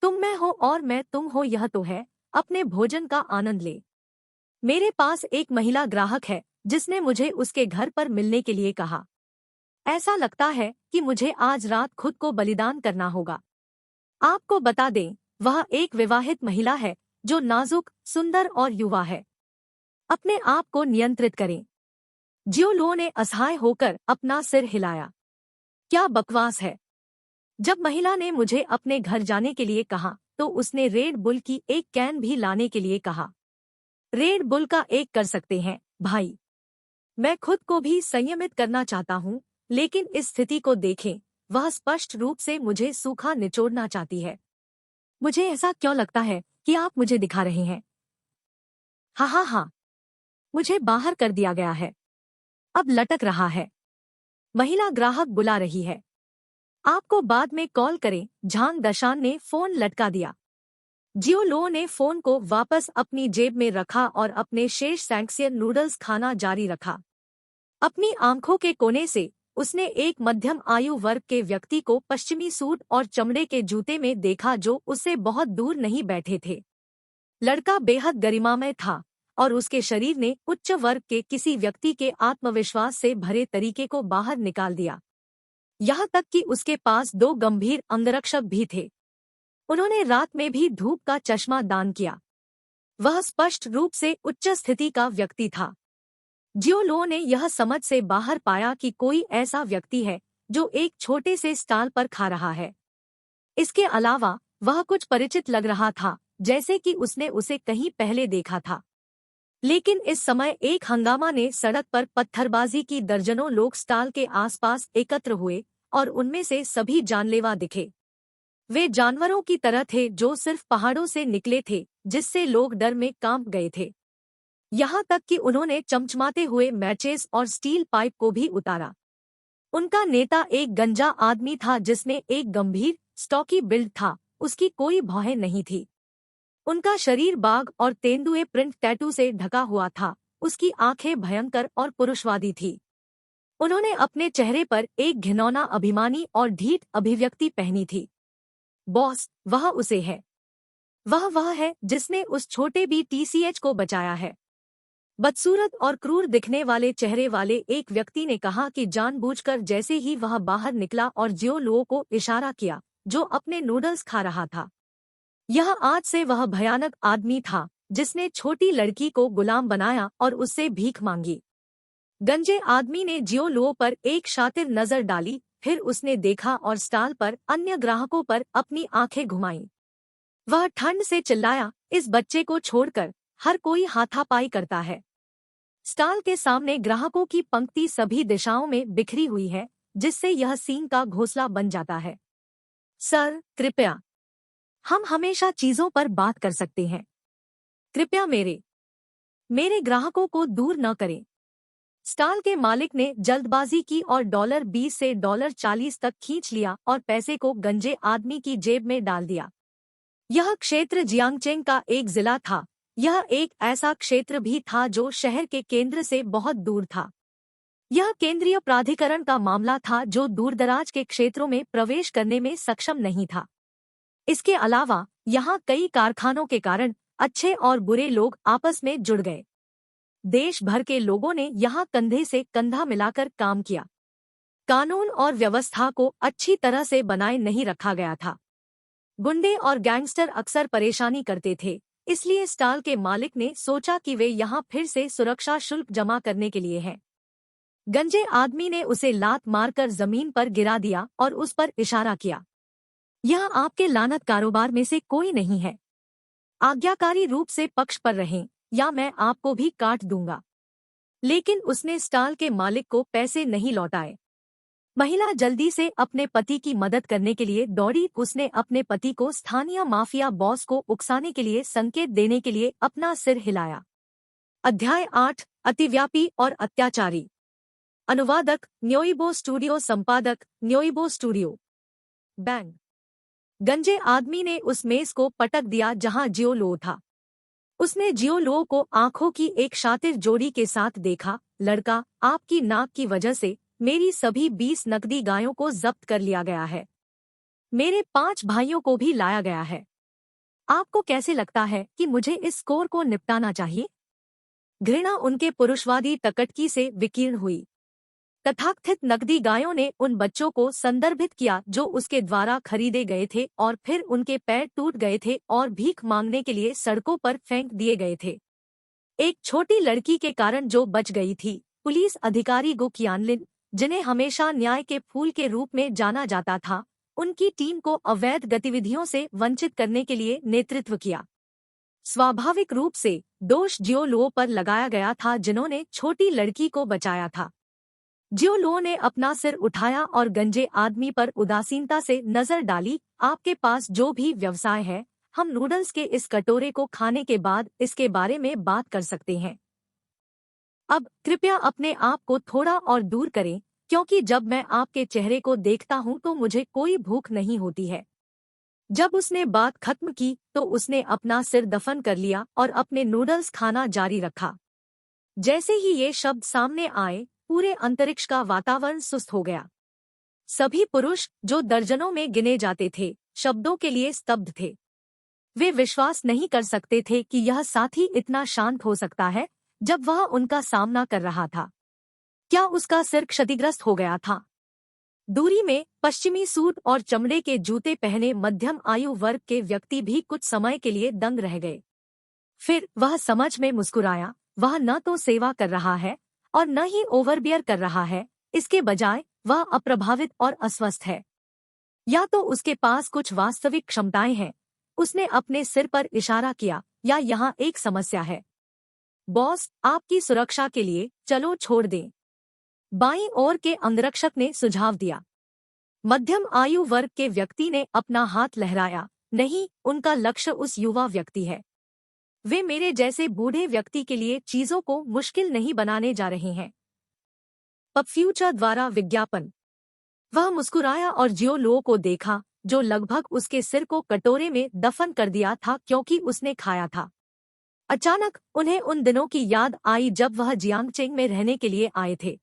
तुम मैं हो और मैं तुम हो, यह तो है। अपने भोजन का आनंद ले। मेरे पास एक महिला ग्राहक है जिसने मुझे उसके घर पर मिलने के लिए कहा। ऐसा लगता है कि मुझे आज रात खुद को बलिदान करना होगा। आपको बता दें, वह एक विवाहित महिला है जो नाजुक, सुंदर और युवा है। अपने आप को नियंत्रित करें। जियोलो ने असहाय होकर अपना सिर हिलाया। क्या बकवास है। जब महिला ने मुझे अपने घर जाने के लिए कहा तो उसने रेड बुल की एक कैन भी लाने के लिए कहा। रेड बुल का एक कर सकते हैं, भाई। मैं खुद को भी संयमित करना चाहता हूँ, लेकिन इस स्थिति को देखें, वह स्पष्ट रूप से मुझे सूखा निचोड़ना चाहती है। मुझे ऐसा क्यों लगता है कि आप मुझे दिखा रहे हैं? हाँ हाँ हाँ, मुझे बाहर कर दिया गया है। अब लटक रहा है। महिला ग्राहक बुला रही है। आपको बाद में कॉल करें। झांग दशान ने फोन लटका दिया। जियो लो ने फोन को वापस अपनी जेब में रखा और अपने शेष सैंक्सियन नूडल्स खाना जारी रखा। अपनी आंखों के कोने से उसने एक मध्यम आयु वर्ग के व्यक्ति को पश्चिमी सूट और चमड़े के जूते में देखा जो उससे बहुत दूर नहीं बैठे थे। लड़का बेहद गरिमामय था और उसके शरीर ने उच्च वर्ग के किसी व्यक्ति के आत्मविश्वास से भरे तरीके को बाहर निकाल दिया। यहाँ तक कि उसके पास 2 गंभीर अंगरक्षक भी थे। उन्होंने रात में भी धूप का चश्मा दान किया। वह स्पष्ट रूप से उच्च स्थिति का व्यक्ति था। जियो लो ने यह समझ से बाहर पाया कि कोई ऐसा व्यक्ति है जो एक छोटे से स्टॉल पर खा रहा है। इसके अलावा वह कुछ परिचित लग रहा था, जैसे कि उसने उसे कहीं पहले देखा था। लेकिन इस समय एक हंगामा ने सड़क पर पत्थरबाजी की। दर्जनों लोग स्टॉल के आसपास एकत्र हुए और उनमें से सभी जानलेवा दिखे। वे जानवरों की तरह थे जो सिर्फ पहाड़ों से निकले थे, जिससे लोग डर में कांप गए थे। यहाँ तक कि उन्होंने चमचमाते हुए मैचेस और स्टील पाइप को भी उतारा। उनका नेता एक गंजा आदमी था जिसने एक गंभीर स्टॉकी बिल्ड था। उसकी कोई भौहें नहीं थी। उनका शरीर बाघ और तेंदुए प्रिंट टैटू से ढका हुआ था। उसकी आंखें भयंकर और पुरुषवादी थी। उन्होंने अपने चेहरे पर एक घिनौना अभिमानी और ढीठ अभिव्यक्ति पहनी थी। बॉस, वह उसे है। वह है जिसने उस छोटे BTCH को बचाया है। बदसूरत और क्रूर दिखने वाले चेहरे वाले एक व्यक्ति ने कहा कि जानबूझकर। जैसे ही वह बाहर निकला और जियो लो को इशारा किया, जो अपने नूडल्स खा रहा था। यह आज से वह भयानक आदमी था जिसने छोटी लड़की को गुलाम बनाया और उससे भीख मांगी। गंजे आदमी ने जियो लो पर एक शातिर नजर डाली, फिर उसने देखा और स्टॉल पर अन्य ग्राहकों पर अपनी आंखें घुमाईं। वह ठंड से चिल्लाया, इस बच्चे को छोड़कर हर कोई हाथापाई करता है। स्टॉल के सामने ग्राहकों की पंक्ति सभी दिशाओं में बिखरी हुई है, जिससे यह सीन का घोंसला बन जाता है। सर, कृपया, हम हमेशा चीजों पर बात कर सकते हैं। कृपया मेरे ग्राहकों को दूर न करें। स्टॉल के मालिक ने जल्दबाजी की और $20 से $40 तक खींच लिया और पैसे को गंजे आदमी की जेब में डाल दिया। यह क्षेत्र जियांगचेंग का एक जिला था। यह एक ऐसा क्षेत्र भी था जो शहर के केंद्र से बहुत दूर था। यह केंद्रीय प्राधिकरण का मामला था जो दूरदराज के क्षेत्रों में प्रवेश करने में सक्षम नहीं था। इसके अलावा यहाँ कई कारखानों के कारण अच्छे और बुरे लोग आपस में जुड़ गए। देश भर के लोगों ने यहाँ कंधे से कंधा मिलाकर काम किया। कानून और व्यवस्था को अच्छी तरह से बनाए नहीं रखा गया था। गुंडे और गैंगस्टर अक्सर परेशानी करते थे, इसलिए स्टॉल के मालिक ने सोचा कि वे यहाँ फिर से सुरक्षा शुल्क जमा करने के लिए हैं। गंजे आदमी ने उसे लात मारकर जमीन पर गिरा दिया और उस पर इशारा किया, यह आपके लानत कारोबार में से कोई नहीं है। आज्ञाकारी रूप से पक्ष पर रहें या मैं आपको भी काट दूंगा। लेकिन उसने स्टॉल के मालिक को पैसे नहीं लौटाए। महिला जल्दी से अपने पति की मदद करने के लिए दौड़ी। उसने अपने पति को स्थानीय माफिया बॉस को उकसाने के लिए संकेत देने के लिए अपना सिर हिलाया। अध्याय 8, अतिव्यापी और अत्याचारी। अनुवादक न्योइबो स्टूडियो, संपादक न्योइबो स्टूडियो। बैंग। गंजे आदमी ने उस मेज को पटक दिया जहां जियो लो था। उसने जियो लो को आंखों की एक शातिर जोड़ी के साथ देखा। लड़का, आपकी नाक की वजह से मेरी सभी 20 नकदी गायों को जब्त कर लिया गया है। मेरे 5 भाइयों को भी लाया गया है। आपको कैसे लगता है कि मुझे इस स्कोर को निपटाना चाहिए? घृणा उनके पुरुषवादी टकटकी से विकीर्ण हुई। तथाकथित नकदी गायों ने उन बच्चों को संदर्भित किया जो उसके द्वारा खरीदे गए थे और फिर उनके पैर टूट गए थे और भीख मांगने के लिए सड़कों पर फेंक दिए गए थे। एक छोटी लड़की के कारण जो बच गई थी, पुलिस अधिकारी गो कियानलिन, जिन्हें हमेशा न्याय के फूल के रूप में जाना जाता था, उनकी टीम को अवैध गतिविधियों से वंचित करने के लिए नेतृत्व किया। स्वाभाविक रूप से दोष जियो लो पर लगाया गया था जिन्होंने छोटी लड़की को बचाया था। जियो लो ने अपना सिर उठाया और गंजे आदमी पर उदासीनता से नजर डाली। आपके पास जो भी व्यवसाय है, हम नूडल्स के इस कटोरे को खाने के बाद इसके बारे में बात कर सकते हैं। अब कृपया अपने आप को थोड़ा और दूर करें क्योंकि जब मैं आपके चेहरे को देखता हूं तो मुझे कोई भूख नहीं होती है। जब उसने बात खत्म की तो उसने अपना सिर दफन कर लिया और अपने नूडल्स खाना जारी रखा। जैसे ही ये शब्द सामने आए, पूरे अंतरिक्ष का वातावरण सुस्त हो गया। सभी पुरुष, जो दर्जनों में गिने जाते थे, शब्दों के लिए स्तब्ध थे। वे विश्वास नहीं कर सकते थे कि यह साथी इतना शांत हो सकता है जब वह उनका सामना कर रहा था। क्या उसका सिर क्षतिग्रस्त हो गया था? दूरी में पश्चिमी सूट और चमड़े के जूते पहने मध्यम आयु वर्ग के व्यक्ति भी कुछ समय के लिए दंग रह गए। फिर वह समझ में मुस्कुराया। वह न तो सेवा कर रहा है और न ही ओवरबियर कर रहा है, इसके बजाय वह अप्रभावित और अस्वस्थ है। या तो उसके पास कुछ वास्तविक क्षमताएं हैं, उसने अपने सिर पर इशारा किया, या यहाँ एक समस्या है। बॉस, आपकी सुरक्षा के लिए चलो छोड़ दें, बाईं ओर के अंगरक्षक ने सुझाव दिया। मध्यम आयु वर्ग के व्यक्ति ने अपना हाथ लहराया। नहीं, उनका लक्ष्य उस युवा व्यक्ति है। वे मेरे जैसे बूढ़े व्यक्ति के लिए चीजों को मुश्किल नहीं बनाने जा रहे हैं। पब फ्यूचर द्वारा विज्ञापन। वह मुस्कुराया और जियो लो को देखा, जो लगभग उसके सिर को कटोरे में दफन कर दिया था क्योंकि उसने खाया था। अचानक उन्हें उन दिनों की याद आई जब वह जियांगचेंग में रहने के लिए आए थे।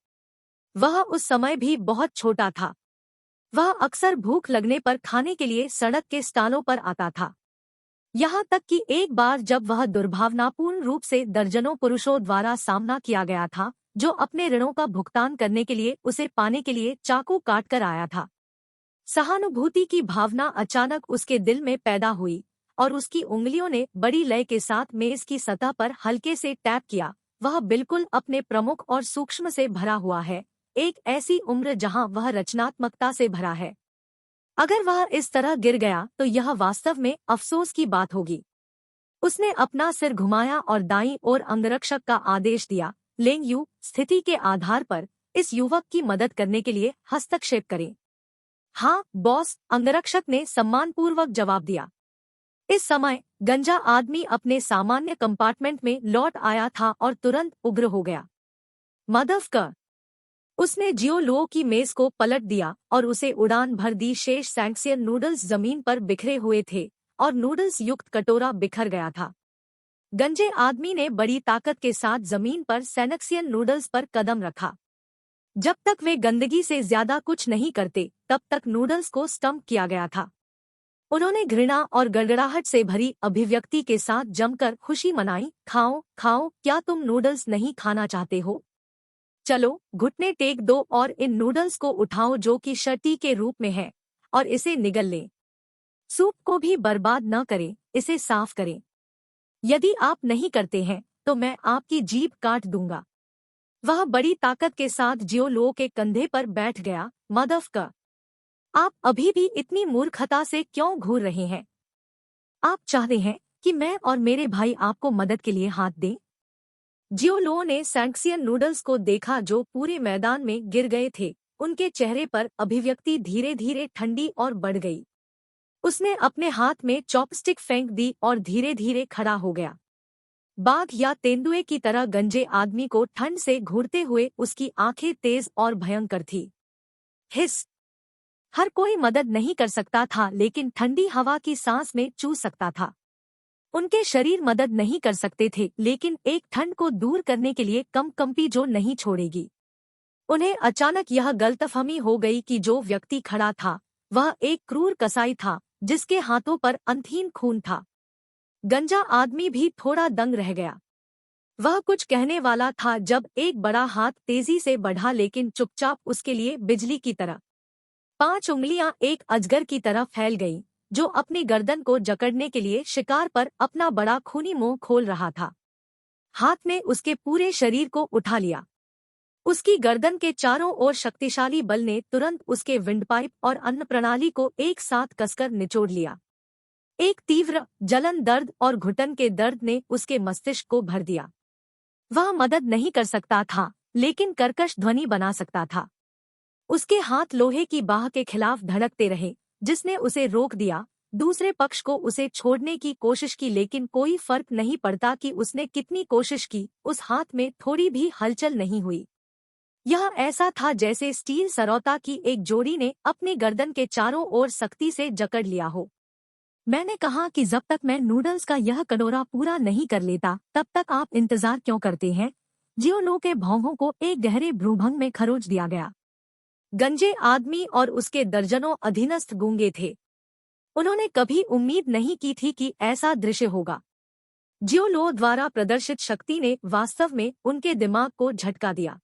वह उस समय भी बहुत छोटा था। वह अक्सर भूख लगने पर खाने के लिए सड़क के स्टॉलों पर आता था। यहाँ तक कि एक बार जब वह दुर्भावनापूर्ण रूप से दर्जनों पुरुषों द्वारा सामना किया गया था, जो अपने ऋणों का भुगतान करने के लिए उसे पाने के लिए चाकू काट कर आया था। सहानुभूति की भावना अचानक उसके दिल में पैदा हुई और उसकी उंगलियों ने बड़ी लय के साथ मेज की सतह पर हल्के से टैप किया। वह बिल्कुल अपने प्रमुख और सूक्ष्म से भरा हुआ है, एक ऐसी उम्र जहां वह रचनात्मकता से भरा है। अगर वह इस तरह गिर गया तो यह वास्तव में अफसोस की बात होगी। उसने अपना सिर घुमाया और दाईं ओर अंगरक्षक का आदेश दिया, लेंग यू, स्थिति के आधार पर इस युवक की मदद करने के लिए हस्तक्षेप करें। हाँ बॉस, अंगरक्षक ने सम्मानपूर्वक जवाब दिया। इस समय गंजा आदमी अपने सामान्य कंपार्टमेंट में लौट आया था और तुरंत उग्र हो गया। मदफकर! उसने जियो लो की मेज को पलट दिया और उसे उड़ान भर दी। शेष सैंक्सियन नूडल्स जमीन पर बिखरे हुए थे और नूडल्स युक्त कटोरा बिखर गया था। गंजे आदमी ने बड़ी ताकत के साथ जमीन पर सैनक्सियन नूडल्स पर कदम रखा। जब तक वे गंदगी से ज्यादा कुछ नहीं करते, तब तक नूडल्स को स्टम्प किया गया था। उन्होंने घृणा और गड़गड़ाहट से भरी अभिव्यक्ति के साथ जमकर खुशी मनाई। खाओ खाओ, क्या तुम नूडल्स नहीं खाना चाहते हो? चलो, घुटने टेक दो और इन नूडल्स को उठाओ जो कि शर्ती के रूप में है, और इसे निगल लें। सूप को भी बर्बाद न करें, इसे साफ करें। यदि आप नहीं करते हैं तो मैं आपकी जीभ काट दूंगा। वह बड़ी ताकत के साथ जियो लो के कंधे पर बैठ गया। मदफकर! आप अभी भी इतनी मूर्खता से क्यों घूर रहे हैं? आप चाहते हैं कि मैं और मेरे भाई आपको मदद के लिए हाथ दें? जियो लो ने सैंक्सियन नूडल्स को देखा जो पूरे मैदान में गिर गए थे। उनके चेहरे पर अभिव्यक्ति धीरे धीरे ठंडी और बढ़ गई। उसने अपने हाथ में चॉपस्टिक फेंक दी और धीरे धीरे खड़ा हो गया। बाघ या तेंदुए की तरह गंजे आदमी को ठंड से घूरते हुए उसकी आंखें तेज और भयंकर थी। हिस! हर कोई मदद नहीं कर सकता था, लेकिन ठंडी हवा की सांस में चू सकता था। उनके शरीर मदद नहीं कर सकते थे, लेकिन एक ठंड को दूर करने के लिए कंपी जो नहीं छोड़ेगी। उन्हें अचानक यह गलतफहमी हो गई कि जो व्यक्ति खड़ा था वह एक क्रूर कसाई था जिसके हाथों पर अंतहीन खून था। गंजा आदमी भी थोड़ा दंग रह गया। वह कुछ कहने वाला था जब एक बड़ा हाथ तेजी से बढ़ा, लेकिन चुपचाप उसके लिए बिजली की तरह। 5 उंगलियां एक अजगर की तरह फैल गईं, जो अपनी गर्दन को जकड़ने के लिए शिकार पर अपना बड़ा खूनी मुंह खोल रहा था। हाथ ने उसके पूरे शरीर को उठा लिया। उसकी गर्दन के चारों ओर शक्तिशाली बल ने तुरंत उसके विंडपाइप और अन्न प्रणाली को एक साथ कसकर निचोड़ लिया। एक तीव्र जलन, दर्द और घुटन के दर्द ने उसके मस्तिष्क को भर दिया। वह मदद नहीं कर सकता था, लेकिन कर्कश ध्वनि बना सकता था। उसके हाथ लोहे की बाह के खिलाफ धड़कते रहे, जिसने उसे रोक दिया। दूसरे पक्ष को उसे छोड़ने की कोशिश की, लेकिन कोई फर्क नहीं पड़ता कि उसने कितनी कोशिश की, उस हाथ में थोड़ी भी हलचल नहीं हुई। यह ऐसा था जैसे स्टील सरौता की एक जोड़ी ने अपनी गर्दन के चारों ओर सख्ती से जकड़ लिया हो। मैंने कहा कि जब तक मैं नूडल्स का यह कटोरा पूरा नहीं कर लेता तब तक आप इंतजार क्यों करते हैं। जियोलो के भौहों को एक गहरे भ्रूभंग में खरोच दिया गया। गंजे आदमी और उसके दर्जनों अधीनस्थ गूंगे थे। उन्होंने कभी उम्मीद नहीं की थी कि ऐसा दृश्य होगा। जियोलो द्वारा प्रदर्शित शक्ति ने वास्तव में उनके दिमाग को झटका दिया।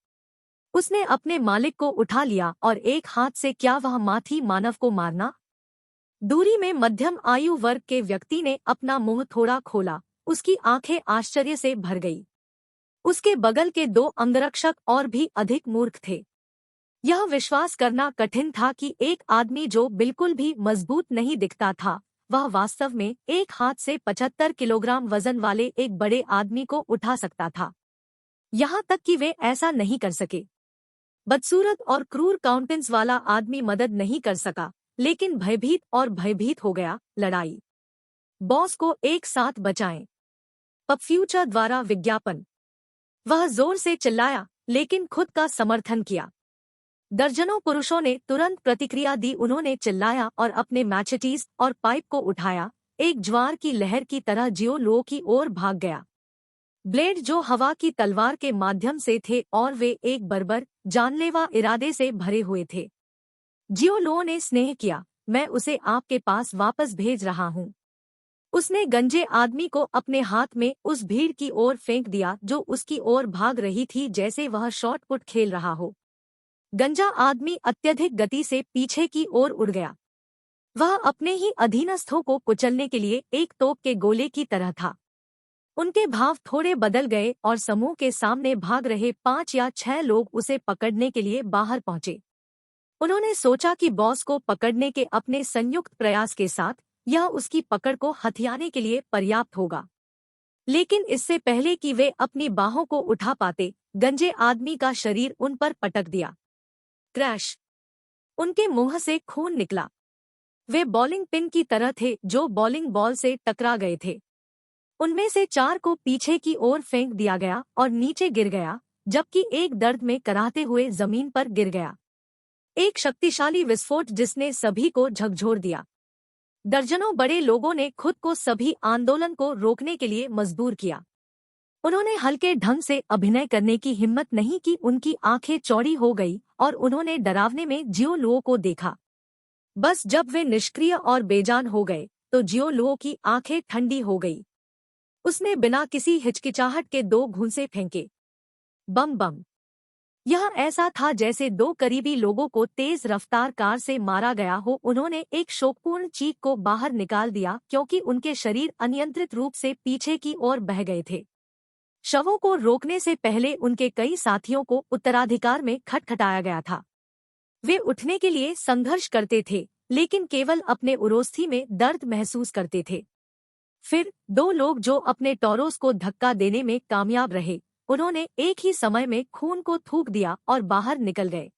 उसने अपने मालिक को उठा लिया और एक हाथ से क्या वह माथी मानव को मारना। दूरी में मध्यम आयु वर्ग के व्यक्ति ने अपना मुंह थोड़ा खोला। उसकी आंखें आश्चर्य से भर गई। उसके बगल के दो अंगरक्षक और भी अधिक मूर्ख थे। यह विश्वास करना कठिन था कि एक आदमी जो बिल्कुल भी मजबूत नहीं दिखता था, वह वास्तव में एक हाथ से 75 किलोग्राम वजन वाले एक बड़े आदमी को उठा सकता था। यहाँ तक कि वे ऐसा नहीं कर सके। बदसूरत और क्रूर काउंटेंस वाला आदमी मदद नहीं कर सका, लेकिन भयभीत हो गया। लड़ाई। बॉस को एक साथ बचाएं। पपफ्यूचर द्वारा विज्ञापन। वह जोर से चिल्लाया, लेकिन खुद का समर्थन किया। दर्जनों पुरुषों ने तुरंत प्रतिक्रिया दी। उन्होंने चिल्लाया और अपने मैचेटीज और पाइप को उठाया। एक ज्वार की लहर की तरह जियोलो की ओर भाग गया। ब्लेड जो हवा की तलवार के माध्यम से थे और वे एक बर्बर जानलेवा इरादे से भरे हुए थे। जियोलो ने स्नेह किया, मैं उसे आपके पास वापस भेज रहा हूँ। उसने गंजे आदमी को अपने हाथ में उस भीड़ की ओर फेंक दिया जो उसकी ओर भाग रही थी, जैसे वह शॉट पुट खेल रहा हो। गंजा आदमी अत्यधिक गति से पीछे की ओर उड़ गया। वह अपने ही अधीनस्थों को कुचलने के लिए एक तोप के गोले की तरह था। उनके भाव थोड़े बदल गए और समूह के सामने भाग रहे 5 या 6 लोग उसे पकड़ने के लिए बाहर पहुंचे। उन्होंने सोचा कि बॉस को पकड़ने के अपने संयुक्त प्रयास के साथ यह उसकी पकड़ को हथियाने के लिए पर्याप्त होगा। लेकिन इससे पहले कि वे अपनी बाहों को उठा पाते, गंजे आदमी का शरीर उन पर पटक दिया। क्रैश! उनके मुंह से खून निकला। वे बॉलिंग पिन की तरह थे जो बॉलिंग बॉल से टकरा गए थे। उनमें से 4 को पीछे की ओर फेंक दिया गया और नीचे गिर गया, जबकि एक दर्द में कराहते हुए जमीन पर गिर गया। एक शक्तिशाली विस्फोट जिसने सभी को झकझोर दिया। दर्जनों बड़े लोगों ने खुद को सभी आंदोलन को रोकने के लिए मजबूर किया। उन्होंने हल्के ढंग से अभिनय करने की हिम्मत नहीं की। उनकी आंखें चौड़ी हो गई और उन्होंने डरावने में जियोलो को देखा। बस जब वे निष्क्रिय और बेजान हो गए तो जियोलो की आंखें ठंडी हो गई। उसने बिना किसी हिचकिचाहट के 2 घूंसे फेंके। बम बम। यह ऐसा था जैसे 2 करीबी लोगों को तेज रफ्तार कार से मारा गया हो। उन्होंने एक शोकपूर्ण चीख को बाहर निकाल दिया क्योंकि उनके शरीर अनियंत्रित रूप से पीछे की ओर बह गए थे। शवों को रोकने से पहले उनके कई साथियों को उत्तराधिकार में खटखटाया गया था। वे उठने के लिए संघर्ष करते थे, लेकिन केवल अपने उरोस्थी में दर्द महसूस करते थे। फिर 2 लोग जो अपने टॉरोस को धक्का देने में कामयाब रहे, उन्होंने एक ही समय में खून को थूक दिया और बाहर निकल गए।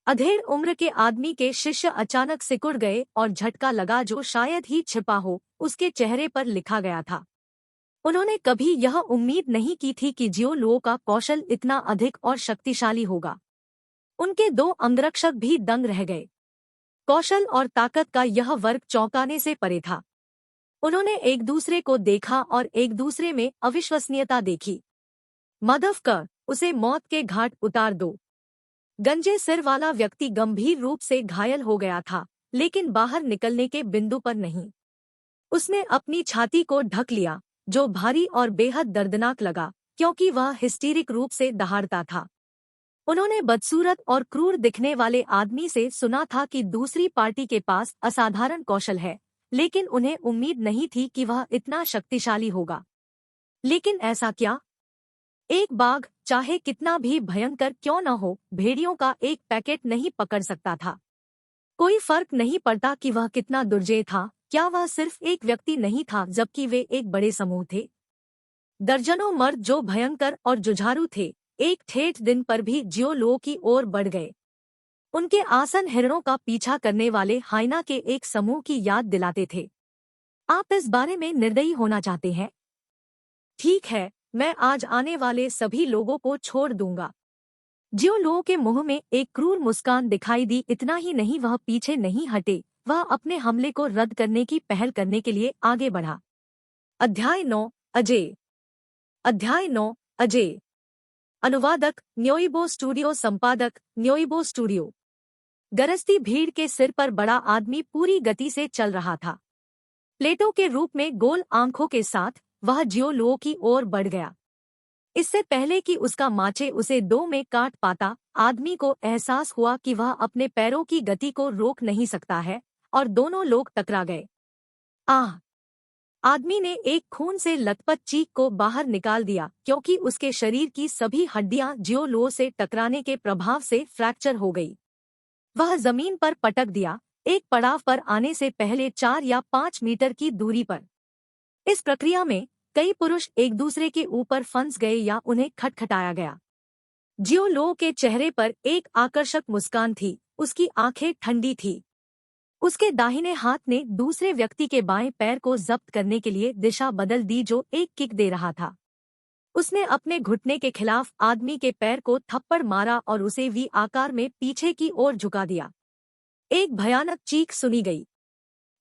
अधेड़ उम्र के आदमी के शिष्य अचानक सिकुड़ गए और झटका लगा जो शायद ही छिपा हो उसके चेहरे पर लिखा गया था। उन्होंने कभी यह उम्मीद नहीं की थी कि जियोलो का कौशल इतना अधिक और शक्तिशाली होगा। उनके 2 अंगरक्षक भी दंग रह गए। कौशल और ताकत का यह वर्ग चौंकाने से परे था। उन्होंने एक दूसरे को देखा और एक दूसरे में अविश्वसनीयता देखी। मदफकर, उसे मौत के घाट उतार दो। गंजे सिर वाला व्यक्ति गंभीर रूप से घायल हो गया था, लेकिन बाहर निकलने के बिंदु पर नहीं। उसने अपनी छाती को ढक लिया, जो भारी और बेहद दर्दनाक लगा क्योंकि वह हिस्टीरिक रूप से दहाड़ता था। उन्होंने बदसूरत और क्रूर दिखने वाले आदमी से सुना था कि दूसरी पार्टी के पास असाधारण कौशल है, लेकिन उन्हें उम्मीद नहीं थी कि वह इतना शक्तिशाली होगा। लेकिन ऐसा क्या? एक बाघ, चाहे कितना भी भयंकर क्यों न हो, भेड़ियों का एक पैकेट नहीं पकड़ सकता था। कोई फर्क नहीं पड़ता कि वह कितना दुर्जय था। क्या वह सिर्फ एक व्यक्ति नहीं था, जबकि वे एक बड़े समूह थे। दर्जनों मर्द जो भयंकर और जुझारू थे, एक ठेठ दिन पर भी जियोलो की ओर बढ़ गए। उनके आसन हिरणों का पीछा करने वाले हाइना के एक समूह की याद दिलाते थे। आप इस बारे में निर्दयी होना चाहते हैं? ठीक है, मैं आज आने वाले सभी लोगों को छोड़ दूंगा। जियो लो के मुंह में एक क्रूर मुस्कान दिखाई दी। इतना ही नहीं, वह पीछे नहीं हटे, वह अपने हमले को रद्द करने की पहल करने के लिए आगे बढ़ा। अध्याय 9 अजय। अध्याय 9 अजय। अनुवादक न्योइबो स्टूडियो, संपादक न्योइबो स्टूडियो। गरजती भीड़ के सिर पर बड़ा आदमी पूरी गति से चल रहा था। प्लेटो के रूप में गोल आंखों के साथ वह जियो लो की ओर बढ़ गया। इससे पहले कि उसका माचे उसे दो में काट पाता, आदमी को एहसास हुआ कि वह अपने पैरों की गति को रोक नहीं सकता है और दोनों लोग टकरा गए। आह! आदमी ने एक खून से लथपथ चीख को बाहर निकाल दिया, क्योंकि उसके शरीर की सभी हड्डियां जियो लो से टकराने के प्रभाव से फ्रैक्चर हो गई। वह जमीन पर पटक दिया, एक पड़ाव पर आने से पहले 4 या 5 मीटर की दूरी पर। इस प्रक्रिया में कई पुरुष एक दूसरे के ऊपर फंस गए या उन्हें खटखटाया गया। जियो लो के चेहरे पर एक आकर्षक मुस्कान थी, उसकी आंखें ठंडी थी। उसके दाहिने हाथ ने दूसरे व्यक्ति के बाएं पैर को जब्त करने के लिए दिशा बदल दी, जो एक किक दे रहा था। उसने अपने घुटने के खिलाफ आदमी के पैर को थप्पड़ मारा और उसे वी आकार में पीछे की ओर झुका दिया। एक भयानक चीख सुनी गई।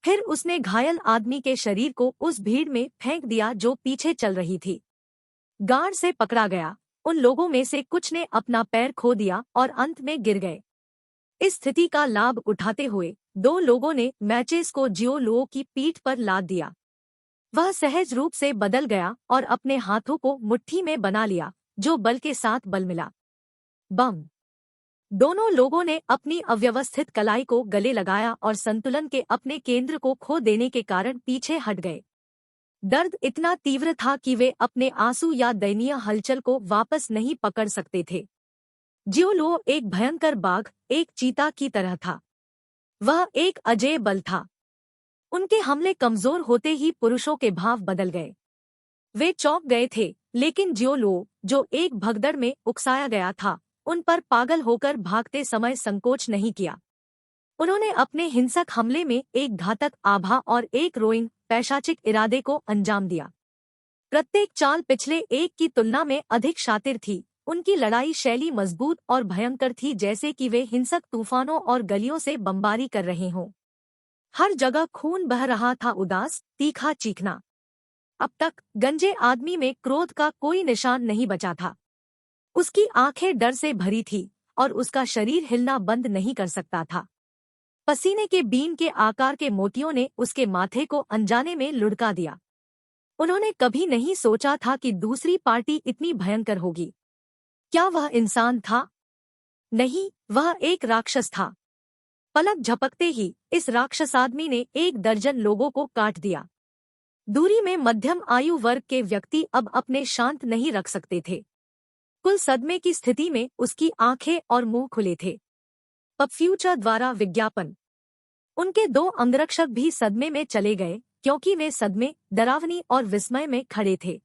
फिर उसने घायल आदमी के शरीर को उस भीड़ में फेंक दिया जो पीछे चल रही थी। गार्ड से पकड़ा गया। उन लोगों में से कुछ ने अपना पैर खो दिया और अंत में गिर गए। इस स्थिति का लाभ उठाते हुए 2 लोगों ने मैचेस को जियो लो की पीठ पर लाद दिया। वह सहज रूप से बदल गया और अपने हाथों को मुट्ठी में बना लिया, जो बल के साथ बल मिला। बम! दोनों लोगों ने अपनी अव्यवस्थित कलाई को गले लगाया और संतुलन के अपने केंद्र को खो देने के कारण पीछे हट गए। दर्द इतना तीव्र था कि वे अपने आंसू या दयनीय हलचल को वापस नहीं पकड़ सकते थे। जियो लो एक भयंकर बाघ, एक चीता की तरह था। वह एक अजेय बल था। उनके हमले कमजोर होते ही पुरुषों के भाव बदल गए। वे चौंक गए थे, लेकिन जियो लो, जो एक भगदड़ में उकसाया गया था, उन पर पागल होकर भागते समय संकोच नहीं किया। उन्होंने अपने हिंसक हमले में एक घातक आभा और एक रोइंग, पैशाचिक इरादे को अंजाम दिया। प्रत्येक चाल पिछले एक की तुलना में अधिक शातिर थी। उनकी लड़ाई शैली मजबूत और भयंकर थी, जैसे कि वे हिंसक तूफानों और गलियों से बमबारी कर रहे हों। हर जगह खून बह रहा था, उदास, तीखा चीखना। अब तक गंजे आदमी में क्रोध का कोई निशान नहीं बचा था। उसकी आंखें डर से भरी थी और उसका शरीर हिलना बंद नहीं कर सकता था। पसीने के बीन के आकार के मोतियों ने उसके माथे को अनजाने में लुढ़का दिया। उन्होंने कभी नहीं सोचा था कि दूसरी पार्टी इतनी भयंकर होगी। क्या वह इंसान था? नहीं, वह एक राक्षस था। पलक झपकते ही इस राक्षस आदमी ने 1 दर्जन लोगों को काट दिया। दूरी में मध्यम आयु वर्ग के व्यक्ति अब अपने शांत नहीं रख सकते थे। कुल सदमे की स्थिति में उसकी आंखें और मुंह खुले थे। पब फ्यूचर द्वारा विज्ञापन। उनके 2 अंगरक्षक भी सदमे में चले गए, क्योंकि वे सदमे, डरावनी और विस्मय में खड़े थे।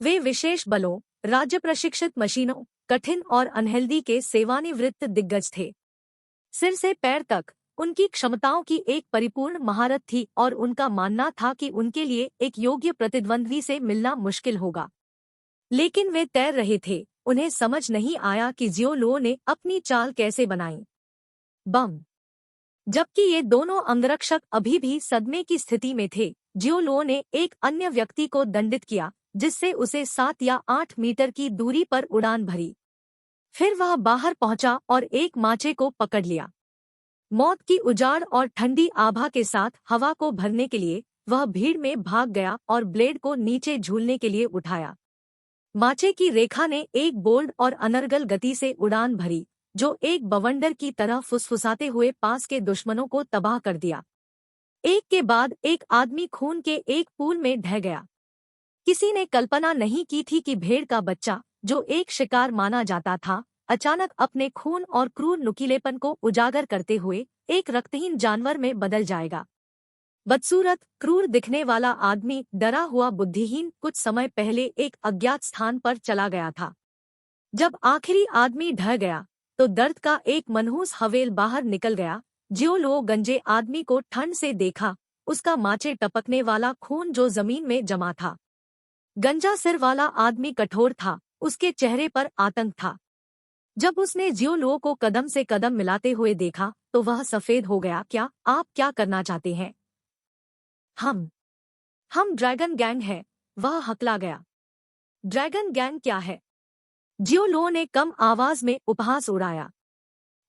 वे विशेष बलों, राज्य प्रशिक्षित मशीनों, कठिन और अनहेल्दी के सेवानिवृत्त दिग्गज थे। सिर से पैर तक उनकी क्षमताओं की एक परिपूर्ण महारत थी और उनका मानना था कि उनके लिए एक योग्य प्रतिद्वंद्वी से मिलना मुश्किल होगा। लेकिन वे तैर रहे थे। उन्हें समझ नहीं आया कि जियो लो ने अपनी चाल कैसे बनाई। बम! जबकि ये दोनों अंगरक्षक अभी भी सदमे की स्थिति में थे, जियो लो ने एक अन्य व्यक्ति को दंडित किया, जिससे उसे 7 या 8 मीटर की दूरी पर उड़ान भरी। फिर वह बाहर पहुंचा और एक माचे को पकड़ लिया। मौत की उजाड़ और ठंडी आभा के साथ हवा को भरने के लिए वह भीड़ में भाग गया और ब्लेड को नीचे झूलने के लिए उठाया। माचे की रेखा ने एक बोल्ड और अनर्गल गति से उड़ान भरी, जो एक बवंडर की तरह फुसफुसाते हुए पास के दुश्मनों को तबाह कर दिया। एक के बाद एक आदमी खून के एक पूल में ढह गया। किसी ने कल्पना नहीं की थी कि भेड़ का बच्चा, जो एक शिकार माना जाता था, अचानक अपने खून और क्रूर नुकीलेपन को उजागर करते हुए एक रक्तहीन जानवर में बदल जाएगा। बदसूरत, क्रूर दिखने वाला आदमी, डरा हुआ बुद्धिहीन, कुछ समय पहले एक अज्ञात स्थान पर चला गया था। जब आखिरी आदमी ढह गया, तो दर्द का एक मनहूस हवेल बाहर निकल गया। जियो लो गंजे आदमी को ठंड से देखा, उसका माचे टपकने वाला खून जो जमीन में जमा था। गंजा सिर वाला आदमी कठोर था, उसके चेहरे पर आतंक था। जब उसने जियोलो को कदम से कदम मिलाते हुए देखा तो वह सफेद हो गया। क्या आप क्या करना चाहते हैं? हम हम ड्रैगन गैंग हैं, वह हकला गया। ड्रैगन गैंग क्या है? जियोलो ने कम आवाज में उपहास उड़ाया।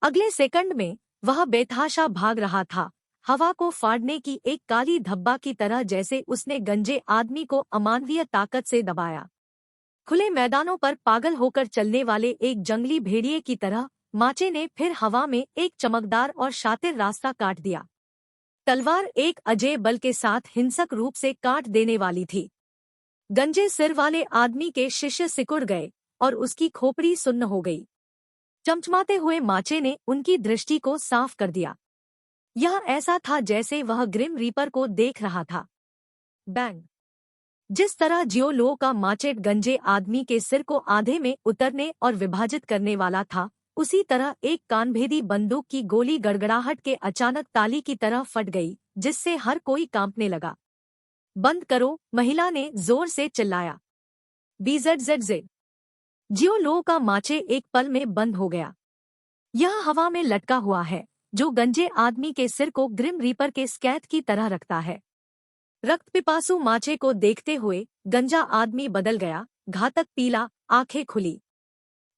अगले सेकंड में वह बेतहाशा भाग रहा था, हवा को फाड़ने की एक काली धब्बा की तरह, जैसे उसने गंजे आदमी को अमानवीय ताकत से दबाया। खुले मैदानों पर पागल होकर चलने वाले एक जंगली भेड़िए की तरह माचे ने फिर हवा में एक चमकदार और शातिर रास्ता काट दिया। तलवार एक अजय बल के साथ हिंसक रूप से काट देने वाली थी। गंजे सिर वाले आदमी के शिश्न सिकुड़ गए और उसकी खोपड़ी सुन्न हो गई। चमचमाते हुए माचे ने उनकी दृष्टि को साफ कर दिया। यह ऐसा था जैसे वह ग्रिम रीपर को देख रहा था। बैंग! जिस तरह जियोलो का माचेट गंजे आदमी के सिर को आधे में उतरने और विभाजित करने वाला था, उसी तरह एक कानभेदी बंदूक की गोली गड़गड़ाहट के अचानक ताली की तरह फट गई, जिससे हर कोई कांपने लगा। बंद करो, महिला ने जोर से चिल्लाया। BZZZ! जियोलो का माचे एक पल में बंद हो गया। यह हवा में लटका हुआ है, जो गंजे आदमी के सिर को ग्रिम रीपर के स्कैथ की तरह रखता है। रक्त पिपासु माचे को देखते हुए गंजा आदमी बदल गया, घातक पीला, आंखें खुली।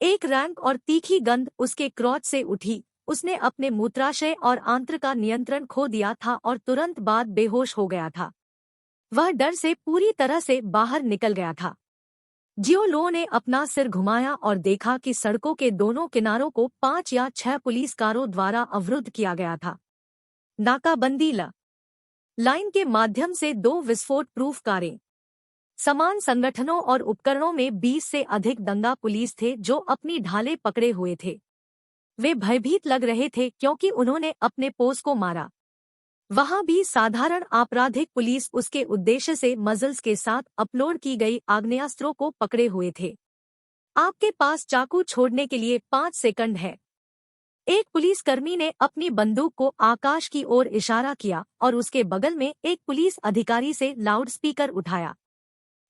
एक रैंक और तीखी गंध उसके क्रोध से उठी। उसने अपने मूत्राशय और आंत्र का नियंत्रण खो दिया था और तुरंत बाद बेहोश हो गया था। वह डर से पूरी तरह से बाहर निकल गया था। जियोलो ने अपना सिर घुमाया और देखा कि सड़कों के दोनों किनारों को 5 या 6 पुलिस कारों द्वारा अवरुद्ध किया गया था। नाकाबंदी लाइन के माध्यम से 2 विस्फोट प्रूफ कारें। समान संगठनों और उपकरणों में 20 से अधिक दंगा पुलिस थे जो अपनी ढालें पकड़े हुए थे। वे भयभीत लग रहे थे क्योंकि उन्होंने अपने पोस को मारा। वहां भी साधारण आपराधिक पुलिस उसके उद्देश्य से मजल्स के साथ अपलोड की गई आग्नेयास्त्रों को पकड़े हुए थे। आपके पास चाकू छोड़ने के लिए 5 सेकंड है। एक पुलिसकर्मी ने अपनी बंदूक को आकाश की ओर इशारा किया और उसके बगल में एक पुलिस अधिकारी से लाउडस्पीकर उठाया।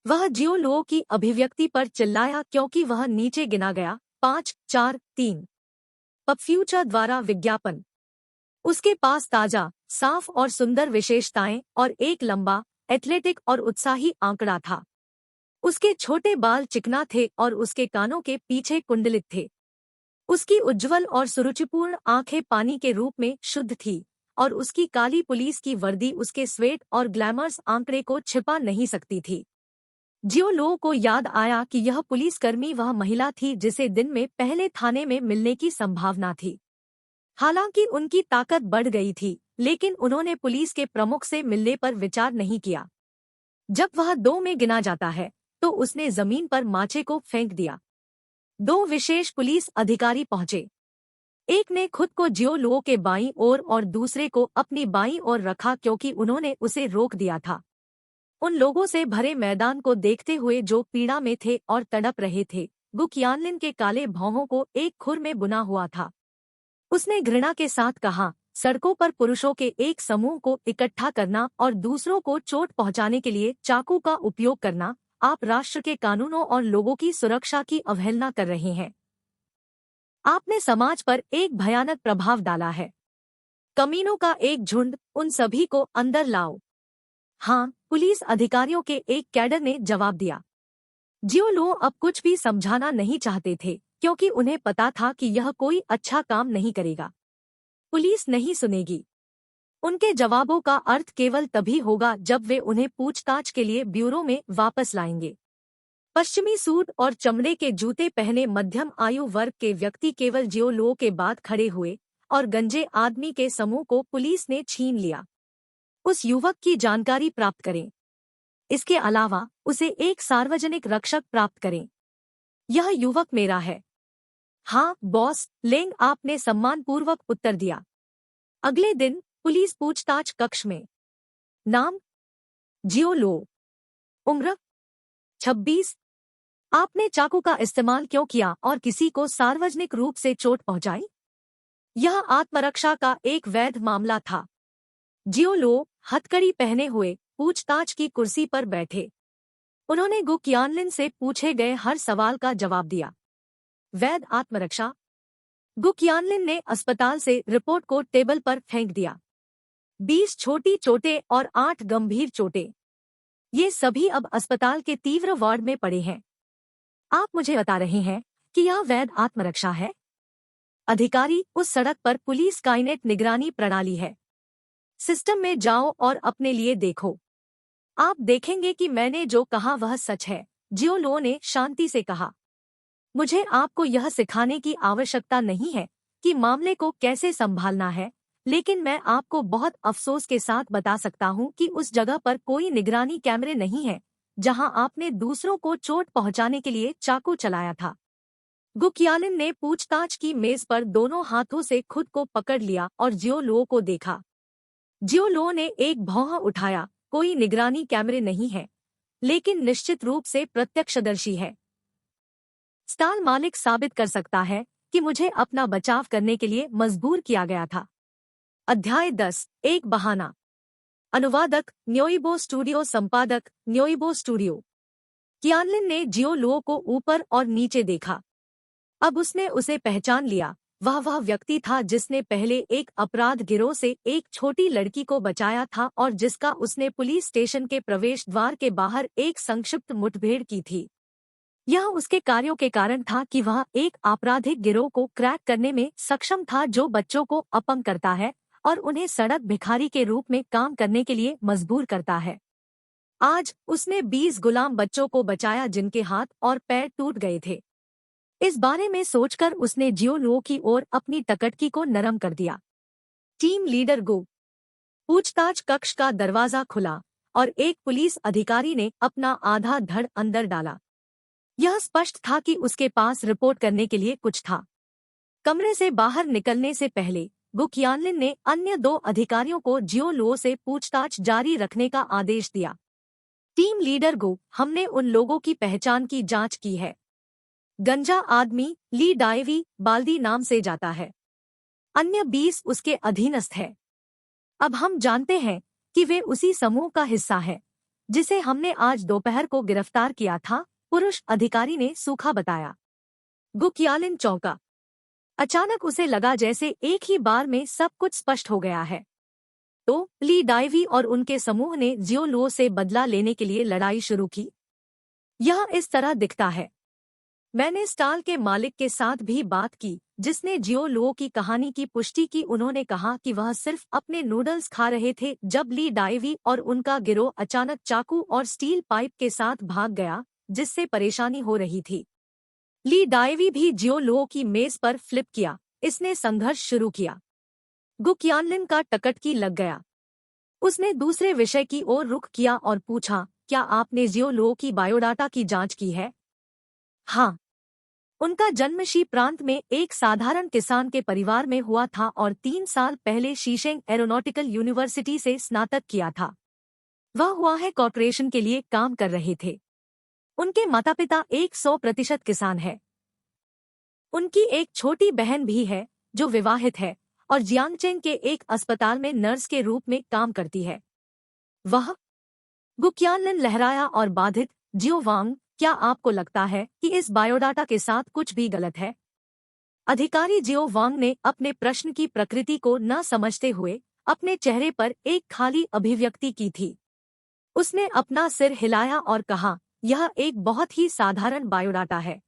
वह जियोलो की अभिव्यक्ति पर चिल्लाया क्योंकि वह नीचे गिना गया। 5, 4, 3। पपफ्यूचर द्वारा विज्ञापन। उसके पास ताजा, साफ और सुंदर विशेषताएं और एक लंबा, एथलेटिक और उत्साही आंकड़ा था। उसके छोटे बाल चिकना थे और उसके कानों के पीछे कुंडलित थे। उसकी उज्ज्वल और सुरुचिपूर्ण आंखें पानी के रूप में शुद्ध थी और उसकी काली पुलिस की वर्दी उसके स्वेट और ग्लैमर्स आंकड़े को छिपा नहीं सकती थी। जियोलो को याद आया कि यह पुलिसकर्मी वह महिला थी जिसे दिन में पहले थाने में मिलने की संभावना थी। हालांकि उनकी ताकत बढ़ गई थी, लेकिन उन्होंने पुलिस के प्रमुख से मिलने पर विचार नहीं किया। जब वह 2 में गिना जाता है तो उसने जमीन पर माचे को फेंक दिया। 2 विशेष पुलिस अधिकारी पहुंचे। एक ने खुद को जियोलो के बाईं ओर और दूसरे को अपनी बाईं ओर रखा क्योंकि उन्होंने उसे रोक दिया था। उन लोगों से भरे मैदान को देखते हुए जो पीड़ा में थे और तड़प रहे थे, गुकयानलिन के काले भौहों को एक खुर में बुना हुआ था। उसने घृणा के साथ कहा, सड़कों पर पुरुषों के एक समूह को इकट्ठा करना और दूसरों को चोट पहुंचाने के लिए चाकू का उपयोग करना, आप राष्ट्र के कानूनों और लोगों की सुरक्षा की अवहेलना कर रहे हैं। आपने समाज पर एक भयानक प्रभाव डाला है। कमीनों का एक झुंड, उन सभी को अंदर लाओ। हाँ, पुलिस अधिकारियों के एक कैडर ने जवाब दिया। जियोलो अब कुछ भी समझाना नहीं चाहते थे क्योंकि उन्हें पता था कि यह कोई अच्छा काम नहीं करेगा। पुलिस नहीं सुनेगी। उनके जवाबों का अर्थ केवल तभी होगा जब वे उन्हें पूछताछ के लिए ब्यूरो में वापस लाएंगे। पश्चिमी सूट और चमड़े के जूते पहने मध्यम आयु वर्ग के व्यक्ति केवल जियोलो के बाद खड़े हुए और गंजे आदमी के समूह को पुलिस ने छीन लिया। उस युवक की जानकारी प्राप्त करें। इसके अलावा उसे एक सार्वजनिक रक्षक प्राप्त करें। यह युवक मेरा है। हाँ बॉस, लेंग आपने सम्मानपूर्वक उत्तर दिया। अगले दिन पुलिस पूछताछ कक्ष में। नाम जियोलो। उम्र 26। आपने चाकू का इस्तेमाल क्यों किया और किसी को सार्वजनिक रूप से चोट पहुंचाई? यह आत्मरक्षा का एक वैध मामला था। जियोलो हथकड़ी पहने हुए पूछताछ की कुर्सी पर बैठे। उन्होंने गुकयानलिन से पूछे गए हर सवाल का जवाब दिया। वैध आत्मरक्षा, गुकयानलिन ने अस्पताल से रिपोर्ट को टेबल पर फेंक दिया। 20 छोटी चोटें और 8 गंभीर चोटें। ये सभी अब अस्पताल के तीव्र वार्ड में पड़े हैं। आप मुझे बता रहे हैं कि यह वैध आत्मरक्षा है? अधिकारी, उस सड़क पर पुलिस काइनेट निगरानी प्रणाली है। सिस्टम में जाओ और अपने लिए देखो। आप देखेंगे कि मैंने जो कहा वह सच है, जियो लो ने शांति से कहा। मुझे आपको यह सिखाने की आवश्यकता नहीं है कि मामले को कैसे संभालना है, लेकिन मैं आपको बहुत अफसोस के साथ बता सकता हूं कि उस जगह पर कोई निगरानी कैमरे नहीं है जहां आपने दूसरों को चोट पहुंचाने के लिए चाकू चलाया था। गुकयालिन ने पूछताछ की मेज पर दोनों हाथों से खुद को पकड़ लिया और जियो लो को देखा। जियो लो ने एक भौं उठाया। कोई निगरानी कैमरे नहीं है, लेकिन निश्चित रूप से प्रत्यक्षदर्शी है। स्टाल मालिक साबित कर सकता है कि मुझे अपना बचाव करने के लिए मजबूर किया गया था। अध्याय 10, एक बहाना। अनुवादक न्योइबो स्टूडियो, संपादक न्योइबो स्टूडियो। कियानलिन ने जियो लो को ऊपर और नीचे देखा। अब उसने उसे पहचान लिया। वह व्यक्ति था जिसने पहले एक अपराध गिरोह से एक छोटी लड़की को बचाया था और जिसका उसने पुलिस स्टेशन के प्रवेश द्वार के बाहर एक संक्षिप्त मुठभेड़ की थी। यह उसके कार्यों के कारण था कि वह एक आपराधिक गिरोह को क्रैक करने में सक्षम था जो बच्चों को अपंग करता है और उन्हें सड़क भिखारी के रूप में काम करने के लिए मजबूर करता है। आज उसने 20 गुलाम बच्चों को बचाया जिनके हाथ और पैर टूट गए थे। इस बारे में सोचकर उसने जियो लो की ओर अपनी टकटकी को नरम कर दिया। टीम लीडर गो। पूछताछ कक्ष का दरवाजा खुला और एक पुलिस अधिकारी ने अपना आधा धड़ अंदर डाला। यह स्पष्ट था कि उसके पास रिपोर्ट करने के लिए कुछ था। कमरे से बाहर निकलने से पहले गुकयानलिन ने अन्य 2 अधिकारियों को जियो लो से पूछताछ जारी रखने का आदेश दिया। टीम लीडर गो, हमने उन लोगों की पहचान की जांच की है। गंजा आदमी ली डाइवी बाल्दी नाम से जाता है। अन्य 20 उसके अधीनस्थ है। अब हम जानते हैं कि वे उसी समूह का हिस्सा है जिसे हमने आज दोपहर को गिरफ्तार किया था, पुरुष अधिकारी ने सूखा बताया। गुकयालिन चौंका। अचानक उसे लगा जैसे एक ही बार में सब कुछ स्पष्ट हो गया है। तो ली डाइवी और उनके समूह ने जियो लो से बदला लेने के लिए लड़ाई शुरू की। यह इस तरह दिखता है। मैंने स्टाल के मालिक के साथ भी बात की जिसने जियो लो की कहानी की पुष्टि की। उन्होंने कहा कि वह सिर्फ अपने नूडल्स खा रहे थे जब ली डाइवी और उनका गिरोह अचानक चाकू और स्टील पाइप के साथ भाग गया, जिससे परेशानी हो रही थी। ली डाइवी भी जियो लो की मेज पर फ्लिप किया। इसने संघर्ष शुरू किया। गुकयानलिन का टकटकी लग गया। उसने दूसरे विषय की ओर रुख किया और पूछा, क्या आपने जियो लो की बायोडाटा की जांच की है? हाँ। उनका जन्म शी प्रांत में एक साधारण किसान के परिवार में हुआ था और 3 साल पहले शीशेंग एरोनॉटिकल यूनिवर्सिटी से स्नातक किया था। वह हुआहे कॉर्पोरेशन के लिए काम कर रहे थे। उनके माता पिता 100% किसान है। उनकी एक छोटी बहन भी है जो विवाहित है और जियांगचेंग के एक अस्पताल में नर्स के रूप में काम करती है। वह गुकयानलिन लहराया और बाधित, जियो वांग, क्या आपको लगता है कि इस बायोडाटा के साथ कुछ भी गलत है? अधिकारी जियो वांग ने अपने प्रश्न की प्रकृति को न समझते हुए अपने चेहरे पर एक खाली अभिव्यक्ति की थी। उसने अपना सिर हिलाया और कहा, यह एक बहुत ही साधारण बायोडाटा है।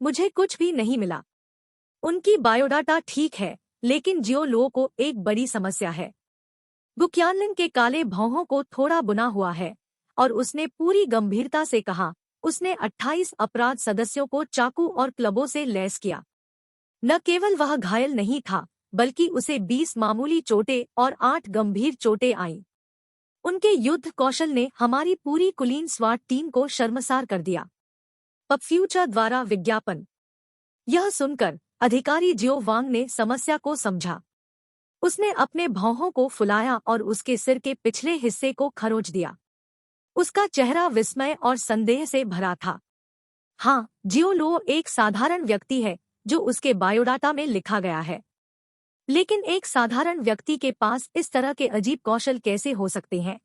मुझे कुछ भी नहीं मिला। उनकी बायोडाटा ठीक है, लेकिन जियो लो को एक बड़ी समस्या है। गुकयानलिन के काले भौहों को थोड़ा बुना हुआ है और उसने पूरी गंभीरता से कहा, उसने 28 अपराध सदस्यों को चाकू और क्लबों से लैस किया। न केवल वह घायल नहीं था, बल्कि उसे 20 मामूली चोटें और 8 गंभीर चोटें आईं। उनके युद्ध कौशल ने हमारी पूरी कुलीन स्वाट टीम को शर्मसार कर दिया। पपफ्यूचर द्वारा विज्ञापन। यह सुनकर अधिकारी जियो वांग ने समस्या को समझा। उसने अपने भौहों को फुलाया और उसके सिर के पिछले हिस्से को खरोच दिया। उसका चेहरा विस्मय और संदेह से भरा था। हाँ, जियो लो एक साधारण व्यक्ति है जो उसके बायोडाटा में लिखा गया है। लेकिन एक साधारण व्यक्ति के पास इस तरह के अजीब कौशल कैसे हो सकते हैं?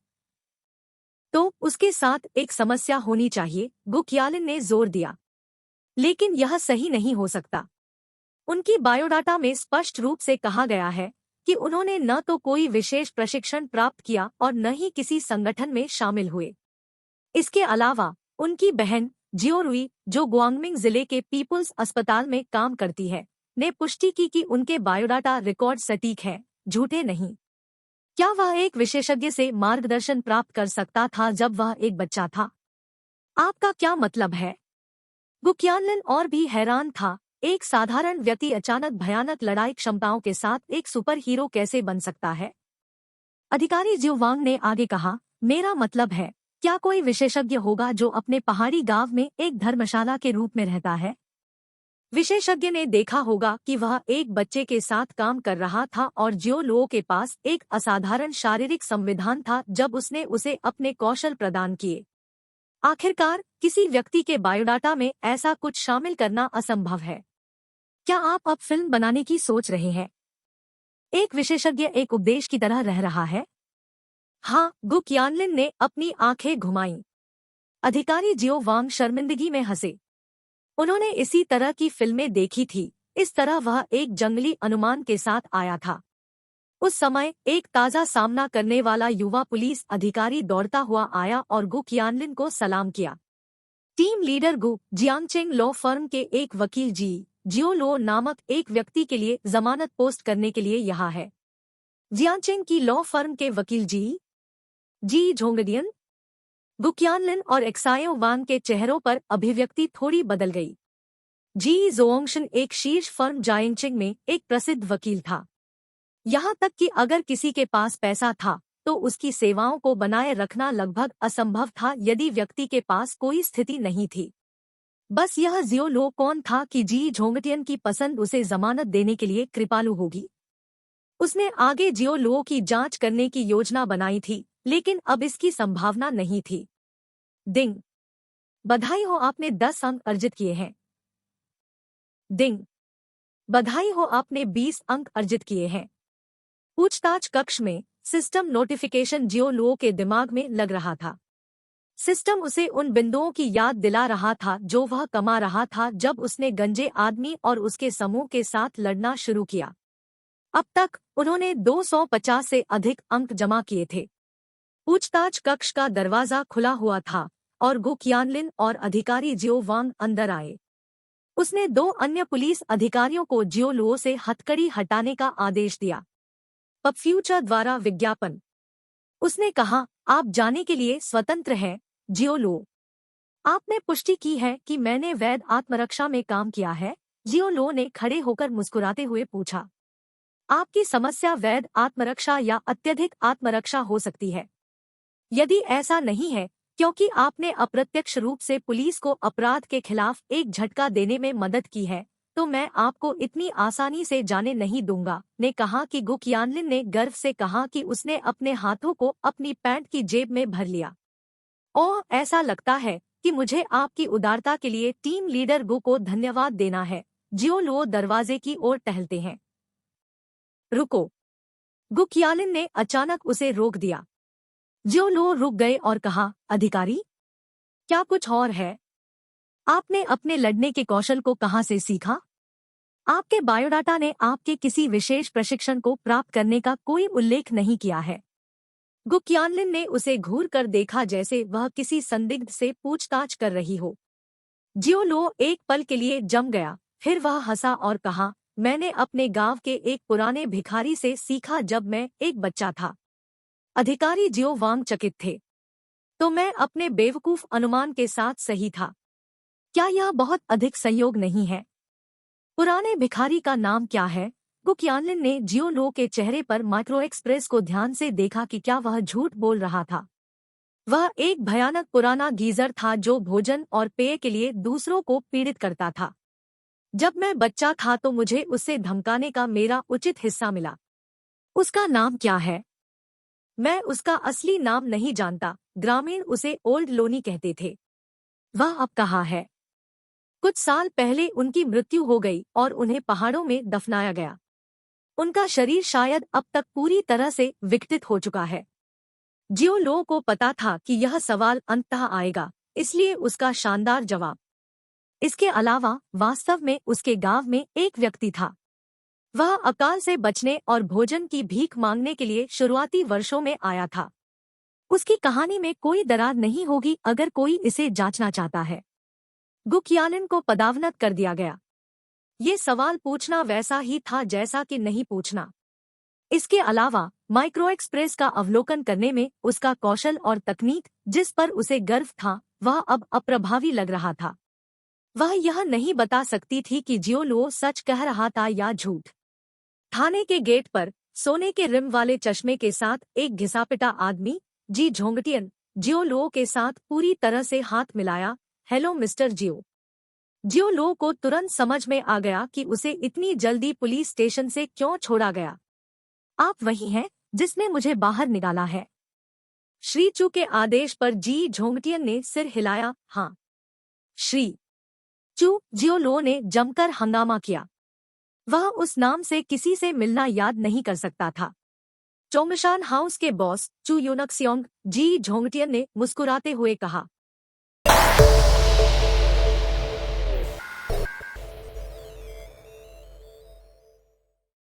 तो उसके साथ एक समस्या होनी चाहिए, गुकयालिन ने जोर दिया। लेकिन यह सही नहीं हो सकता। उनकी बायोडाटा में स्पष्ट रूप से कहा गया है कि उन्होंने न तो कोई विशेष प्रशिक्षण प्राप्त किया और न ही किसी संगठन में शामिल हुए। इसके अलावा उनकी बहन जियोरुई, जो गुआंगमिंग जिले के पीपुल्स अस्पताल में काम करती है, ने पुष्टि की कि उनके बायोडाटा रिकॉर्ड सटीक हैं, झूठे नहीं। क्या वह एक विशेषज्ञ से मार्गदर्शन प्राप्त कर सकता था जब वह एक बच्चा था? आपका क्या मतलब है? गु क्यानलिन और भी हैरान था। एक साधारण व्यक्ति अचानक भयानक लड़ाई क्षमताओं के साथ एक सुपर हीरो कैसे बन सकता है? अधिकारी जियो वांग ने आगे कहा, मेरा मतलब है, क्या कोई विशेषज्ञ होगा जो अपने पहाड़ी गांव में एक धर्मशाला के रूप में रहता है? विशेषज्ञ ने देखा होगा कि वह एक बच्चे के साथ काम कर रहा था और जियो लुओ के पास एक असाधारण शारीरिक संविधान था जब उसने उसे अपने कौशल प्रदान किए। आखिरकार किसी व्यक्ति के बायोडाटा में ऐसा कुछ शामिल करना असंभव है। क्या आप अब फिल्म बनाने की सोच रहे हैं? एक विशेषज्ञ एक उपदेश की तरह रह रहा है। हाँ, गु क्यानलिन ने अपनी आंखें घुमाईं। अधिकारी जियो वांग शर्मिंदगी में हंसे। उन्होंने इसी तरह की फिल्में देखी थी। इस तरह वह एक जंगली अनुमान के साथ आया था। उस समय एक ताज़ा सामना करने वाला युवा पुलिस अधिकारी दौड़ता हुआ आया और गु क्यानलिन को सलाम किया। टीम लीडर गु जियांगचेंग लॉ फर्म के एक वकील जी जियो लो नामक एक व्यक्ति के लिए जमानत पोस्ट करने के लिए यहाँ है। जियांगचेंग की लॉ फर्म के वकील जी झोंगडियन। गु क्यानलिन और एक्सायो वांग के चेहरों पर अभिव्यक्ति थोड़ी बदल गई। जी जोंगशन एक शीर्ष फर्म जायंगचिंग में एक प्रसिद्ध वकील था। यहाँ तक कि अगर किसी के पास पैसा था तो उसकी सेवाओं को बनाए रखना लगभग असंभव था यदि व्यक्ति के पास कोई स्थिति नहीं थी। बस यह जियो लो कौन था कि जी झोंगटियन की पसंद उसे जमानत देने के लिए कृपालु होगी। उसने आगे जियो लो की जांच करने की योजना बनाई थी, लेकिन अब इसकी संभावना नहीं थी। डिंग, बधाई हो, आपने 10 अंक अर्जित किए हैं। डिंग, बधाई हो, आपने 20 अंक अर्जित किए हैं। पूछताछ कक्ष में सिस्टम नोटिफिकेशन जियो लुओ के दिमाग में लग रहा था। सिस्टम उसे उन बिंदुओं की याद दिला रहा था जो वह कमा रहा था जब उसने गंजे आदमी और उसके समूह के साथ लड़ना शुरू किया। अब तक उन्होंने 250 से अधिक अंक जमा किए थे। पूछताछ कक्ष का दरवाजा खुला हुआ था और गु क्यानलिन और अधिकारी जियो वांग अंदर आए। उसने 2 अन्य पुलिस अधिकारियों को जियो लुओ से हथकड़ी हटाने का आदेश दिया। पब फ्यूचर द्वारा विज्ञापन। उसने कहा, आप जाने के लिए स्वतंत्र हैं, जियो लुओ। आपने पुष्टि की है कि मैंने वैध आत्मरक्षा में काम किया है? जियो लुओ ने खड़े होकर मुस्कुराते हुए पूछा। आपकी समस्या वैध आत्मरक्षा या अत्यधिक आत्मरक्षा हो सकती है। यदि ऐसा नहीं है, क्योंकि आपने अप्रत्यक्ष रूप से पुलिस को अपराध के खिलाफ एक झटका देने में मदद की है, तो मैं आपको इतनी आसानी से जाने नहीं दूंगा, ने कहा कि गु क्यानलिन ने गर्व से कहा कि उसने अपने हाथों को अपनी पैंट की जेब में भर लिया। ओह, ऐसा लगता है कि मुझे आपकी उदारता के लिए टीम लीडर गु को धन्यवाद देना है। जियो लुओ दरवाजे की ओर टहलते हैं। रुको, गु क्यानलिन ने अचानक उसे रोक दिया। जियो लुओ रुक गए और कहा, अधिकारी, क्या कुछ और है? आपने अपने लड़ने के कौशल को कहाँ से सीखा? आपके बायोडाटा ने आपके किसी विशेष प्रशिक्षण को प्राप्त करने का कोई उल्लेख नहीं किया है। गु क्यानलिन ने उसे घूर कर देखा जैसे वह किसी संदिग्ध से पूछताछ कर रही हो। जियो लुओ एक पल के लिए जम गया, फिर वह हंसा और कहा, मैंने अपने गांव के एक पुराने भिखारी से सीखा जब मैं एक बच्चा था। अधिकारी जियो वांग चकित थे। तो मैं अपने बेवकूफ अनुमान के साथ सही था। क्या यह बहुत अधिक संयोग नहीं है? पुराने भिखारी का नाम क्या है? गु क्यानलिन ने जियो लुओ के चेहरे पर माइक्रो एक्सप्रेस को ध्यान से देखा कि क्या वह झूठ बोल रहा था। वह एक भयानक पुराना गीजर था जो भोजन और पेय के लिए दूसरों को पीड़ित करता था। जब मैं बच्चा था तो मुझे उससे धमकाने का मेरा उचित हिस्सा मिला। उसका नाम क्या है? मैं उसका असली नाम नहीं जानता। ग्रामीण उसे ओल्ड लोनी कहते थे। वह अब कहाँ है? कुछ साल पहले उनकी मृत्यु हो गई और उन्हें पहाड़ों में दफनाया गया। उनका शरीर शायद अब तक पूरी तरह से विकृत हो चुका है। जियो लुओ को पता था कि यह सवाल अंततः आएगा, इसलिए उसका शानदार जवाब, इसके अलावा वास्तव में उसके गांव में एक व्यक्ति था। वह अकाल से बचने और भोजन की भीख मांगने के लिए शुरुआती वर्षों में आया था। उसकी कहानी में कोई दरार नहीं होगी अगर कोई इसे जांचना चाहता है। गुकयालिन को पदावनत कर दिया गया। ये सवाल पूछना वैसा ही था जैसा कि नहीं पूछना। इसके अलावा माइक्रो एक्सप्रेस का अवलोकन करने में उसका कौशल और तकनीक, जिस पर उसे गर्व था, वह अब अप्रभावी लग रहा था। वह यह नहीं बता सकती थी कि जियो लो सच कह रहा था या झूठ। थाने के गेट पर सोने के रिम वाले चश्मे के साथ एक घिसापिटा आदमी जी झोंगटियन जियो लो के साथ पूरी तरह से हाथ मिलाया। हेलो मिस्टर जियो। जियो लो को तुरंत समझ में आ गया कि उसे इतनी जल्दी पुलिस स्टेशन से क्यों छोड़ा गया। आप वही हैं जिसने मुझे बाहर निकाला है। श्री चू के आदेश पर जी झोंगटियन ने सिर हिलाया। हाँ श्री चू। जियो लो ने जमकर हंगामा किया। वह उस नाम से किसी से मिलना याद नहीं कर सकता था। चोंगशान हाउस के बॉस चू यूनक्सियोंग, जी झोंगटियन ने मुस्कुराते हुए कहा।